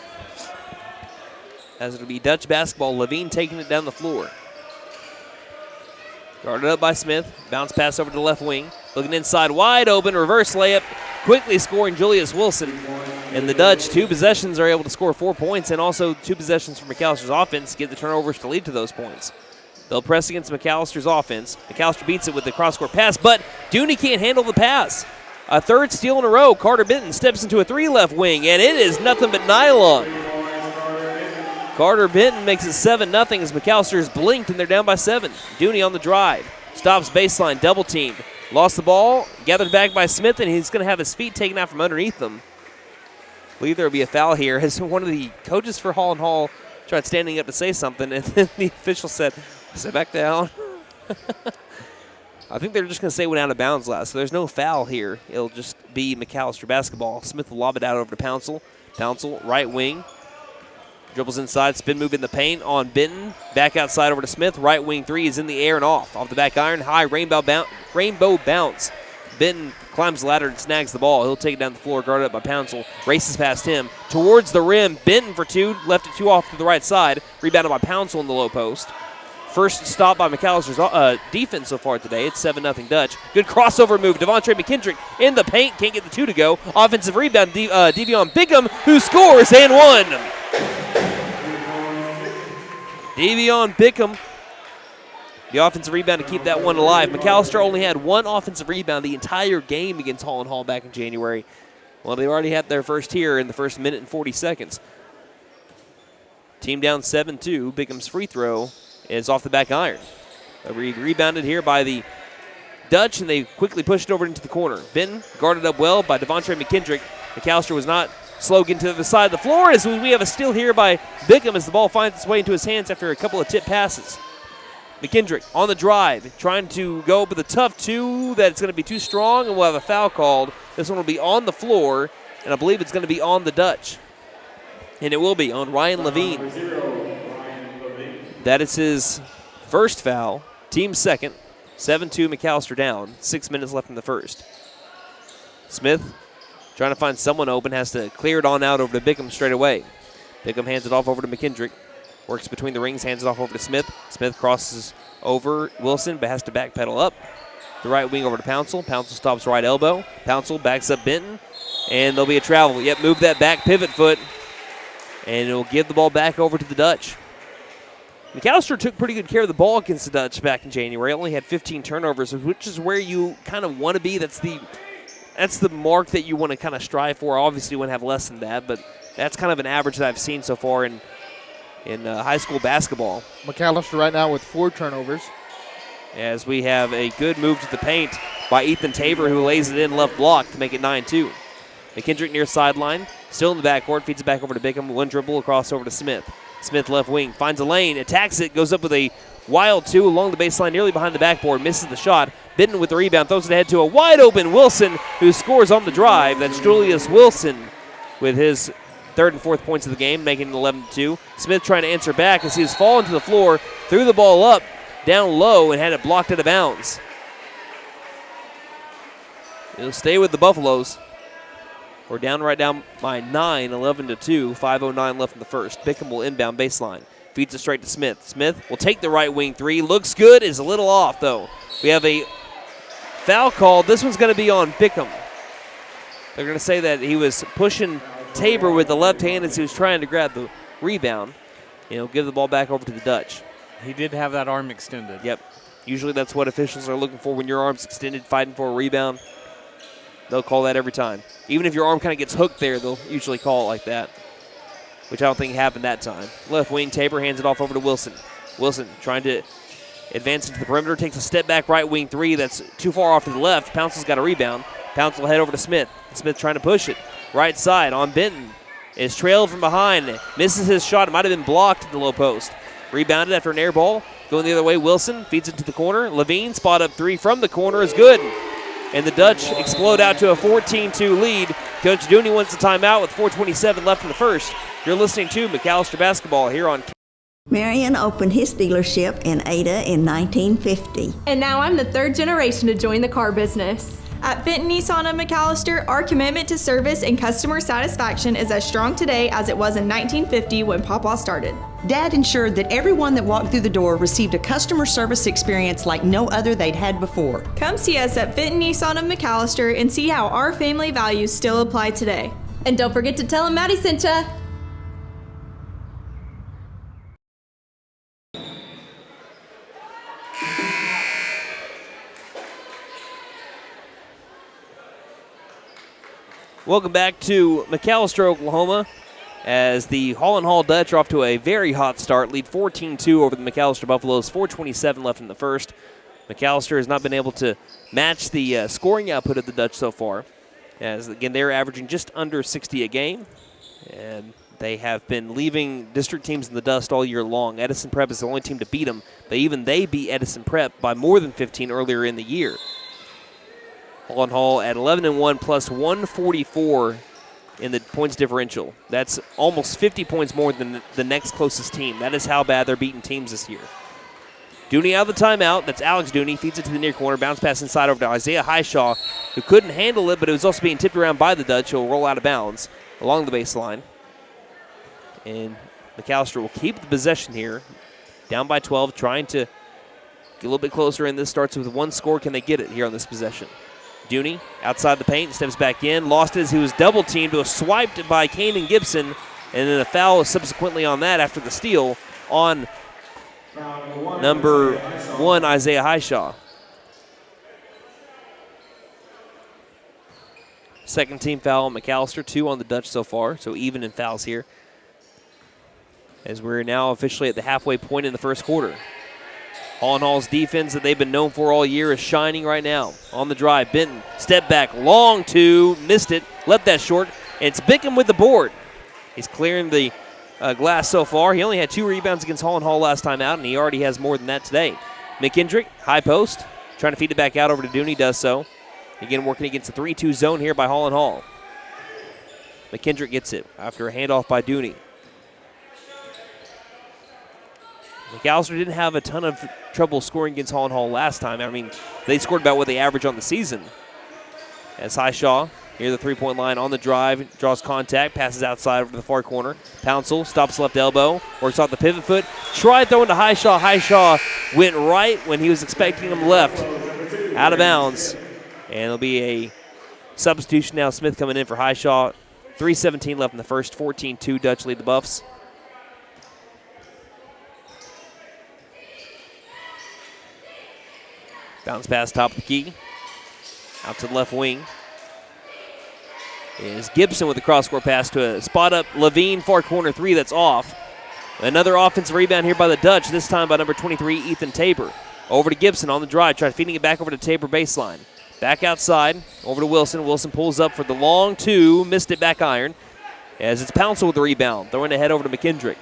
A: As it'll be Dutch basketball, Levine taking it down the floor. Guarded up by Smith. Bounce pass over to the left wing. Looking inside, wide open, reverse layup. Quickly scoring Julius Wilson. And the Dutch, 2 possessions, are able to score 4 points, and also 2 possessions from McAllister's offense get the turnovers to lead to those points. They'll press against McAllister's offense. McAllister beats it with the cross-court pass, but Dooney can't handle the pass. A 3rd steal in a row. Carter Benton steps into a 3 left wing, and it is nothing but nylon. Carter Benton makes it 7-0 as McAllister's blinked, and they're down by 7. Dooney on the drive. Stops baseline, double teamed. Lost the ball, gathered back by Smith, and he's going to have his feet taken out from underneath him. I believe there will be a foul here as one of the coaches for Holland Hall tried standing up to say something, and then the official said, sit back down. I think they're just going to say went out of bounds last, so there's no foul here. It'll just be McAllister basketball. Smith will lob it out over to Pouncil. Pouncil, right wing. Dribbles inside, spin move in the paint on Benton. Back outside over to Smith. Right wing 3 is in the air and off. Off the back iron, high rainbow bounce. Benton climbs the ladder and snags the ball. He'll take it down the floor, guarded up by Pouncil. Races past him towards the rim. Benton for 2, left it 2 off to the right side. Rebounded by Pouncil in the low post. First stop by McAllister's defense so far today. It's 7-0 Dutch. Good crossover move. Devontre McKendrick in the paint. Can't get the 2 to go. Offensive rebound, Devion Bigum, who scores and 1. Devion Bickham, the offensive rebound to keep that one alive. McAllister only had 1 offensive rebound the entire game against Holland Hall back in January. Well, they already had their first here in the first minute and 40 seconds. Team down 7-2. Bickham's free throw is off the back iron. Rebounded here by the Dutch, and they quickly pushed it over into the corner. Benton guarded up well by Devontre McKendrick. McAllister was not slow getting to the side of the floor as we have a steal here by Bickham as the ball finds its way into his hands after a couple of tip passes. McKendrick on the drive, trying to go with a tough 2 that's going to be too strong, and we'll have a foul called. This one will be on the floor, and I believe it's going to be on the Dutch. And it will be on Ryan Levine. That is his first foul, team second. 7-2 McAllister down, 6 minutes left in the first. Smith trying to find someone open, has to clear it on out over to Bickham straight away. Bickham hands it off over to McKendrick. Works between the rings, hands it off over to Smith. Smith crosses over Wilson, but has to backpedal up. The right wing over to Pouncil. Pouncil stops right elbow. Pouncil backs up Benton, and there'll be a travel. Yep, move that back pivot foot, and it'll give the ball back over to the Dutch. McAllister took pretty good care of the ball against the Dutch back in January. Only had 15 turnovers, which is where you kind of want to be. That's the mark that you want to kind of strive for. Obviously, you want to have less than that, but that's kind of an average that I've seen so far in high school basketball.
B: McAllister right now with 4 turnovers.
A: As we have a good move to the paint by Ethan Tabor, who lays it in left block to make it 9-2. McKendrick near sideline, still in the backcourt, feeds it back over to Bickham. 1 dribble across over to Smith. Smith left wing, finds a lane, attacks it, goes up with a wild two along the baseline, nearly behind the backboard, misses the shot. Benton with the rebound, throws it ahead to a wide open Wilson, who scores on the drive. That's Julius Wilson with his third and fourth points of the game, making it 11-2. Smith trying to answer back as he was falling to the floor, threw the ball up, down low, and had it blocked out of bounds. He'll stay with the Buffaloes. We're down by 9, 11-2, 5:09 left in the first. Bickham will inbound baseline. Feeds it straight to Smith. Smith will take the right wing three. Looks good, is a little off though. We have a foul called. This one's going to be on Bickham. They're going to say that he was pushing Tabor with the left hand as he was trying to grab the rebound. He'll give the ball back over to the Dutch.
C: He did have that arm extended.
A: Yep. Usually that's what officials are looking for when your arm's extended, fighting for a rebound. They'll call that every time. Even if your arm kind of gets hooked there, they'll usually call it like that, which I don't think happened that time. Left wing, Tabor hands it off over to Wilson. Wilson trying to advance into the perimeter, takes a step back right wing three that's too far off to the left. Pouncil's got a rebound. Pouncil will head over to Smith. Smith trying to push it. Right side on Benton. Is trailed from behind. Misses his shot. It might have been blocked at the low post. Rebounded after an air ball. Going the other way, Wilson feeds it to the corner. Levine, spot up three from the corner is good. And the Dutch explode out to a 14-2 lead. Coach Dooney wants a timeout with 4:27 left in the first. You're listening to McAlester Basketball here on
K: Marion opened his dealership in Ada in 1950.
L: And now I'm the third generation to join the car business. At Benton Nissan of McAlester, our commitment to service and customer satisfaction is as strong today as it was in 1950 when Papa started.
M: Dad ensured that everyone that walked through the door received a customer service experience like no other they'd had before.
L: Come see us at Benton Nissan of McAlester and see how our family values still apply today. And don't forget to tell them Maddie sent ya.
A: Welcome back to McAlester, Oklahoma, as the Holland Hall Dutch are off to a very hot start. Lead 14-2 over the McAlester Buffaloes, 4:27 left in the first. McAlester has not been able to match the scoring output of the Dutch so far, as again they're averaging just under 60 a game, and they have been leaving district teams in the dust all year long. Edison Prep is the only team to beat them, but even they beat Edison Prep by more than 15 earlier in the year. Holland Hall at 11-1 plus 144 in the points differential. That's almost 50 points more than the next closest team. That is how bad they're beating teams this year. Dooney out of the timeout. That's Alex Dooney. Feeds it to the near corner. Bounce pass inside over to Isaiah Highshaw, who couldn't handle it, but it was also being tipped around by the Dutch. He'll roll out of bounds along the baseline. And McAlester will keep the possession here. Down by 12, trying to get a little bit closer in. This starts with one score. Can they get it here on this possession? Dooney outside the paint, steps back in, lost it as he was double teamed, was swiped by Kanan Gibson, and then a foul subsequently on that after the steal on number 1, Isaiah Highshaw. Second team foul on McAlester, 2 on the Dutch so far, so even in fouls here, as we're now officially at the halfway point in the first quarter. Holland Hall's defense that they've been known for all year is shining right now. On the drive, Benton, step back, long two, missed it, left that short. It's Bickham with the board. He's clearing the glass so far. He only had 2 rebounds against Holland Hall last time out, and he already has more than that today. McKendrick, high post, trying to feed it back out over to Dooney, does so. Again, working against the 3-2 zone here by Holland Hall. McKendrick gets it after a handoff by Dooney. McAlester didn't have a ton of trouble scoring against Holland Hall last time. I mean, they scored about what they average on the season. As Highshaw near the three-point line on the drive, draws contact, passes outside over to the far corner. Pouncil stops left elbow, works off the pivot foot, tried throwing to Highshaw. Highshaw went right when he was expecting him left, out of bounds. And it'll be a substitution now. Smith coming in for Highshaw. 3:17 left in the first, 14-2 Dutch lead the Buffs. Bounce pass top of the key. Out to the left wing is Gibson with the cross-court pass to a spot-up Levine far corner 3 that's off. Another offensive rebound here by the Dutch, this time by number 23, Ethan Tabor. Over to Gibson on the drive, trying feeding it back over to Tabor baseline. Back outside, over to Wilson. Wilson pulls up for the long 2, missed it back iron. As it's Pouncil with the rebound, throwing it head over to McKendrick.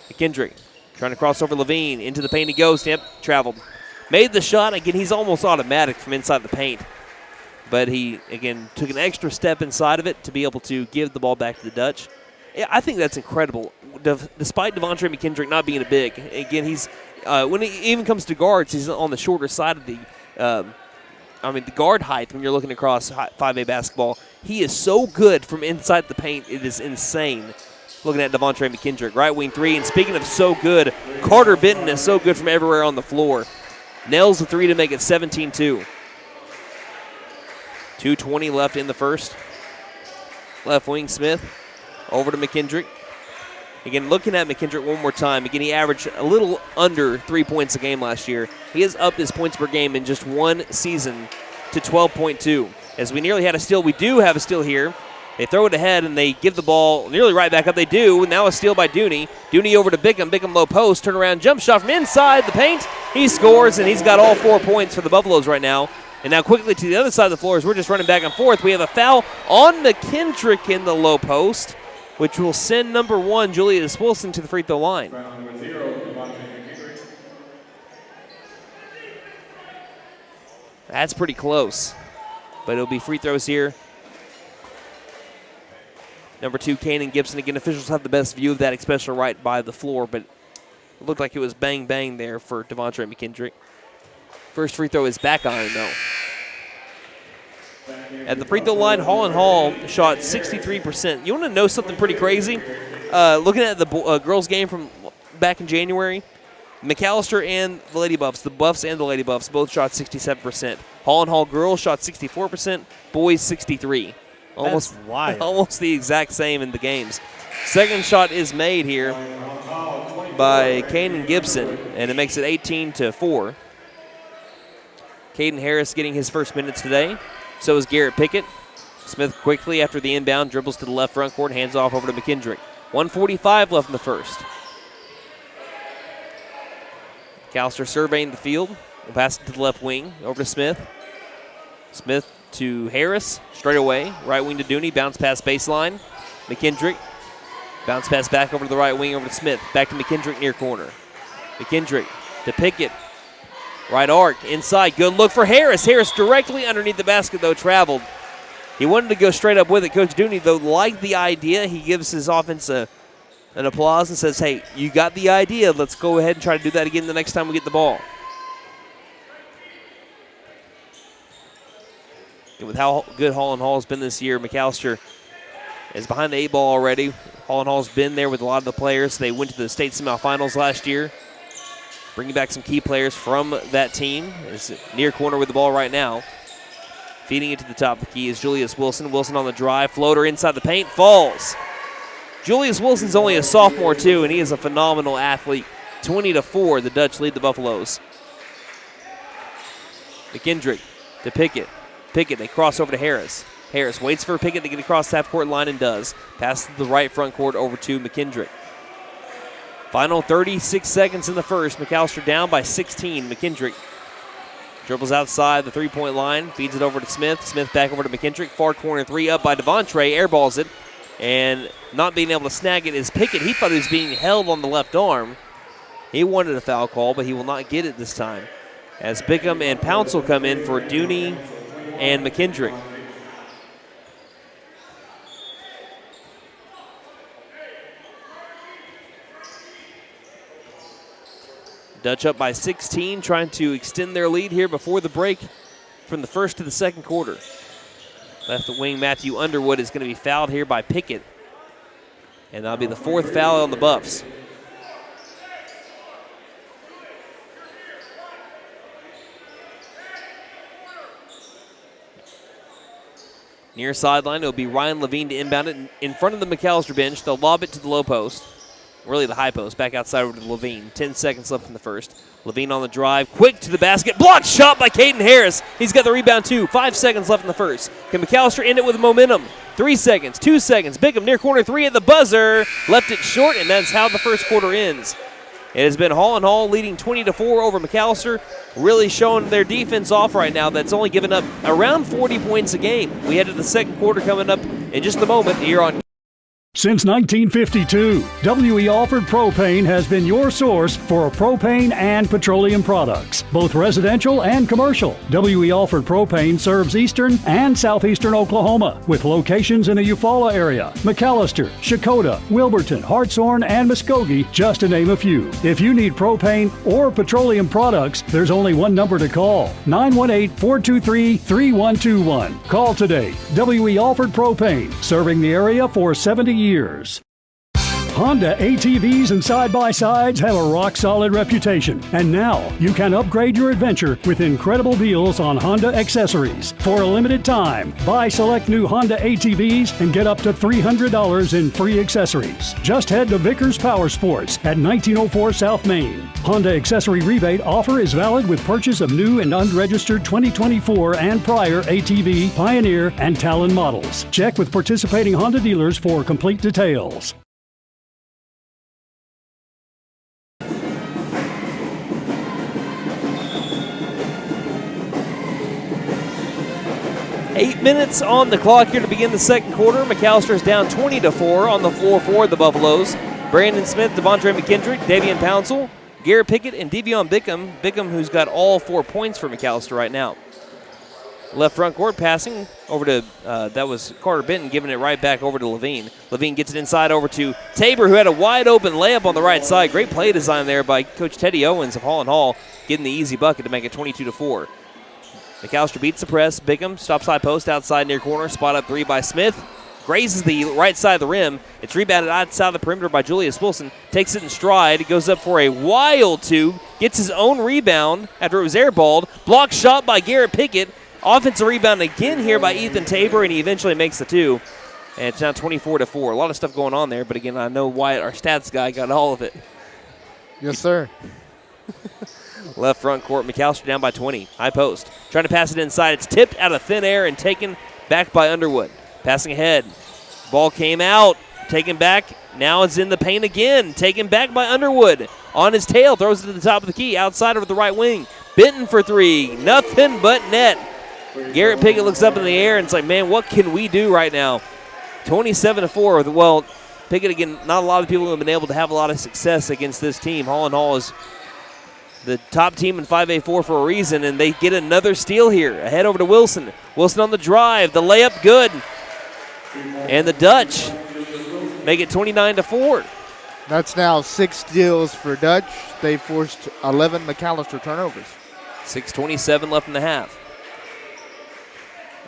A: McKendrick trying to cross over Levine. Into the paint he goes. Yep, traveled. Made the shot. Again, he's almost automatic from inside the paint. But he, again, took an extra step inside of it to be able to give the ball back to the Dutch. Yeah, I think that's incredible. Despite Devontae McKendrick not being a big, again, he's when it even comes to guards, he's on the shorter side of the the guard height when you're looking across 5A basketball. He is so good from inside the paint. It is insane. Looking at Devontae McKendrick, right wing three. And speaking of so good, Carter Benton is so good from everywhere on the floor. Nails the three to make it 17-2. 2:20 left in the first. Left wing Smith over to McKendrick. Again, looking at McKendrick one more time. Again, he averaged a little under 3 points a game last year. He has upped his points per game in just one season to 12.2. As we nearly had a steal, we do have a steal here. They throw it ahead, and they give the ball nearly right back up. They do, and now a steal by Dooney. Dooney over to Bickham. Bickham low post. Turn around, jump shot from inside the paint. He scores, and he's got all 4 points for the Buffaloes right now. And now quickly to the other side of the floor as we're just running back and forth. We have a foul on McKendrick in the low post, which will send number 1, Julius Wilson, to the free throw line. That's pretty close, but it'll be free throws here. Number 2, Kanan Gibson. Again, officials have the best view of that, especially right by the floor, but it looked like it was bang-bang there for Devontae McKendrick. First free throw is back on him, though. At the free throw line, Holland Hall shot 63%. You want to know something pretty crazy? Looking at the girls' game from back in January, McAlester and the Lady Buffs, the Buffs and the Lady Buffs, both shot 67%. Holland Hall girls shot 64%, boys 63%. Almost the exact same in the games. Second shot is made here by Kanan Gibson, and it makes it 18-4. Caden Harris getting his first minutes today. So is Garrett Pickett. Smith quickly after the inbound dribbles to the left front court, hands off over to McKendrick. 1:45 left in the first. McAlester surveying the field. We'll pass it to the left wing over to Smith. Smith to Harris, straight away. Right wing to Dooney, bounce pass baseline. McKendrick, bounce pass back over to the right wing over to Smith. Back to McKendrick near corner. McKendrick to Pickett. Right arc, inside, good look for Harris. Harris directly underneath the basket, though, traveled. He wanted to go straight up with it. Coach Dooney, though, liked the idea. He gives his offense an applause and says, hey, you got the idea. Let's go ahead and try to do that again the next time we get the ball. And with how good Holland Hall has been this year, McAlester is behind the 8 ball already. Holland Hall's been there with a lot of the players. They went to the state semifinals last year. Bringing back some key players from that team. Is near corner with the ball right now. Feeding it to the top of the key is Julius Wilson. Wilson on the drive. Floater inside the paint. Falls. Julius Wilson's only a sophomore, too, and he is a phenomenal athlete. 20-4, the Dutch lead the Buffaloes. McKendrick to Pickett. Pickett, they cross over to Harris. Harris waits for Pickett to get across the half-court line and does. Pass to the right front court over to McKendrick. Final 36 seconds in the first. McAlester down by 16. McKendrick dribbles outside the three-point line, feeds it over to Smith. Smith back over to McKendrick. Far corner three up by Devontae. Airballs it. And not being able to snag it is Pickett. He thought he was being held on the left arm. He wanted a foul call, but he will not get it this time. As Bickham and Pouncil come in for Dooney and McKendrick. Dutch up by 16, trying to extend their lead here before the break from the first to the second quarter. Left wing Matthew Underwood is going to be fouled here by Pickett. And that'll be the fourth foul on the Buffs. Near sideline, it'll be Ryan Levine to inbound it in front of the McAlester bench. They'll lob it to the low post. Really the high post. Back outside over to Levine. 10 seconds left in the first. Levine on the drive. Quick to the basket. Blocked shot by Caden Harris. He's got the rebound too. 5 seconds left in the first. Can McAlester end it with momentum? 3 seconds. 2 seconds. Bickham near corner three at the buzzer. Left it short, and that's how the first quarter ends. It has been Holland Hall leading 20-4 over McAlester. Really showing their defense off right now. That's only given up around 40 points a game. We head to the second quarter coming up in just a moment here on
I: Since 1952, W.E. Alford Propane has been your source for propane and petroleum products, both residential and commercial. W.E. Alford Propane serves eastern and southeastern Oklahoma, with locations in the Eufaula area, McAlester, Shakota, Wilburton, Hartshorn, and Muskogee, just to name a few. If you need propane or petroleum products, there's only one number to call, 918-423-3121. Call today. W.E. Alford Propane, serving the area for 70 years. Honda ATVs and side-by-sides have a rock-solid reputation, and now you can upgrade your adventure with incredible deals on Honda accessories. For a limited time, buy select new Honda ATVs and get up to $300 in free accessories. Just head to Vickers Power Sports at 1904 South Main. Honda accessory rebate offer is valid with purchase of new and unregistered 2024 and prior ATV, Pioneer, and Talon models. Check with participating Honda dealers for complete details.
A: Eight minutes on the clock here to begin the second quarter. McAlester is down 20-4 on the floor for the Buffaloes. Brandon Smith, Devontae McKendrick, Davian Pouncil, Garrett Pickett, and Devion Bickham. Bickham, who's got all 4 points for McAlester right now. Left front court passing over to, that was Carter Benton, giving it right back over to Levine. Levine gets it inside over to Tabor, who had a wide open layup on the right side. Great play design there by Coach Teddy Owens of Holland Hall, getting the easy bucket to make it 22-4. McAlester beats the press. Bickham stops high post outside near corner. Spot up three by Smith. Grazes the right side of the rim. It's rebounded outside the perimeter by Julius Wilson. Takes it in stride. It goes up for a wild two. Gets his own rebound after it was airballed. Blocked shot by Garrett Pickett. Offensive rebound again here by Ethan Tabor, and he eventually makes the two. And it's now 24-4. A lot of stuff going on there, but again, I know Wyatt, our stats guy, got all of it.
B: Yes, sir.
A: Left front court, McAlester down by 20. High post. Trying to pass it inside. It's tipped out of thin air and taken back by Underwood. Passing ahead. Ball came out. Taken back. Now it's in the paint again. Taken back by Underwood. On his tail. Throws it to the top of the key. Outside over the right wing. Benton for three. Nothing but net. Garrett Pickett looks up in the air and it's like, man, what can we do right now? 27-4. Well, Pickett, again, not a lot of people have been able to have a lot of success against this team. Holland Hall is the top team in 5A4 for a reason, and they get another steal here. Ahead over to Wilson. Wilson on the drive. The layup good. And the Dutch make it 29-4.
B: That's now 6 steals for Dutch. They forced 11 McAlester turnovers.
A: 6:27 left in the half.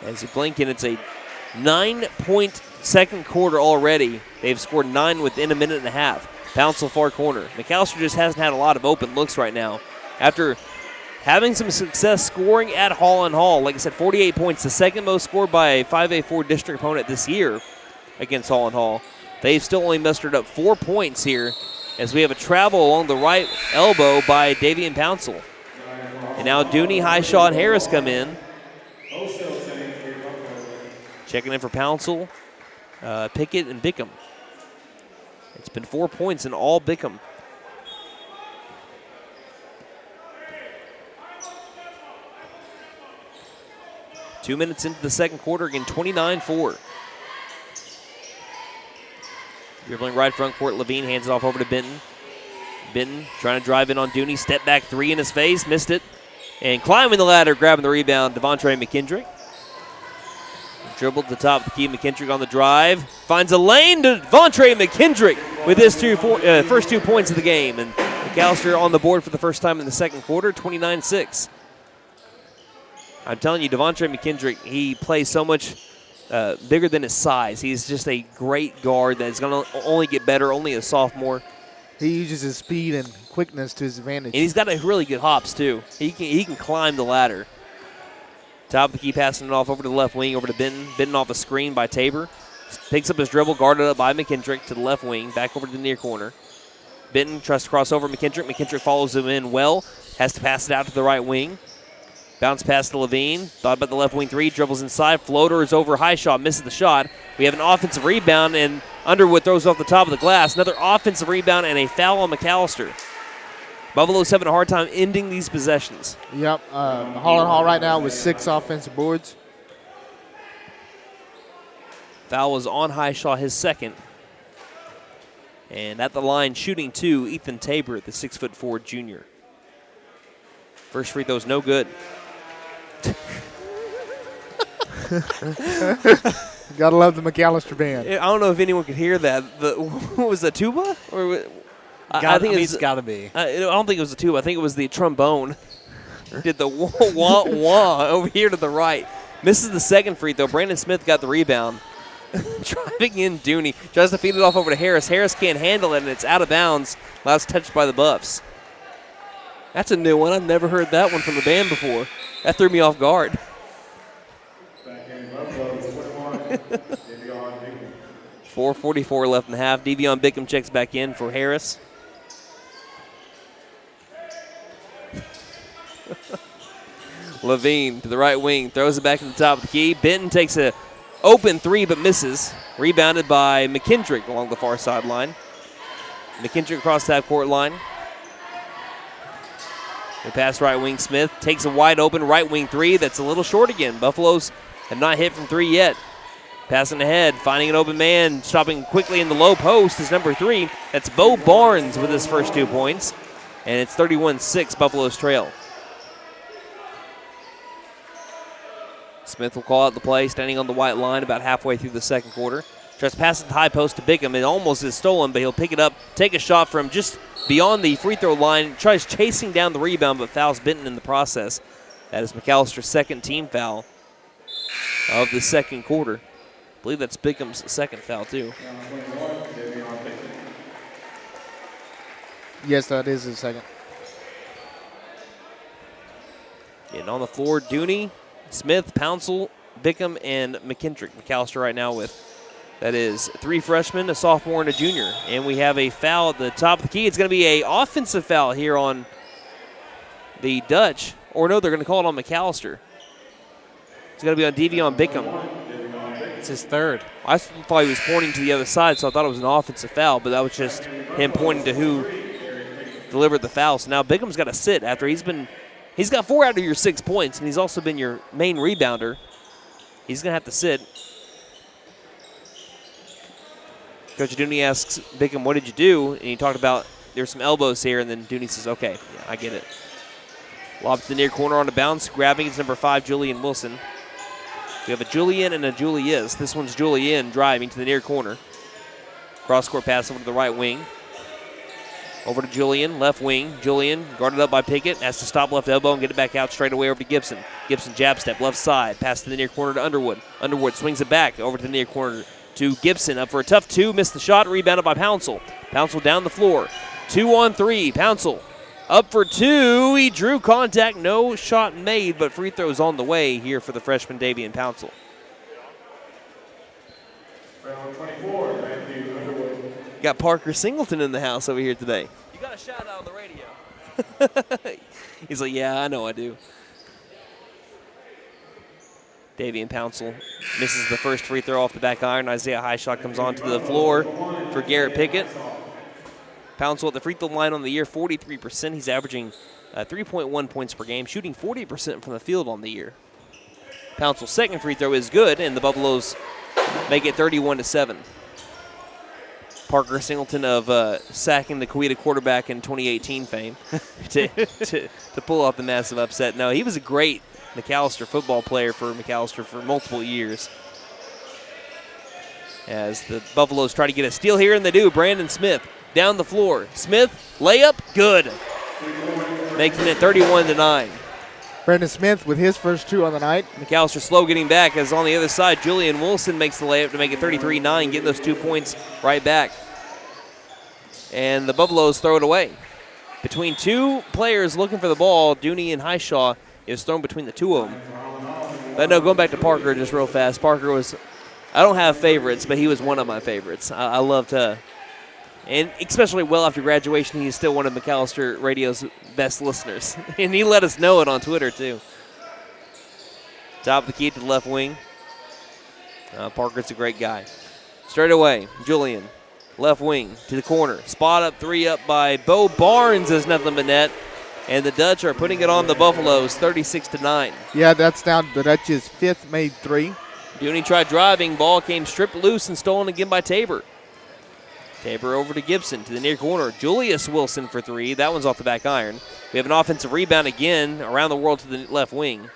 A: As you blink in, it's a 9-point second quarter already. They've scored 9 within a minute and a half. Pouncil far corner. McAlester just hasn't had a lot of open looks right now. After having some success scoring at Holland Hall, like I said, 48 points, the second most scored by a 5A4 district opponent this year against Holland Hall. They've still only mustered up 4 points here as we have a travel along the right elbow by Davian Pouncil. And now Dooney, Highshaw, and Harris come in. Checking in for Pouncil, Pickett, and Bickham. It's been 4 points in all Bickham. Two minutes into the second quarter, again 29-4. Dribbling right front court, Levine hands it off over to Benton. Benton trying to drive in on Dooney, step back three in his face, missed it. And climbing the ladder, grabbing the rebound, Devontae McKendrick. Dribbled to the top of the key, McKendrick on the drive. Finds a lane to Devontae McKendrick with his first 2 points of the game. And McAlester on the board for the first time in the second quarter, 29-6. I'm telling you, Devontae McKendrick, he plays so much bigger than his size. He's just a great guard that's going to only get better, only a sophomore.
B: He uses his speed and quickness to his advantage.
A: And he's got a really good hops, too. He can climb the ladder. Top of the key, passing it off over to the left wing, over to Benton. Benton off a screen by Tabor. Picks up his dribble, guarded up by McKendrick to the left wing, back over to the near corner. Benton tries to cross over McKendrick. McKendrick follows him in well. Has to pass it out to the right wing. Bounce pass to Levine. Thought about the left wing three. Dribbles inside. Floater is over Highshaw. Misses the shot. We have an offensive rebound, and Underwood throws off the top of the glass. Another offensive rebound and a foul on McAlester. Buffalo's having a hard time ending these possessions.
B: Yep. Holland Hall right now with 6 offensive boards.
A: Foul was on Highshaw, his second. And at the line, shooting 2, Ethan Tabor, the 6'4" junior. First free throw's no good.
B: Gotta love the McAlester band.
A: I don't know if anyone could hear that. What was the tuba? Or I think it's
C: got to be.
A: I don't think it was the tuba. I think it was the trombone. Did the wah wah over here to the right. Misses the second free throw. Brandon Smith got the rebound. Driving in, Dooney tries to feed it off over to Harris. Harris can't handle it, and it's out of bounds. Last touched by the Buffs. That's a new one. I've never heard that one from the band before. That threw me off guard. 4:44 left in the half. Devion Bickham checks back in for Harris. Levine to the right wing, throws it back to the top of the key. Benton takes a open three but misses. Rebounded by McKendrick along the far sideline. McKendrick across the half-court line. The pass right wing, Smith takes a wide open right wing three that's a little short again. Buffaloes have not hit from three yet. Passing ahead, finding an open man, stopping quickly in the low post is number 3. That's Bo Barnes with his first 2 points. And it's 31-6, Buffaloes trail. Smith will call out the play, standing on the white line about halfway through the second quarter. Tries to pass it to high post to Bickham. It almost is stolen, but he'll pick it up, take a shot from just beyond the free throw line. Tries chasing down the rebound, but fouls Benton in the process. That is McAllister's second team foul of the second quarter. I believe that's Bickham's second foul, too.
B: Yes, that is his second.
A: Getting on the floor, Dooney, Smith, Pouncil, Bickham, and McKendrick. McAllister right now with, that is, 3 freshmen, a sophomore, and a junior. And we have a foul at the top of the key. It's going to be an offensive foul here on the Dutch. Or no, they're going to call it on McAllister. It's going to be on Devion Bickham.
C: It's his third.
A: I thought he was pointing to the other side, so I thought it was an offensive foul, but that was just him pointing to who delivered the foul. So now Bickham's got to sit after he's got 4 out of your 6 points, and he's also been your main rebounder. He's going to have to sit. Coach Dooney asks Bickham, what did you do? And he talked about there's some elbows here, and then Dooney says, okay, yeah, I get it. Lob to the near corner on the bounce. Grabbing is number 5, Julian Wilson. We have a Julian and a Julius. This one's Julian driving to the near corner. Cross-court pass over to the right wing. Over to Julian, left wing. Julian guarded up by Pickett. Has to stop left elbow and get it back out straight away over to Gibson. Gibson jab step, left side. Pass to the near corner to Underwood. Underwood swings it back over to the near corner to Gibson. Up for a tough 2. Missed the shot. Rebounded by Pouncil. Pouncil down the floor. 2 on 3. Pouncil up for 2. He drew contact. No shot made, but free throws on the way here for the freshman Davian Pouncil. Got Parker Singleton in the house over here today. You got a shout out on the radio. He's like, yeah, I know I do. Davian Pouncil misses the first free throw off the back iron. Isaiah Highshot comes onto the floor for Garrett Pickett. Pouncil at the free throw line on the year, 43%. He's averaging 3.1 points per game, shooting 40% from the field on the year. Pouncil's second free throw is good, and the Buffaloes make it 31-7. Parker Singleton of sacking the Coweta quarterback in 2018 fame to pull off the massive upset. No, he was a great McAllister football player for McAllister for multiple years. As the Buffaloes try to get a steal here, and they do. Brandon Smith down the floor. Smith, layup, good. Making it 31-9.
B: Brandon Smith with his first 2 on the night.
A: McAllister slow getting back, as on the other side, Julian Wilson makes the layup to make it 33-9, getting those 2 points right back. And the Buffaloes throw it away. Between 2 players looking for the ball, Dooney and Highshaw is thrown between the 2 of them. But no, going back to Parker just real fast. Parker was, I don't have favorites, but he was one of my favorites. I loved and especially well after graduation, he's still one of McAllister Radio's best listeners. And he let us know it on Twitter, too. Top of the key to the left wing. Parker's a great guy. Straight away, Julian, left wing to the corner. Spot up 3 up by Bo Barnes is nothing but net. And the Dutch are putting it on the Buffaloes, 36-9.
B: Yeah, that's now the Dutch's 5th made 3.
A: Dooney tried driving. Ball came stripped loose and stolen again by Tabor. Tabor over to Gibson to the near corner. Julius Wilson for three. That one's off the back iron. We have an offensive rebound again around the world to the left wing.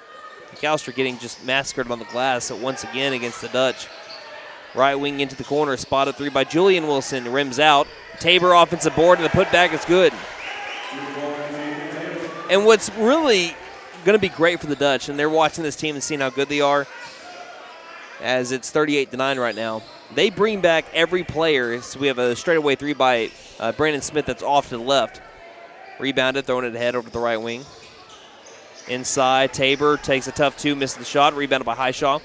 A: McAlester getting just massacred on the glass once again against the Dutch. Right wing into the corner. Spotted three by Julian Wilson. Rims out. Tabor offensive board, and the putback is good. And what's really going to be great for the Dutch, and they're watching this team and seeing how good they are, as it's 38-9 right now. They bring back every player. So we have a straightaway three by Brandon Smith that's off to the left. Rebounded, throwing it ahead over to the right wing. Inside, Tabor takes a tough two, misses the shot, rebounded by Highshaw.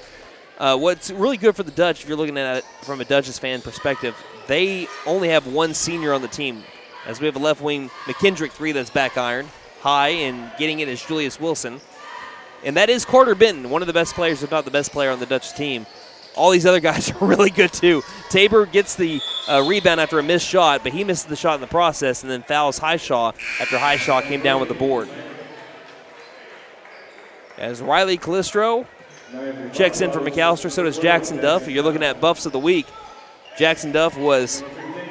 A: What's really good for the Dutch, if you're looking at it from a Dutchess fan perspective, they only have one senior on the team. As we have a left wing McKendrick three that's back iron. High, and getting it is Julius Wilson. And that is Carter Benton, one of the best players, if not the best player on the Dutch team. All these other guys are really good too. Tabor gets the rebound after a missed shot, but he misses the shot in the process and then fouls Highshaw after Highshaw came down with the board. As Riley Calistro checks in for McAlester, so does Jackson Duff. You're looking at Buffs of the Week. Jackson Duff was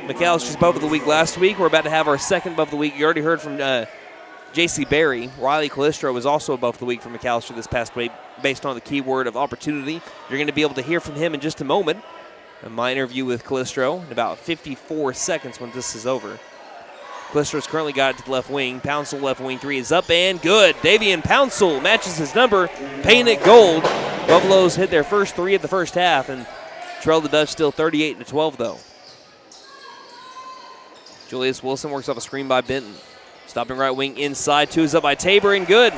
A: McAllister's Buff of the Week last week. We're about to have our second Buff of the Week. You already heard from J.C. Berry. Riley Calistro was also a Buff of the Week for McAlester this past week based on the keyword of opportunity. You're going to be able to hear from him in just a moment. My interview with Calistro in about 54 seconds when this is over. Callistro's currently got it to the left wing. Pouncil left wing three is up and good. Davian Pouncil matches his number, painting it gold. Buffaloes hit their first three of the first half and trail the Dutch still 38-12 though. Julius Wilson works off a screen by Benton. Stopping right wing inside, two is up by Tabor and good.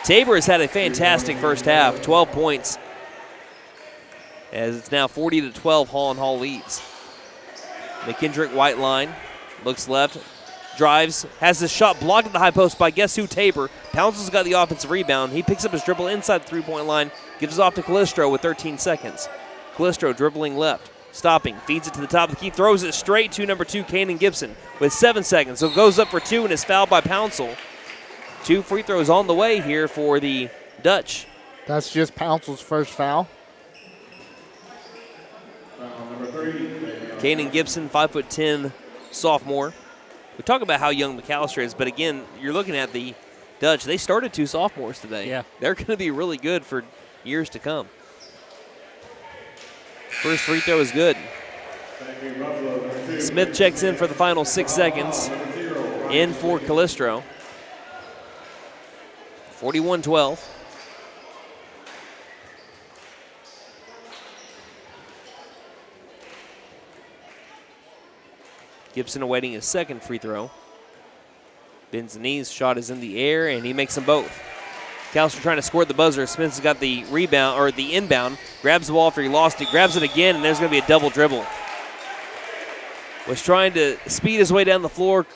A: Tabor has had a fantastic first half, 12 points. As it's now 40-12, Holland Hall leads. McKendrick white line, looks left, drives, has the shot blocked at the high post by guess who, Tabor. Pouncil's got the offensive rebound. He picks up his dribble inside the three-point line, gives it off to Calistro with 13 seconds. Calistro dribbling left. Stopping, feeds it to the top of the key, throws it straight to number 2, Kanan Gibson, with 7 seconds. So goes up for two and is fouled by Pouncil. 2 free throws on the way here for the Dutch.
B: That's just Pouncil's first foul.
A: Kanan Gibson, 5'10", sophomore. We talk about how young McAlester is, but again, you're looking at the Dutch. They started 2 sophomores today.
P: Yeah.
A: They're going to be really good for years to come. First free throw is good. Smith checks in for the final 6 seconds. In for Calistro. 41-12. Gibson awaiting his second free throw. Bends the knees, shot is in the air, and he makes them both. McAlester trying to score at the buzzer. Smith's got the rebound, or the inbound. Grabs the ball after he lost it. Grabs it again, and there's going to be a double dribble. Was trying to speed his way down the floor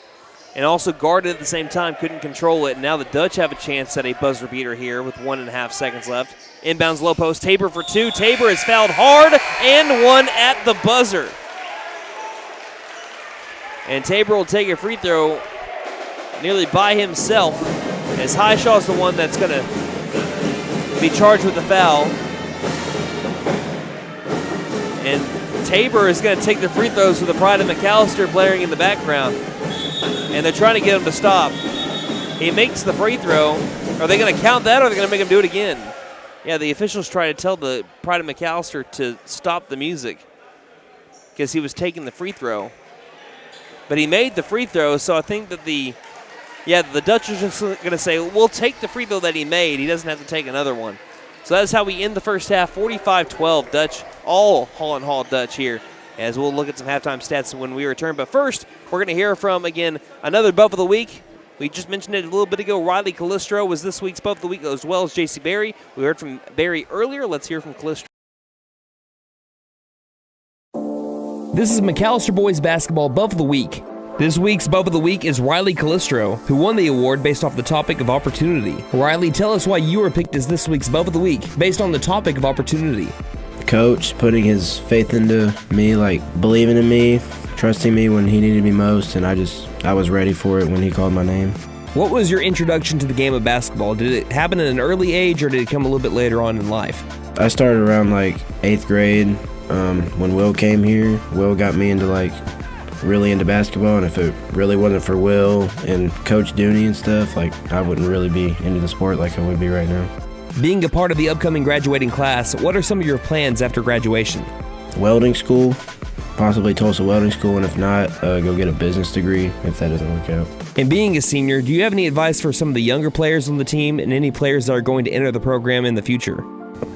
A: and also guard it at the same time. Couldn't control it. And now the Dutch have a chance at a buzzer beater here with 1.5 seconds left. Inbounds low post. Tabor for 2. Tabor is fouled hard and 1 at the buzzer. And Tabor will take a free throw nearly by himself, as Highshaw's the one that's going to be charged with the foul. And Tabor is going to take the free throws with the pride of McAlester blaring in the background. And they're trying to get him to stop. He makes the free throw. Are they going to count that, or are they going to make him do it again? Yeah, the officials try to tell the pride of McAlester to stop the music because he was taking the free throw. But he made the free throw, so I think that the Dutch are just going to say, we'll take the free throw that he made. He doesn't have to take another one. So that's how we end the first half, 45-12 Dutch, all Holland Hall Dutch here, as we'll look at some halftime stats when we return. But first, we're going to hear from, again, another Buff of the Week. We just mentioned it a little bit ago. Riley Calistro was this week's Buff of the Week, as well as J.C. Berry. We heard from Berry earlier. Let's hear from Calistro.
E: This is McAlester Boys Basketball Buff of the Week. This week's Buff of the Week is Riley Calistro, who won the award based off the topic of opportunity. Riley, tell us why you were picked as this week's Buff of the Week based on the topic of opportunity.
Q: Coach putting his faith into me, like believing in me, trusting me when he needed me most, and I was ready for it when he called my name.
E: What was your introduction to the game of basketball? Did it happen at an early age, or did it come a little bit later on in life?
Q: I started around like 8th grade when Will came here. Will got me into like really into basketball, and if it really wasn't for Will and Coach Dooney and stuff, like I wouldn't really be into the sport like I would be right now.
E: Being a part of the upcoming graduating class, what are some of your plans after graduation?
Q: Welding school, possibly Tulsa Welding School, and if not, go get a business degree if that doesn't work out.
E: And being a senior, do you have any advice for some of the younger players on the team and any players that are going to enter the program in the future?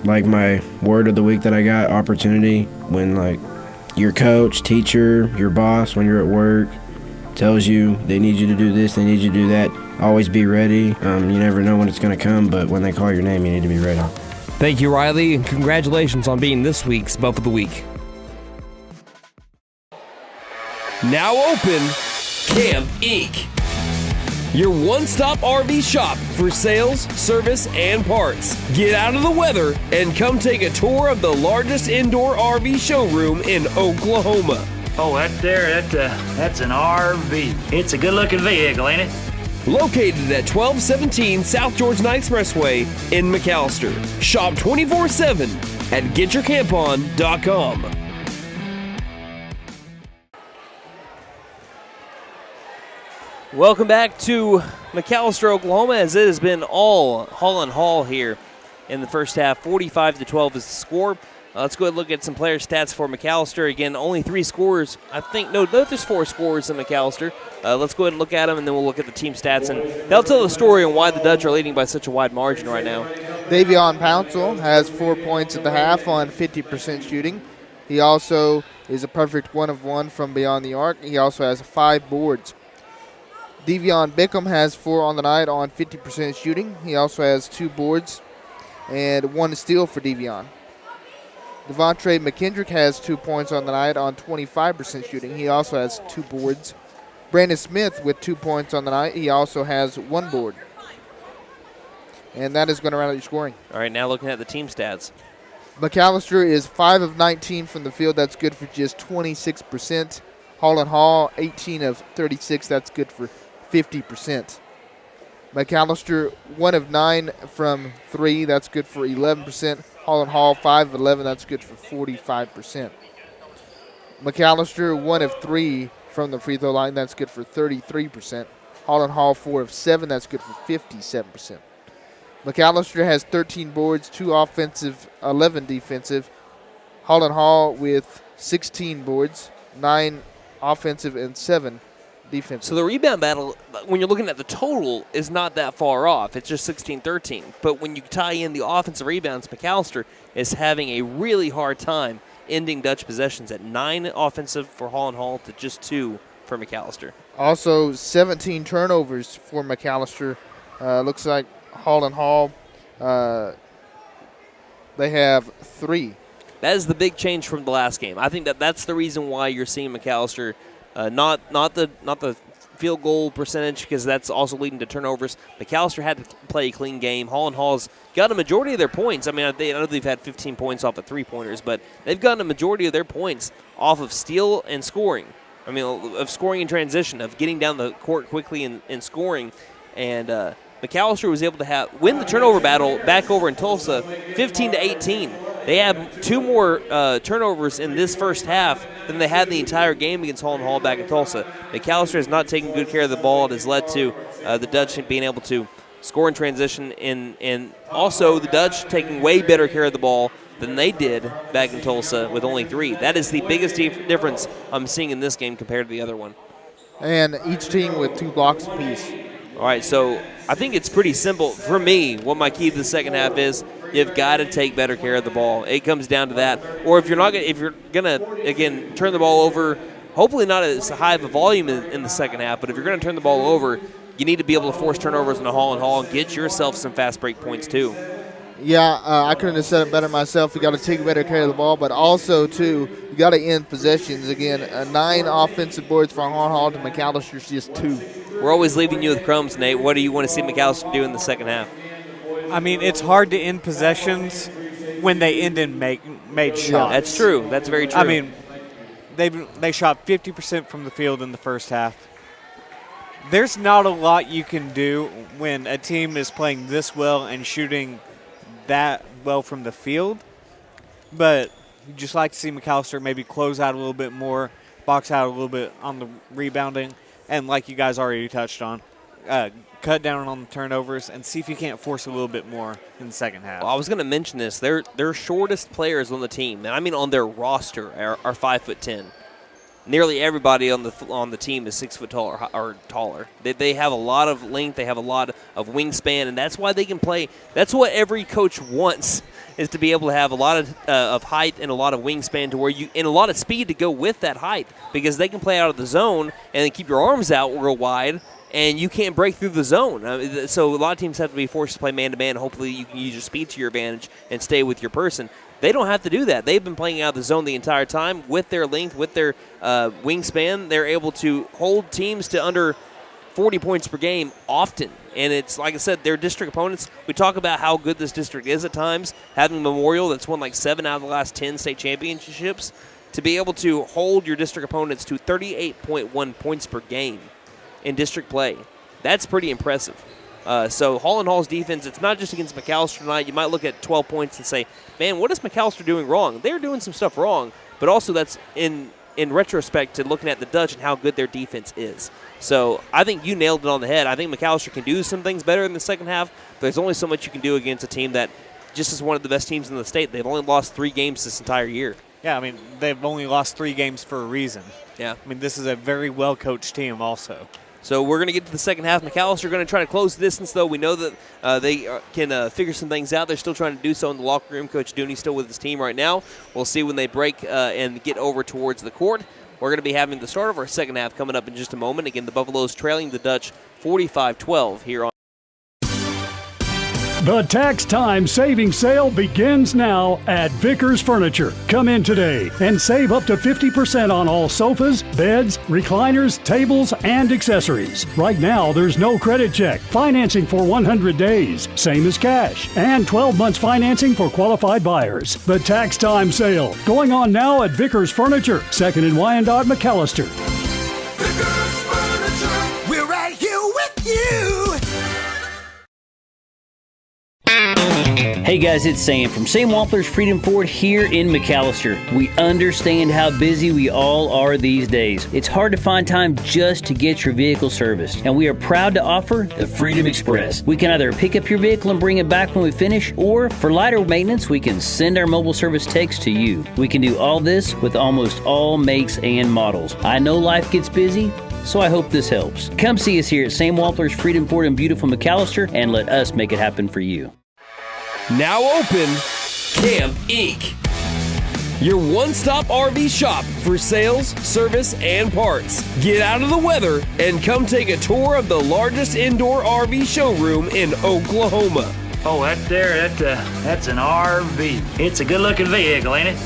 Q: Like my word of the week that I got, opportunity, when like your coach, teacher, your boss, when you're at work, tells you they need you to do this, they need you to do that, always be ready. You never know when it's going to come, but when they call your name, you need to be ready.
E: Thank you, Riley, and congratulations on being this week's Buff of the Week. Now open, Camp Inc., your one-stop RV shop for sales, service, and parts. Get out of the weather and come take a tour of the largest indoor RV showroom in Oklahoma.
F: Oh, that's an RV. It's a good-looking vehicle, ain't it?
E: Located at 1217 South Georgia Expressway in McAlester. Shop 24/7 at getyourcampon.com.
A: Welcome back to McAlester, Oklahoma, as it has been all Holland Hall here in the first half. 45-12 is the score. Let's go ahead and look at some player stats for McAlester. Again, only 3 scorers. There's 4 scorers in McAlester. Let's go ahead and look at them, and then we'll look at the team stats. And they'll tell the story on why the Dutch are leading by such a wide margin right now.
B: Davion Pouncil has 4 points at the half on 50% shooting. He also is a perfect 1 of 1 from beyond the arc. He also has 5 boards. Devion Bickham has 4 on the night on 50% shooting. He also has 2 boards and 1 steal for Devion. Devontre McKendrick has 2 points on the night on 25% shooting. He also has 2 boards. Brandon Smith with 2 points on the night. He also has 1 board. And that is going to round out your scoring.
A: All right, now looking at the team stats.
B: McAlester is 5 of 19 from the field. That's good for just 26%. Holland Hall, 18 of 36. That's good for 50%. McAlester, 1 of 9 from 3. That's good for 11%. Holland Hall, 5 of 11. That's good for 45%. McAlester, 1 of 3 from the free throw line. That's good for 33%. Holland Hall, 4 of 7. That's good for 57%. McAlester has 13 boards, 2 offensive, 11 defensive. Holland Hall with 16 boards, 9 offensive and 7 defensive.
A: So the rebound battle, when you're looking at the total, is not that far off. It's just 16-13. But when you tie in the offensive rebounds, McAlester is having a really hard time ending Dutch possessions at 9 offensive for Holland Hall to just 2 for McAlester.
B: Also, 17 turnovers for McAlester. Looks like Holland Hall, they have 3.
A: That is the big change from the last game. I think that's the reason why you're seeing McAlester not the field goal percentage, because that's also leading to turnovers. McAlester had to play a clean game. Holland Hall's got a majority of their points. I mean, I know they've had 15 points off of 3-pointers, but they've gotten a majority of their points off of steal and scoring. I mean, of scoring in transition, of getting down the court quickly and scoring. And McAlester was able to win the turnover battle back over in Tulsa, 15-18. They have 2 more turnovers in this first half than they had the entire game against Holland Hall back in Tulsa. McAlester has not taken good care of the ball. It has led to the Dutch being able to score in transition, and also the Dutch taking way better care of the ball than they did back in Tulsa with only 3. That is the biggest difference I'm seeing in this game compared to the other one.
B: And each team with 2 blocks apiece.
A: All right, so I think it's pretty simple. For me, what my key to the second half is, you've got to take better care of the ball. It comes down to that. Or if you're gonna again turn the ball over, hopefully not as high of a volume in the second half, but if you're gonna turn the ball over, you need to be able to force turnovers in the Holland Hall and get yourself some fast break points too.
B: Yeah, I couldn't have said it better myself. You got to take better care of the ball, but also too, you got to end possessions. Again, 9 offensive boards for Holland Hall to McAllister's just 2.
A: We're always leaving you with crumbs, Nate. What do you want to see McAlester do in the second half?
C: I mean, it's hard to end possessions when they end in made shots.
A: Yeah, that's true. That's very true.
C: I mean, they shot 50% from the field in the first half. There's not a lot you can do when a team is playing this well and shooting that well from the field, but you just like to see McAlester maybe close out a little bit more, box out a little bit on the rebounding, and like you guys already touched on, cut down on the turnovers and see if you can't force a little bit more in the second half.
A: Well, I was going to mention this. Their shortest players on the team, and I mean on their roster, are 5'10". Nearly everybody on the team is 6 foot tall or taller. They have a lot of length. They have a lot of wingspan, and that's why they can play. That's what every coach wants, is to be able to have a lot of height and a lot of wingspan, to where and a lot of speed to go with that height, because they can play out of the zone and then keep your arms out real wide, and you can't break through the zone. So a lot of teams have to be forced to play man-to-man. Hopefully you can use your speed to your advantage and stay with your person. They don't have to do that. They've been playing out of the zone the entire time. With their length, with their wingspan, they're able to hold teams to under 40 points per game often. And it's, like I said, their district opponents, we talk about how good this district is at times, having Memorial that's won like 7 out of the last 10 state championships, to be able to hold your district opponents to 38.1 points per game in district play. That's pretty impressive. So Holland Hall's defense, it's not just against McAlester tonight. You might look at 12 points and say, man, what is McAlester doing wrong? They're doing some stuff wrong, but also that's in retrospect to looking at the Dutch and how good their defense is. So I think you nailed it on the head. I think McAlester can do some things better in the second half, but there's only so much you can do against a team that just is one of the best teams in the state. They've only lost 3 games this entire year.
C: Yeah, I mean, they've only lost 3 games for a reason.
A: Yeah.
C: I mean, this is a very well-coached team also.
A: So we're going to get to the second half. McAlester going to try to close the distance, though. We know that they can figure some things out. They're still trying to do so in the locker room. Coach Dooney's still with his team right now. We'll see when they break and get over towards the court. We're going to be having the start of our second half coming up in just a moment. Again, the Buffaloes trailing the Dutch 45-12 here on.
I: The tax time saving sale begins now at Vickers Furniture. Come in today and save up to 50% on all sofas, beds, recliners, tables, and accessories. Right now, there's no credit check, financing for 100 days, same as cash, and 12 months financing for qualified buyers. The tax time sale going on now at Vickers Furniture, 2nd and Wyandotte, McAlester.
N: Vickers Furniture, we're right here with you.
D: Hey guys, it's Sam from Sam Wampler's Freedom Ford here in McAlester. We understand how busy we all are these days. It's hard to find time just to get your vehicle serviced, and we are proud to offer the Freedom Express. We can either pick up your vehicle and bring it back when we finish, or for lighter maintenance, we can send our mobile service techs to you. We can do all this with almost all makes and models. I know life gets busy, so I hope this helps. Come see us here at Sam Wampler's Freedom Ford in beautiful McAlester, and let us make it happen for you.
E: Now open, Camp Inc. Your one-stop RV shop for sales, service, and parts. Get out of the weather and come take a tour of the largest indoor RV showroom in Oklahoma.
F: Oh, that's an RV. It's a good-looking vehicle, ain't it?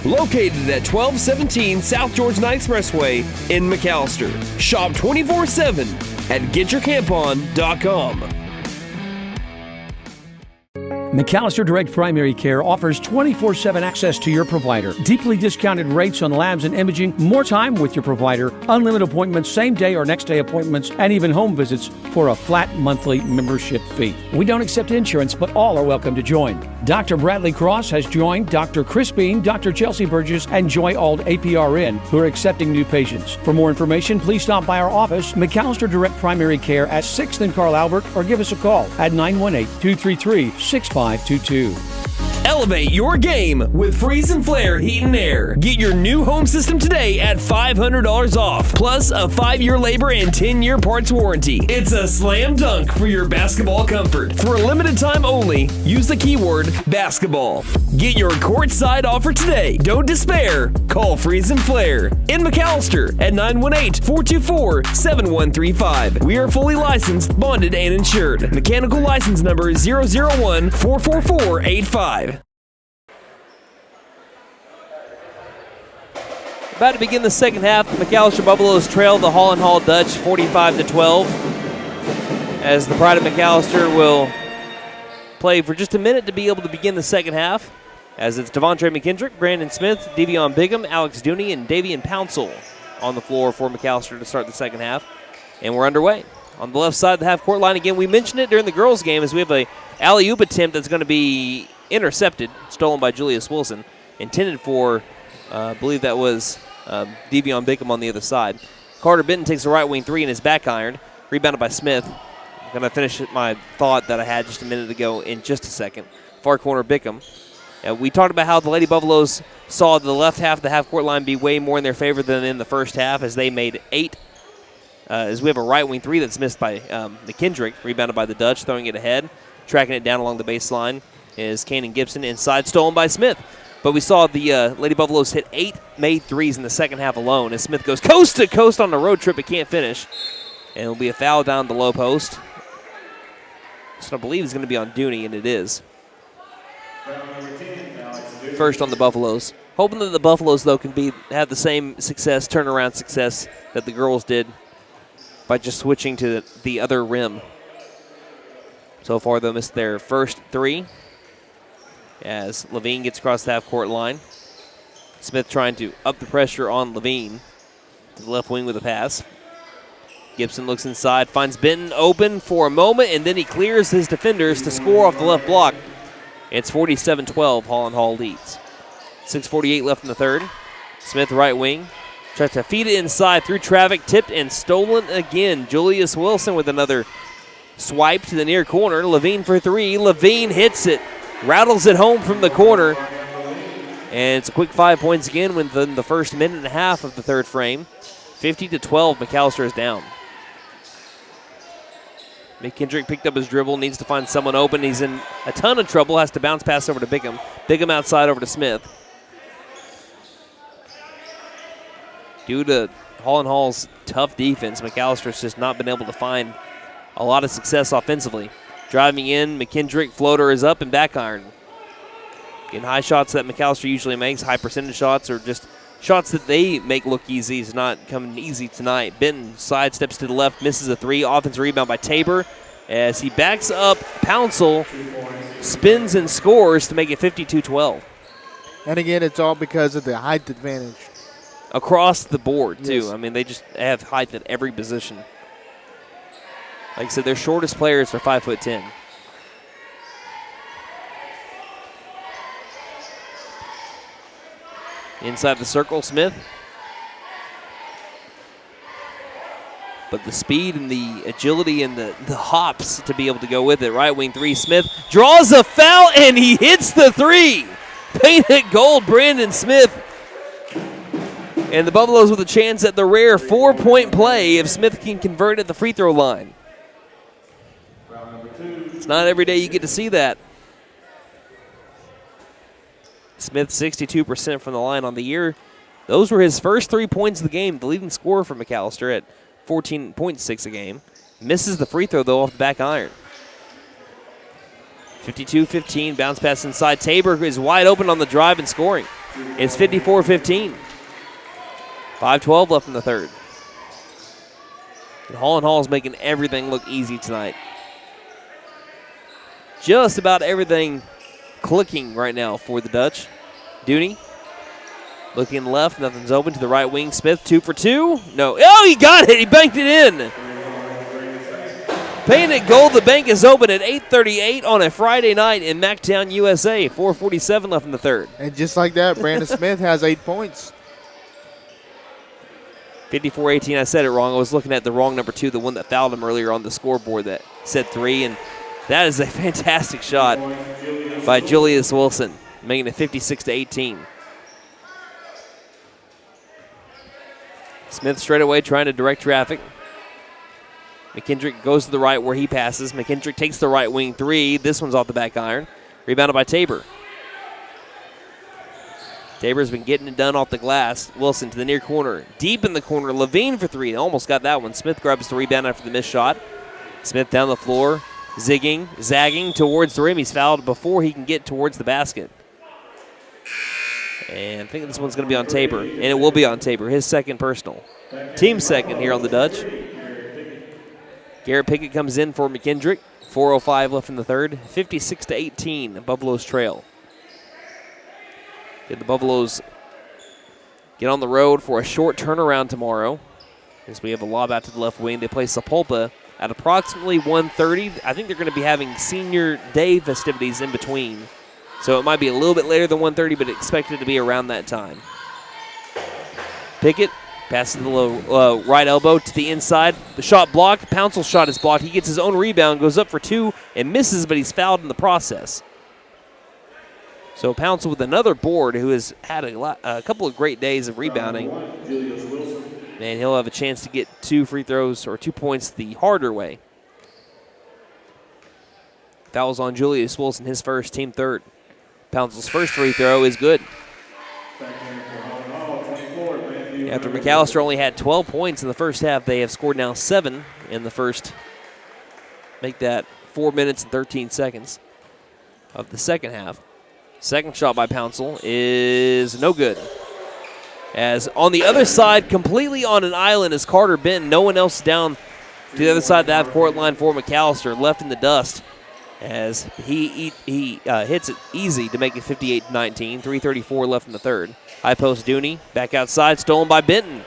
E: Located at 1217 South Georgia Expressway in McAlester. Shop 24/7 at getyourcampon.com.
G: McAlester Direct Primary Care offers 24/7 access to your provider, deeply discounted rates on labs and imaging, more time with your provider, unlimited appointments, same day or next day appointments, and even home visits for a flat monthly membership fee. We don't accept insurance, but all are welcome to join. Dr. Bradley Cross has joined, Dr. Chris Bean, Dr. Chelsea Burgess, and Joy Ald APRN, who are accepting new patients. For more information, please stop by our office, McAlester Direct Primary Care at 6th and Carl Albert, or give us a call at 918-233-6522.
E: Elevate your game with Freeze and Flare Heat and Air. Get your new home system today at $500 off, plus a 5-year labor and 10-year parts warranty. It's a slam dunk for your basketball comfort. For a limited time only, use the keyword basketball. Get your courtside offer today. Don't despair. Call Freeze and Flare in McAlester at 918-424-7135. We are fully licensed, bonded, and insured. Mechanical license number is 001-44485.
A: About to begin the second half. The McAlester Buffaloes trail the Holland Hall Dutch 45-12. As the Pride of McAlester will play for just a minute to be able to begin the second half. As it's Devontre McKendrick, Brandon Smith, Devion Bigham, Alex Dooney, and Davian Pouncil on the floor for McAlester to start the second half. And we're underway. On the left side of the half-court line, again, we mentioned it during the girls' game, as we have a alley-oop attempt that's going to be intercepted, stolen by Julius Wilson, intended for, I believe that was Devion Bickham on the other side. Carter Benton takes the right wing three and is back ironed. Rebounded by Smith. I'm going to finish my thought that I had just a minute ago in just a second. Far corner Bickham. We talked about how the Lady Buffaloes saw the left half of the half-court line be way more in their favor than in the first half, as they made 8. As we have a right wing three that's missed by McKendrick, rebounded by the Dutch, throwing it ahead. Tracking it down along the baseline is Kanan Gibson. Inside, stolen by Smith. But we saw the Lady Buffaloes hit 8 made threes in the second half alone, as Smith goes coast to coast on the road trip but can't finish. And it'll be a foul down the low post. So I believe it's going to be on Dooney, and it is. First on the Buffaloes. Hoping that the Buffaloes, though, can have the same success, turnaround success that the girls did by just switching to the other rim. So far, they'll miss their first 3 as Levine gets across the half-court line. Smith trying to up the pressure on Levine to the left wing with a pass. Gibson looks inside, finds Benton open for a moment, and then he clears his defenders to score off the left block. It's 47-12, Holland Hall leads. 6:48 left in the third. Smith right wing. Tries to feed it inside through traffic, tipped and stolen again. Julius Wilson with another swipe to the near corner. Levine for 3. Levine hits it. Rattles it home from the corner. And it's a quick 5 points again within the first minute and a half of the third frame. 50-12, McAlester is down. McKendrick picked up his dribble, needs to find someone open. He's in a ton of trouble, has to bounce pass over to Bickham. Bickham outside over to Smith. Due to Holland Hall's tough defense, McAllister's just not been able to find a lot of success offensively. Driving in, McKendrick floater is up and back iron. Getting high shots that McAlester usually makes, high percentage shots, or just shots that they make look easy is not coming easy tonight. Benton sidesteps to the left, misses a 3. Offensive rebound by Tabor as he backs up Pouncil, spins and scores to make it 52-12.
B: And again, it's all because of the height advantage.
A: Across the board, too.
B: Yes.
A: I mean, they just have height at every position. Like I said, their shortest players are 5'10". Inside the circle, Smith. But the speed and the agility and the hops to be able to go with it. Right wing 3, Smith draws a foul, and he hits the 3. Painted gold, Brandon Smith. And the Buffaloes with a chance at the rare 4-point play if Smith can convert at the free throw line. It's not every day you get to see that. Smith 62% from the line on the year. Those were his first 3 points of the game, the leading scorer for McAlester at 14.6 a game. Misses the free throw, though, off the back iron. 52-15, bounce pass inside. Tabor is wide open on the drive and scoring. It's 54-15. 5:12 left in the third. And Holland Hall is making everything look easy tonight. Just about everything clicking right now for the Dutch. Dooney looking left, nothing's open to the right wing. Smith 2 for 2. No. Oh, he got it. He banked it in. Painted gold. The bank is open at 8:38 on a Friday night in Mactown, USA. 4:47 left in the third.
B: And just like that, Brandon Smith has 8 points.
A: 54-18. I said it wrong. I was looking at the wrong number 2, the one that fouled him earlier on the scoreboard that said 3. And that is a fantastic shot by Julius Wilson, making it 56-18. Smith straight away trying to direct traffic. McKendrick goes to the right where he passes. McKendrick takes the right wing 3. This one's off the back iron. Rebounded by Tabor. Tabor's been getting it done off the glass. Wilson to the near corner. Deep in the corner. Levine for 3. Almost got that one. Smith grabs the rebound after the missed shot. Smith down the floor. Zagging towards the rim. He's fouled before he can get towards the basket. And I think this one's going to be on Tabor. And it will be on Tabor. His second personal. Team second here on the Dutch. Garrett Pickett comes in for McKendrick. 4:05 left in the third. 56-18. Buffaloes trail. The Buffaloes get on the road for a short turnaround tomorrow as we have a lob out to the left wing. They play Sapulpa at approximately 1:30. I think they're going to be having senior day festivities in between. So it might be a little bit later than 1:30, but expected to be around that time. Pickett passes to the low, right elbow to the inside. The shot blocked. Pouncil's shot is blocked. He gets his own rebound, goes up for 2, and misses, but he's fouled in the process. So Pouncil with another board, who has had a couple of great days of rebounding. And he'll have a chance to get 2 free throws or 2 points the harder way. Fouls on Julius Wilson, his first, team third. Pouncil's first free throw is good. After McAlester only had 12 points in the first half, they have scored now 7 in the first. Make that 4 minutes and 13 seconds of the second half. Second shot by Pouncil is no good. As on the other side, completely on an island, is Carter Benton. No one else down to the other side of the half-court line for McAlester, left in the dust. As he hits it easy to make it 58-19. 3:34 left in the third. High post Dooney, back outside, stolen by Benton.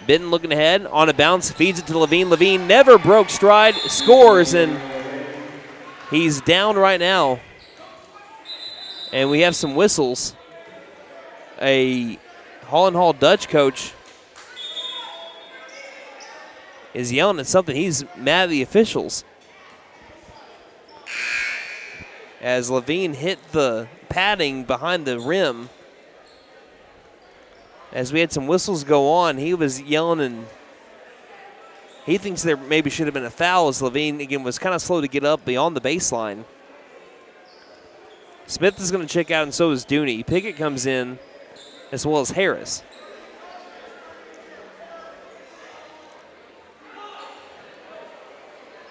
A: Benton looking ahead, on a bounce, feeds it to Levine. Levine never broke stride, scores, and he's down right now. And we have some whistles. A Holland Hall Dutch coach is yelling at something. He's mad at the officials. As Levine hit the padding behind the rim. As we had some whistles go on, he was yelling, and he thinks there maybe should have been a foul, as Levine, again, was kind of slow to get up beyond the baseline. Smith is going to check out, and so is Dooney. Pickett comes in, as well as Harris.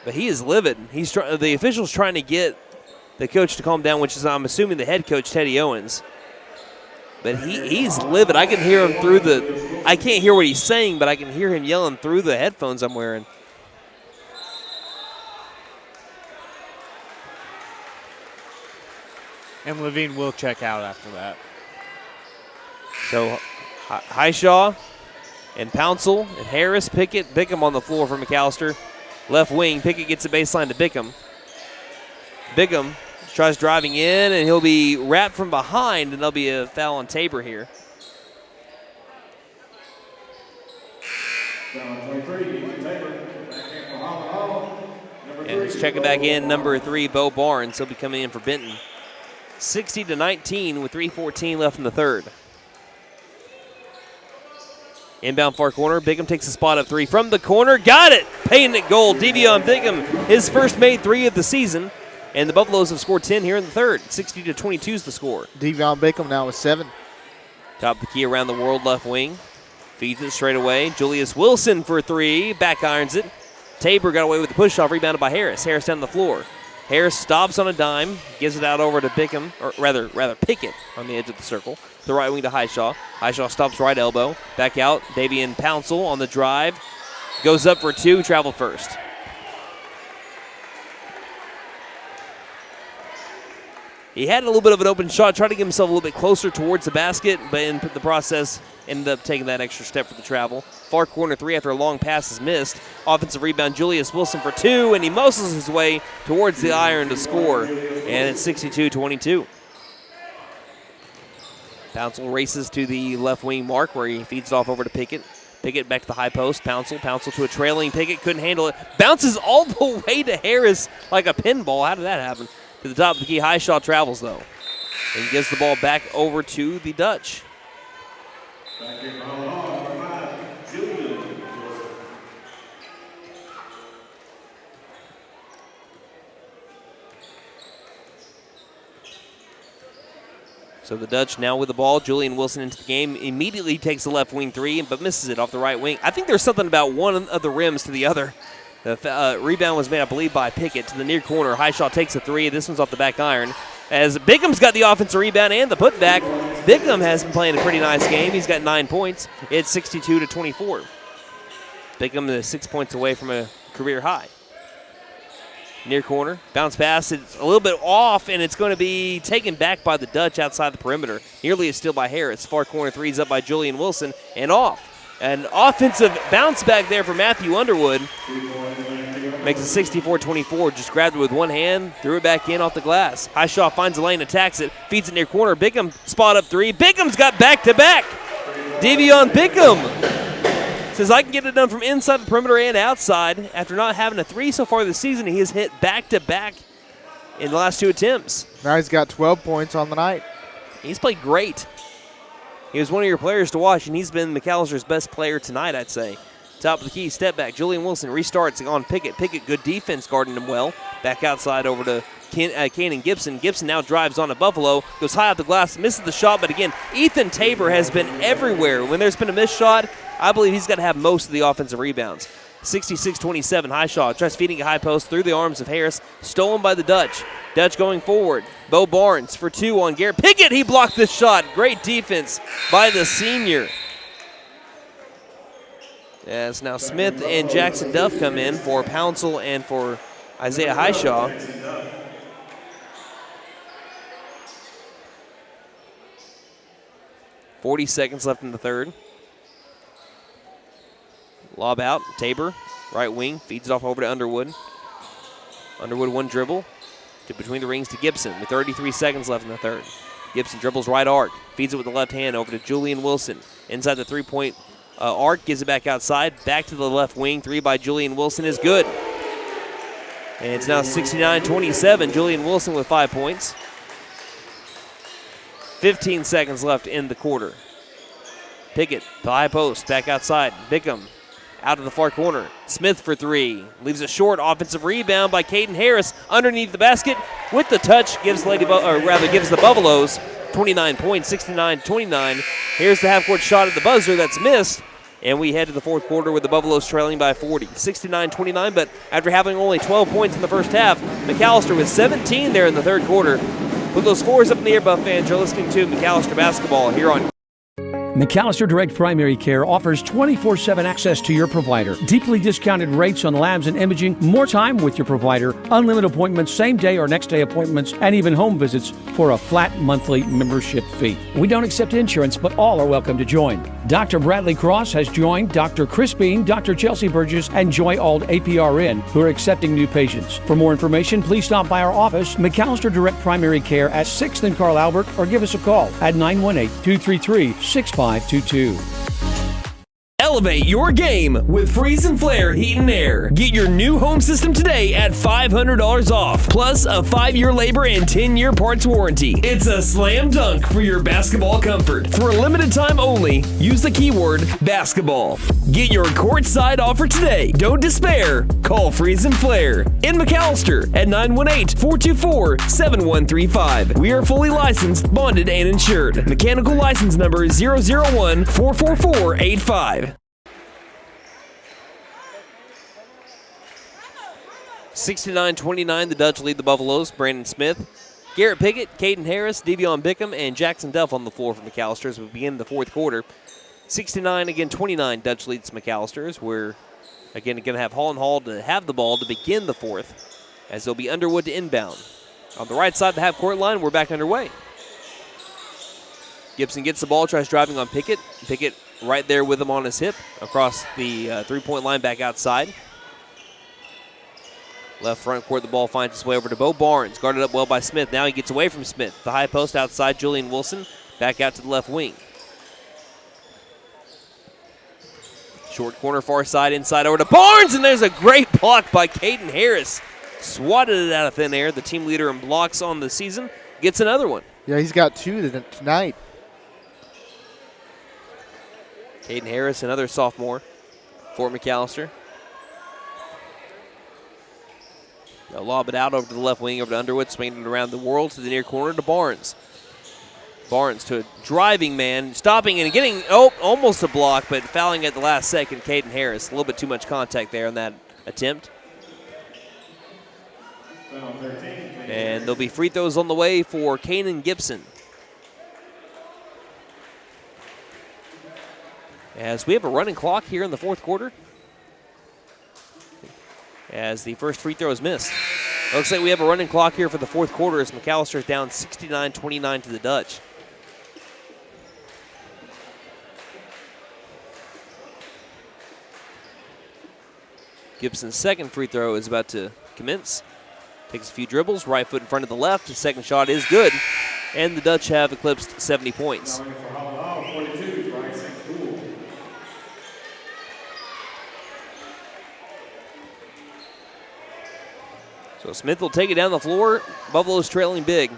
A: But he is livid. The official's trying to get the coach to calm down, which is, I'm assuming, the head coach, Teddy Owens. But he's livid. I can hear him through I can't hear what he's saying, but I can hear him yelling through the headphones I'm wearing.
C: And Levine will check out after that.
A: So Highshaw and Pouncil and Harris, Pickett, Bickham on the floor for McAlester. Left wing, Pickett gets the baseline to Bickham. Bickham tries driving in, and he'll be wrapped from behind, and there'll be a foul on Tabor here. And let's check it back in, number 3, Bo Barnes. He'll be coming in for Benton. 60-19 with 3:14 left in the third. Inbound far corner, Bickham takes a spot up 3 from the corner. Got it! Paying it goal, Devion Bickham, his first made 3 of the season. And the Buffaloes have scored 10 here in the third. 60-22 is the score.
B: Devion Bickham now with 7.
A: Top of the key around the world left wing. Feeds it straight away. Julius Wilson for 3. Back irons it. Tabor got away with the push-off, rebounded by Harris. Harris down the floor. Harris stops on a dime, gives it out over to Bickham, or rather Pickett on the edge of the circle. The right wing to Highshaw. Highshaw stops right elbow. Back out. Davian Pouncil on the drive. Goes up for 2, traveled first. He had a little bit of an open shot, tried to get himself a little bit closer towards the basket, but in the process ended up taking that extra step for the travel. Far corner 3 after a long pass is missed. Offensive rebound, Julius Wilson for 2, and he muscles his way towards the iron to score, and it's 62-22. Pouncil races to the left wing mark where he feeds it off over to Pickett. Pickett back to the high post. Pouncil to a trailing Pickett. Couldn't handle it. Bounces all the way to Harris like a pinball. How did that happen? To the top of the key. Highshaw travels, though. And gets the ball back over to the Dutch. So the Dutch now with the ball. Julian Wilson into the game. Immediately takes the left wing 3, but misses it off the right wing. I think there's something about one of the rims to the other. The rebound was made, I believe, by Pickett to the near corner. Highshaw takes a 3. This one's off the back iron. As Bickham's got the offensive rebound and the putback. Bickham has been playing a pretty nice game. He's got 9 points. It's 62-24. Bickham is 6 points away from a career high. Near corner, bounce pass. It's a little bit off, and it's going to be taken back by the Dutch outside the perimeter. Nearly a steal by Harris. Far corner 3's up by Julian Wilson, and off. An offensive bounce back there for Matthew Underwood. Makes it 64-24. Just grabbed it with one hand, threw it back in off the glass. Highshaw finds the lane, attacks it, feeds it near corner. Bickham spot up 3. Bickham's got back-to-back. Devion Bickham says, I can get it done from inside the perimeter and outside. After not having a three so far this season, he has hit back-to-back in the last 2 attempts.
B: Now he's got 12 points on the night.
A: He's played great. He was one of your players to watch, and he's been McAllister's best player tonight, I'd say. Top of the key, step back. Julian Wilson restarts on Pickett. Pickett, good defense, guarding him well. Back outside over to Kanan Gibson. Gibson now drives on to Buffalo, goes high off the glass, misses the shot, but again, Ethan Tabor has been everywhere. When there's been a missed shot, I believe he's got to have most of the offensive rebounds. 66-27, Highshaw tries feeding a high post through the arms of Harris, stolen by the Dutch. Dutch going forward. Bo Barnes for 2 on Garrett Pickett. He blocked the shot. Great defense by the senior. As now Smith and Jackson Duff come in for Pouncil and for Isaiah Highshaw. .40 seconds left in the third. Lob out, Tabor, right wing, feeds it off over to Underwood. Underwood one dribble to between the rings to Gibson with 33 seconds left in the third. Gibson dribbles right arc, feeds it with the left hand over to Julian Wilson. Inside the three-point arc, gives it back outside, back to the left wing. 3 by Julian Wilson is good. And it's now 69-27, Julian Wilson with 5 points. 15 seconds left in the quarter. Pickett, the high post, back outside. Bickham out of the far corner. Smith for 3. Leaves a short offensive rebound by Caden Harris underneath the basket with the touch. Gives the Buffaloes 29 points, 69-29. Here's the half-court shot at the buzzer that's missed. And we head to the fourth quarter with the Buffaloes trailing by 40. 69-29, but after having only 12 points in the first half, McAlester with 17 there in the third quarter. With those scores up in the air, Buff fans, you're listening to McAlester basketball here on
G: McAlester Direct Primary Care offers 24/7 access to your provider. Deeply discounted rates on labs and imaging, more time with your provider, unlimited appointments, same day or next day appointments, and even home visits for a flat monthly membership fee. We don't accept insurance, but all are welcome to join. Dr. Bradley Cross has joined, Dr. Chris Bean, Dr. Chelsea Burgess, and Joy Ald APRN, who are accepting new patients. For more information, please stop by our office, McAlester Direct Primary Care at 6th and Carl Albert, or give us a call at 918-233-6522.
E: Elevate your game with Freeze and Flare Heat and Air. Get your new home system today at $500 off, plus a 5-year labor and 10-year parts warranty. It's a slam dunk for your basketball comfort. For a limited time only, use the keyword basketball. Get your courtside offer today. Don't despair. Call Freeze and Flare in McAlester at 918-424-7135. We are fully licensed, bonded, and insured. Mechanical license number 001-44485.
A: 69-29, the Dutch lead the Buffaloes. Brandon Smith, Garrett Pickett, Caden Harris, Devion Bickham, and Jackson Duff on the floor for McAlester as we begin the fourth quarter. 69-29, Dutch leads McAllister's. We're, again, going to have Holland Hall to have the ball to begin the fourth as they'll be Underwood to inbound. On the right side of the half-court line, we're back underway. Gibson gets the ball, tries driving on Pickett. Pickett right there with him on his hip across the three-point line back outside. Left front court, the ball finds its way over to Bo Barnes. Guarded up well by Smith. Now he gets away from Smith. The high post outside, Julian Wilson. Back out to the left wing. Short corner, far side, inside over to Barnes. And there's a great block by Caden Harris. Swatted it out of thin air. The team leader in blocks on the season gets another one.
B: Yeah, he's got 2 tonight.
A: Caden Harris, another sophomore for McAlester. They'll lob it out over to the left wing, over to Underwood, swinging it around the world to the near corner to Barnes. Barnes to a driving man, stopping and getting almost a block, but fouling at the last second, Caden Harris. A little bit too much contact there on that attempt. And there'll be free throws on the way for Kanan Gibson. As we have a running clock here in the fourth quarter, as the first free throw is missed. Looks like we have a running clock here for the fourth quarter as McAlester is down 69-29 to the Dutch. Gibson's second free throw is about to commence. Takes a few dribbles, right foot in front of the left. His second shot is good, and the Dutch have eclipsed 70 points. So Smith will take it down the floor. Buffalo's trailing big.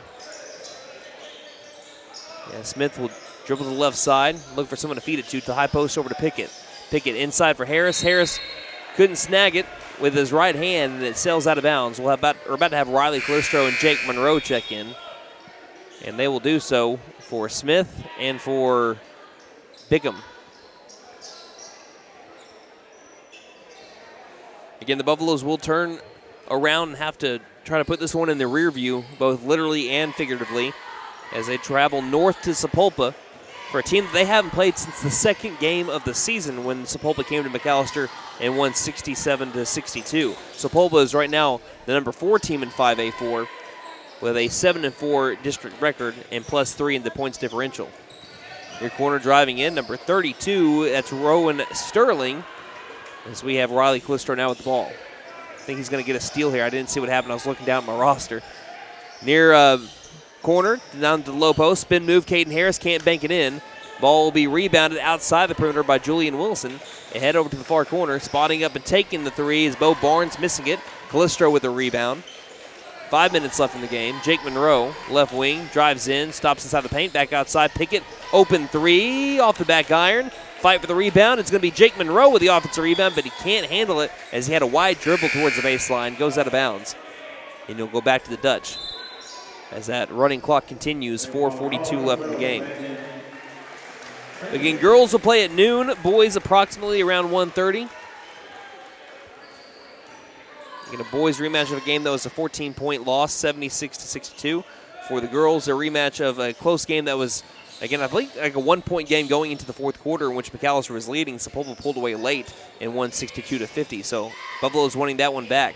A: Yeah, Smith will dribble to the left side, look for someone to feed it to the high post over to Pickett. Pickett inside for Harris. Harris couldn't snag it with his right hand, and it sails out of bounds. We're about to have Riley Calistro and Jake Monroe check in, and they will do so for Smith and for Pickham. Again, the Buffaloes will turn around and have to try to put this one in the rear view, both literally and figuratively, as they travel north to Sapulpa for a team that they haven't played since the second game of the season when Sapulpa came to McAlester and won 67-62. Sapulpa is right now the number 4 team in 5A4 with a 7-4 district record and +3 in the points differential. Your corner driving in, number 32, that's Rowan Sterling, as we have Riley Calistro now with the ball. I think he's going to get a steal here. I didn't see what happened. I was looking down at my roster. Near corner, down to the low post, spin move, Caden Harris can't bank it in. Ball will be rebounded outside the perimeter by Julian Wilson. They head over to the far corner, spotting up and taking the three is Bo Barnes missing it. Calistro with a rebound. 5 minutes left in the game. Jake Monroe, left wing, drives in, stops inside the paint, back outside. Pickett, open three, off the back iron. Fight for the rebound. It's going to be Jake Monroe with the offensive rebound, but he can't handle it as he had a wide dribble towards the baseline, goes out of bounds. And he'll go back to the Dutch as that running clock continues. 4:42 left in the game. Again, girls will play at noon, boys approximately around 1:30. Again, a boys rematch of a game that was a 14-point loss, 76-62. For the girls, a rematch of a close game that was, again, I think like a 1-point game going into the fourth quarter in which McAlester was leading. Sapulpa pulled away late and won 62-50. So Buffalo's winning that one back.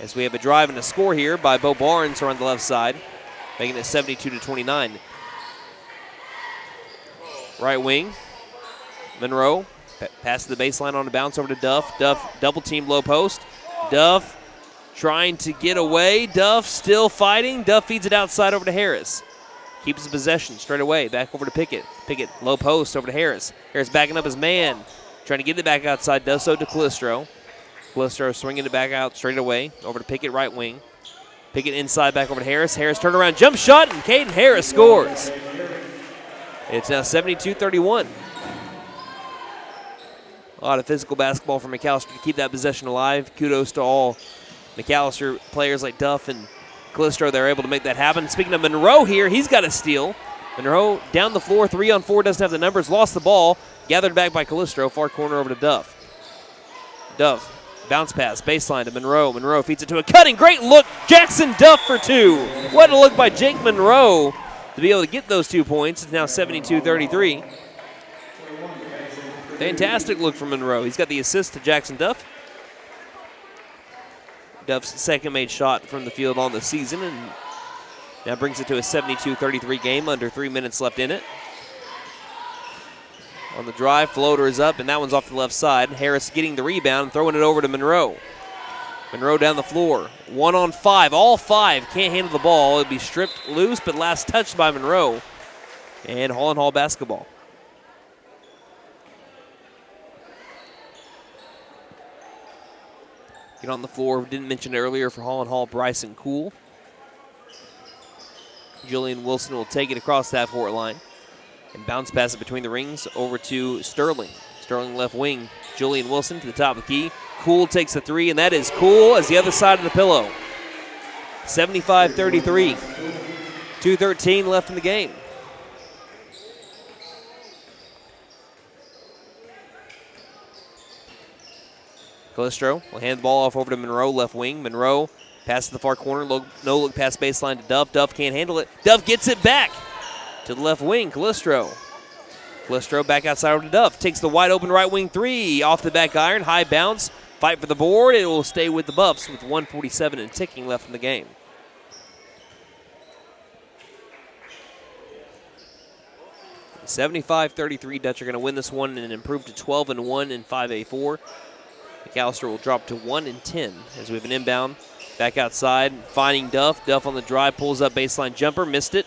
A: As we have a drive and a score here by Bo Barnes on the left side, making it 72-29. Right wing, Monroe, pass to the baseline on the bounce over to Duff. Duff double team low post. Duff trying to get away. Duff still fighting. Duff feeds it outside over to Harris. Keeps the possession straight away. Back over to Pickett. Pickett low post over to Harris. Harris backing up his man. Trying to get it back outside. Does so to Calistro. Calistro swinging it back out straight away. Over to Pickett right wing. Pickett inside back over to Harris. Harris turnaround jump shot and Caden Harris scores. It's now 72-31. A lot of physical basketball from McAlester to keep that possession alive. Kudos to all McAlester players like Duff and Calistro. They're able to make that happen. Speaking of Monroe here, he's got a steal. Monroe down the floor, 3-on-4, doesn't have the numbers, lost the ball. Gathered back by Calistro, far corner over to Duff. Duff, bounce pass, baseline to Monroe. Monroe feeds it to a cutting, great look. Jackson Duff for two. What a look by Jake Monroe to be able to get those 2 points. It's now 72-33. Fantastic look from Monroe. He's got the assist to Jackson Duff. Duff's second made shot from the field on the season, and now brings it to a 72-33 game, under 3 minutes left in it. On the drive, floater is up, and that one's off the left side. Harris getting the rebound, throwing it over to Monroe. Monroe down the floor, 1-on-5, all 5 can't handle the ball. It'll be stripped loose, but last touched by Monroe. And Holland Hall basketball. Get on the floor, didn't mention it earlier for Holland Hall, Bryson Cool. Julian Wilson will take it across that court line and bounce pass it between the rings over to Sterling. Sterling left wing, Julian Wilson to the top of the key. Cool takes the three, and that is Cool as the other side of the pillow. 75-33. 2:13 left in the game. Calistro will hand the ball off over to Monroe, left wing. Monroe passes to the far corner, no look pass baseline to Duff. Duff can't handle it. Duff gets it back to the left wing, Calistro. Calistro back outside over to Duff. Takes the wide open right wing three off the back iron, high bounce. Fight for the board. It will stay with the Buffs with 1:47 and ticking left in the game. – 75-33. Dutch are going to win this one and improve to 12-1 in 5A4. McAlester will drop to 1-10 as we have an inbound. Back outside, finding Duff. Duff on the drive, pulls up baseline jumper, missed it.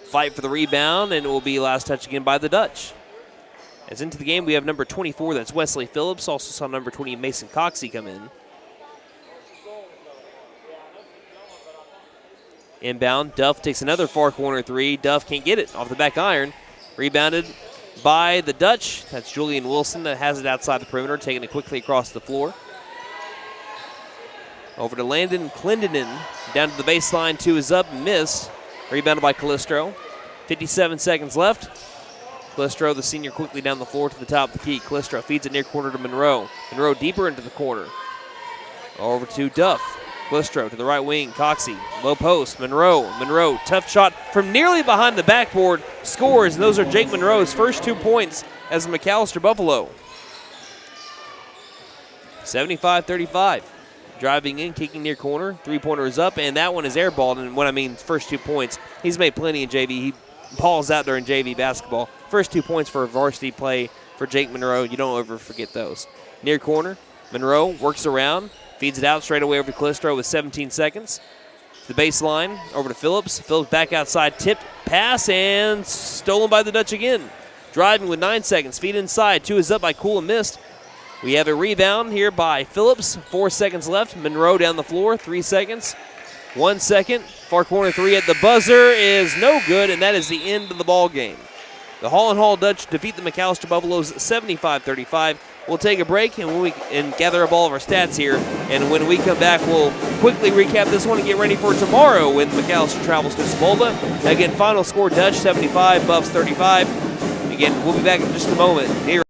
A: Fight for the rebound, and it will be last touch again by the Dutch. As into the game, we have number 24, that's Wesley Phillips. Also saw number 20, Mason Coxey, come in. Inbound, Duff takes another far corner three. Duff can't get it off the back iron. Rebounded by the Dutch. That's Julian Wilson that has it outside the perimeter, taking it quickly across the floor. Over to Landon Clendenin. Down to the baseline, two is up, missed. Rebounded by Calistro. 57 seconds left. Calistro, the senior, quickly down the floor to the top of the key. Calistro feeds it near corner to Monroe. Monroe deeper into the corner. Over to Duff. Calistro to the right wing. Coxey, low post. Monroe, tough shot from nearly behind the backboard. Scores, and those are Jake Monroe's first 2 points as the McAlester Buffalo. 75-35. Driving in, kicking near corner. Three-pointer is up, and that one is airballed. And when I mean first 2 points, he's made plenty in JV. He balls out during JV basketball. First 2 points for varsity play for Jake Monroe. You don't ever forget those. Near corner, Monroe works around, feeds it out straight away over to Calistro with 17 seconds. The baseline, over to Phillips. Phillips back outside, tipped, pass, and stolen by the Dutch again. Driving with 9 seconds, feed inside. Two is up by Cool and missed. We have a rebound here by Phillips. 4 seconds left. Monroe down the floor. 3 seconds. 1 second. Far corner three at the buzzer is no good, and that is the end of the ball game. The Holland Hall Dutch defeat the McAlester Buffaloes 75-35. We'll take a break and gather up all of our stats here. And when we come back, we'll quickly recap this one and get ready for tomorrow when McAlester travels to Sepulveda. Again, final score Dutch 75, Buffs 35. Again, we'll be back in just a moment here.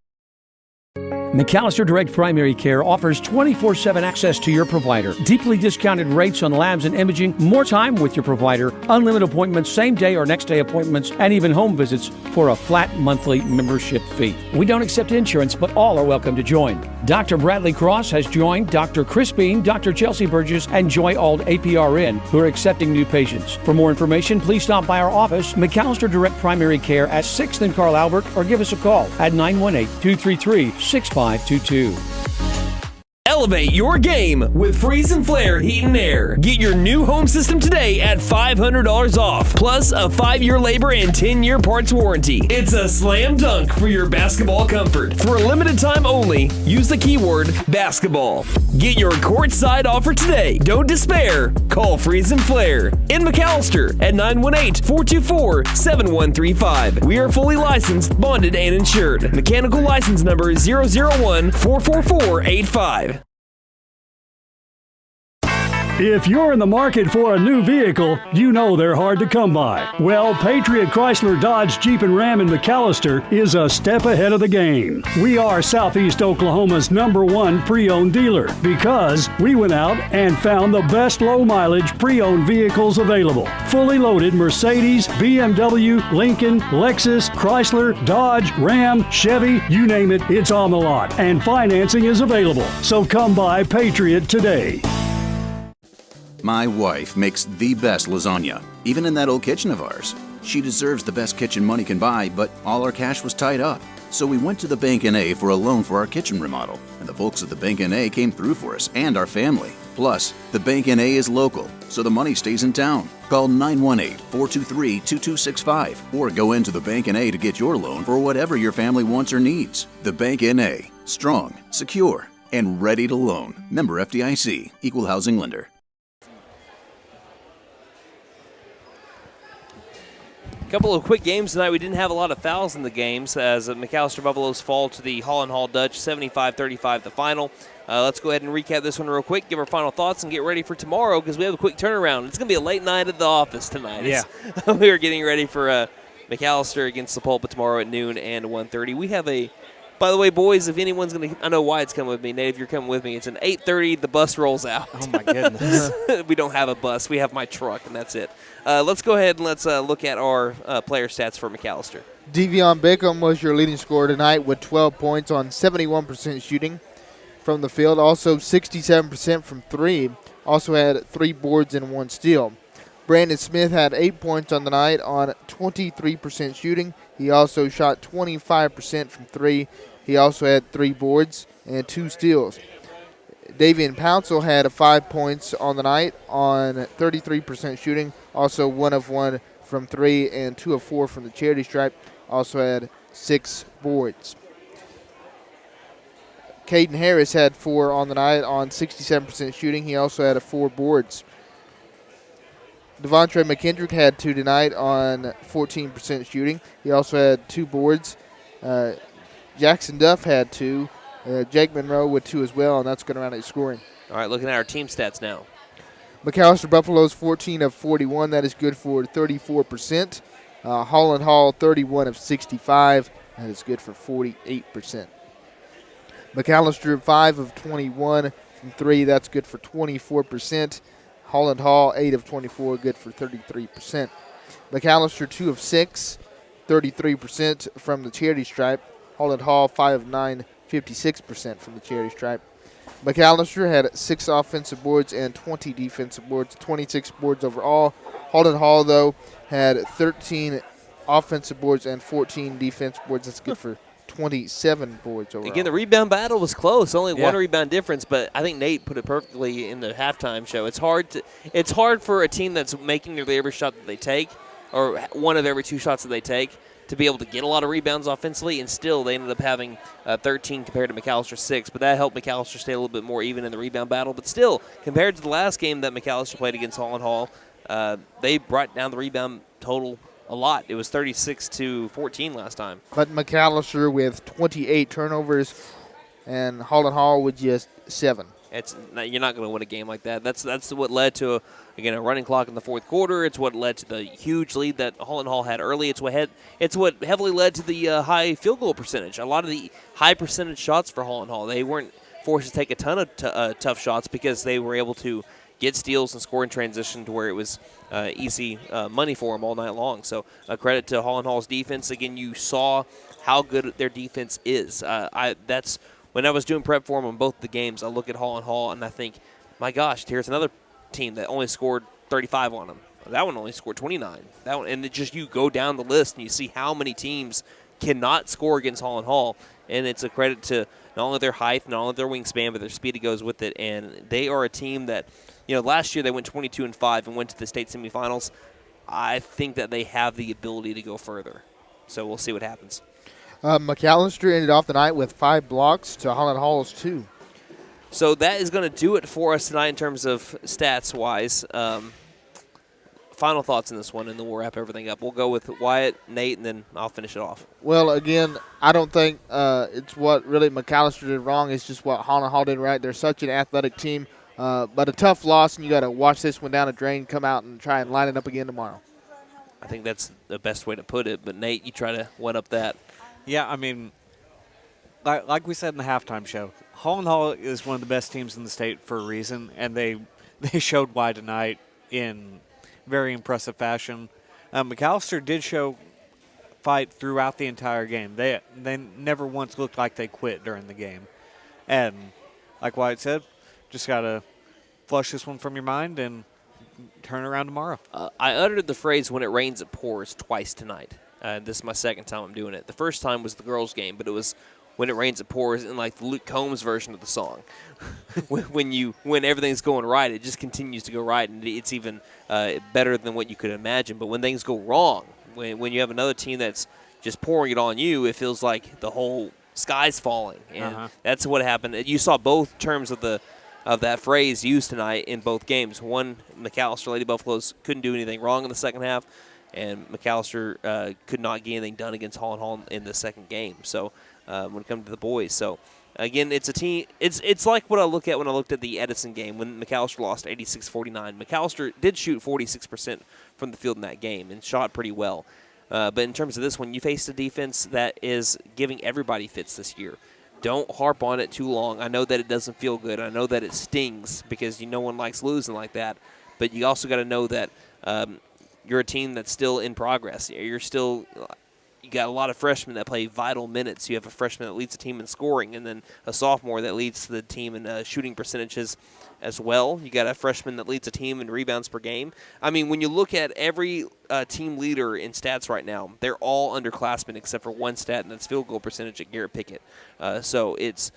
G: McAlester Direct Primary Care offers 24/7 access to your provider. Deeply discounted rates on labs and imaging, more time with your provider, unlimited appointments, same day or next day appointments, and even home visits for a flat monthly membership fee. We don't accept insurance, but all are welcome to join. Dr. Bradley Cross has joined Dr. Chris Bean, Dr. Chelsea Burgess, and Joy Ald APRN, who are accepting new patients. For more information, please stop by our office, McAlester Direct Primary Care at 6th and Carl Albert, or give us a call at 918-233-6522.
E: Elevate your game with Freeze and Flare Heat and Air. Get your new home system today at $500 off, plus a 5-year labor and 10-year parts warranty. It's a slam dunk for your basketball comfort. For a limited time only, use the keyword basketball. Get your courtside offer today. Don't despair. Call Freeze and Flare in McAlester at 918-424-7135. We are fully licensed, bonded, and insured. Mechanical license number 001-44485.
I: If you're in the market for a new vehicle, you know they're hard to come by. Well, Patriot Chrysler Dodge Jeep and Ram in McAlester is a step ahead of the game. We are Southeast Oklahoma's #1 pre-owned dealer because we went out and found the best low-mileage pre-owned vehicles available. Fully loaded Mercedes, BMW, Lincoln, Lexus, Chrysler, Dodge, Ram, Chevy, you name it, it's on the lot. And financing is available. So come by Patriot today.
J: My wife makes the best lasagna, even in that old kitchen of ours. She deserves the best kitchen money can buy, but all our cash was tied up. So we went to the Bank N.A. for a loan for our kitchen remodel, and the folks at the Bank N.A. came through for us and our family. Plus, the Bank N.A. is local, so the money stays in town. Call 918-423-2265 or go into the Bank N.A. to get your loan for whatever your family wants or needs. The Bank N.A. Strong, secure, and ready to loan. Member FDIC, Equal Housing Lender.
A: A couple of quick games tonight. We didn't have a lot of fouls in the games as the McAlester Buffaloes fall to the Holland Hall Dutch 75-35 the final. Let's go ahead and recap this one real quick, give our final thoughts, and get ready for tomorrow because we have a quick turnaround. It's going to be a late night at the office tonight.
C: Yeah.
A: We are getting ready for McAlester against Sepulveda tomorrow at noon and 1:30. We have a, by the way, boys, if anyone's going to, I know Wyatt's coming with me. Nate, if you're coming with me, it's an 8:30. The bus rolls out.
C: Oh, my goodness.
A: We don't have a bus. We have my truck, and that's it. Let's go ahead and let's look at our player stats for McAlester.
B: Devion Bickham was your leading scorer tonight with 12 points on 71% shooting from the field. Also 67% from three. Also had 3 boards and 1 steal. Brandon Smith had 8 points on the night on 23% shooting. He also shot 25% from three. He also had 3 boards and 2 steals. Davian Pouncil had 5 points on the night on 33% shooting. Also 1 of 1 from 3 and 2 of 4 from the charity stripe. Also had 6 boards. Caden Harris had 4 on the night on 67% shooting. He also had 4 boards. Devontre McKendrick had 2 tonight on 14% shooting. He also had 2 boards. Jackson Duff had 2. Jake Monroe with 2 as well, and that's going around at scoring.
A: All right, looking at our team stats now.
B: McAlester Buffaloes 14 of 41. That is good for 34%. Holland Hall 31 of 65. That is good for 48%. McAlester 5 of 21 from 3. That's good for 24%. Holland Hall 8 of 24, good for 33%. McAlester 2 of 6, 33% from the charity stripe. Holland Hall 5 of 9, 56% from the charity stripe. McAlester had 6 offensive boards and 20 defensive boards, 26 boards overall. Holland Hall, though, had 13 offensive boards and 14 defensive boards. That's good for 27 boards overall.
A: Again, the rebound battle was close. Only one rebound difference, but I think Nate put it perfectly in the halftime show. It's hard for a team that's making nearly every shot that they take, or one of every 2 shots that they take, to be able to get a lot of rebounds offensively, and still they ended up having 13 compared to McAlester 6. But that helped McAlester stay a little bit more even in the rebound battle. But still, compared to the last game that McAlester played against Holland Hall, they brought down the rebound total a lot. It was 36-14 last time.
B: But McAlester with 28 turnovers and Holland Hall with just 7.
A: You're not going to win a game like that. That's what led to, a running clock in the fourth quarter. It's what led to the huge lead that Holland Hall had early. It's what heavily led to the high field goal percentage. A lot of the high percentage shots for Holland Hall. They weren't forced to take a ton of tough shots because they were able to get steals and score in transition to where it was easy money for them all night long. So credit to Holland Hall's defense. Again, you saw how good their defense is. When I was doing prep for them on both the games, I look at Holland Hall and I think, my gosh, here's another team that only scored 35 on them. That one only scored 29. You go down the list and you see how many teams cannot score against Holland Hall. And it's a credit to not only their height, not only their wingspan, but their speed that goes with it. And they are a team that, last year they went 22-5 and went to the state semifinals. I think that they have the ability to go further. So we'll see what happens.
B: McAlester ended off the night with 5 blocks to Holland Hall's 2.
A: So that is going to do it for us tonight in terms of stats-wise. Final thoughts in this one, and then we'll wrap everything up. We'll go with Wyatt, Nate, and then I'll finish it off.
B: Well, again, I don't think it's what really McAlester did wrong. It's just what Holland Hall did right. They're such an athletic team, but a tough loss, and you got to watch this one down the drain, come out and try and line it up again tomorrow.
A: I think that's the best way to put it. But, Nate, you try to one-up that.
C: Yeah, I mean, like we said in the halftime show, Holland Hall is one of the best teams in the state for a reason, and they showed why tonight in very impressive fashion. McAlester did show fight throughout the entire game. They never once looked like they quit during the game. And like Wyatt said, just got to flush this one from your mind and turn around tomorrow.
A: I uttered the phrase, when it rains, it pours, twice tonight. This is my second time I'm doing it. The first time was the girls' game, but it was when it rains, it pours in like the Luke Combs version of the song. when everything's going right, it just continues to go right, and it's even better than what you could imagine. But when things go wrong, when you have another team that's just pouring it on you, it feels like the whole sky's falling, and that's what happened. You saw both terms of that phrase used tonight in both games. One, McAlester Lady Buffaloes couldn't do anything wrong in the second half, and McAlester could not get anything done against Holland Hall in the second game. So when it comes to the boys, so again, it's a team. It's like what I look at when I looked at the Edison game when McAlester lost 86-49. McAlester did shoot 46% from the field in that game and shot pretty well. But in terms of this one, you faced a defense that is giving everybody fits this year. Don't harp on it too long. I know that it doesn't feel good. I know that it stings because no one likes losing like that. But you also got to know that you're a team that's still in progress. You got a lot of freshmen that play vital minutes. You have a freshman that leads the team in scoring, and then a sophomore that leads the team in shooting percentages as well. You got a freshman that leads a team in rebounds per game. I mean, when you look at every team leader in stats right now, they're all underclassmen except for one stat, and that's field goal percentage at Garrett Pickett. So it's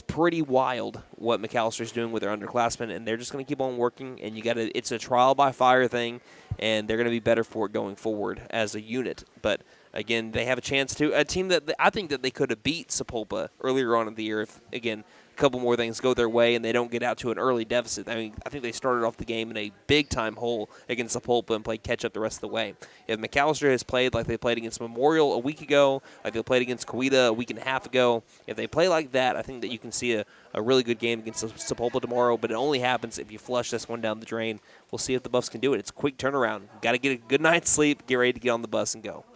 A: pretty wild what McAlster's doing with their underclassmen, and they're just going to keep on working. And it's a trial by fire thing, and they're going to be better for it going forward as a unit. But Again, they have a chance to a team that I think that they could have beat Sapulpa earlier on in the year if, again, a couple more things go their way and they don't get out to an early deficit. I mean, I think they started off the game in a big-time hole against Sapulpa and played catch-up the rest of the way. If McAlester has played like they played against Memorial a week ago, like they played against Coweta a week and a half ago, if they play like that, I think that you can see a really good game against Sapulpa tomorrow, but it only happens if you flush this one down the drain. We'll see if the Buffs can do it. It's a quick turnaround. Got to get a good night's sleep, get ready to get on the bus and go.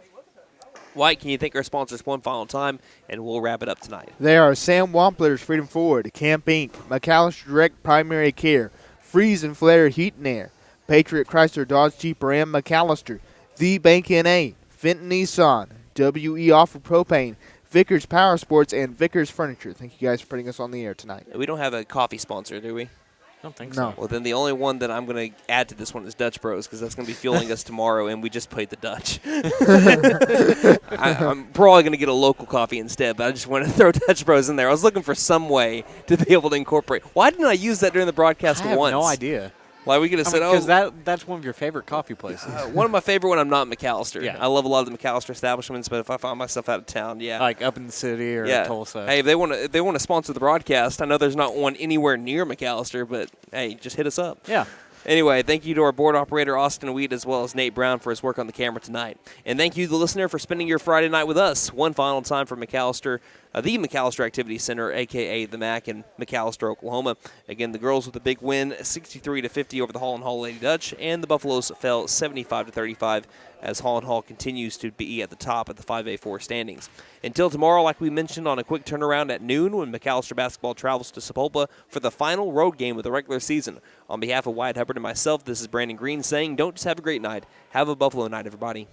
A: Wyatt, can you thank our sponsors one final time, and we'll wrap it up tonight.
B: They are Sam Wampler's Freedom Ford, Camp Inc., McAlester Direct Primary Care, Freeze and Flare Heat and Air, Patriot Chrysler Dodge Jeep Ram McAlester, The Bank N.A., Fenton Nissan, WE Offer Propane, Vickers Power Sports, and Vickers Furniture. Thank you guys for putting us on the air tonight.
A: We don't have a coffee sponsor, do we?
C: I don't think
B: No.
C: so.
A: Well, then the only one that I'm going to add to this one is Dutch Bros, because that's going to be fueling us tomorrow, and we just played the Dutch. I'm probably going to get a local coffee instead, but I just want to throw Dutch Bros in there. I was looking for some way to be able to incorporate. Why didn't I use that during the broadcast
C: I have
A: once?
C: no idea.
A: Why we could have said,
C: because that's one of your favorite coffee places.
A: One of my favorite when I'm not in McAlester.
C: Yeah.
A: I love a lot of the McAlester establishments, but if I find myself out of town, yeah.
C: Like up in the city or Tulsa.
A: Hey, if they want to sponsor the broadcast, I know there's not one anywhere near McAlester, but hey, just hit us up.
C: Yeah.
A: Anyway, thank you to our board operator, Austin Weed, as well as Nate Brown for his work on the camera tonight. And thank you, the listener, for spending your Friday night with us. One final time for McAlester, the McAlester Activity Center, a.k.a. the MAC in McAlester, Oklahoma. Again, the girls with a big win, 63-50 over the Holland Hall Lady Dutch, and the Buffaloes fell 75-35 as Holland Hall continues to be at the top of the 5A4 standings. Until tomorrow, like we mentioned, on a quick turnaround at noon when McAlester basketball travels to Sapulpa for the final road game of the regular season. On behalf of Wyatt Hubbard and myself, this is Brandon Green saying, don't just have a great night, have a Buffalo night, everybody.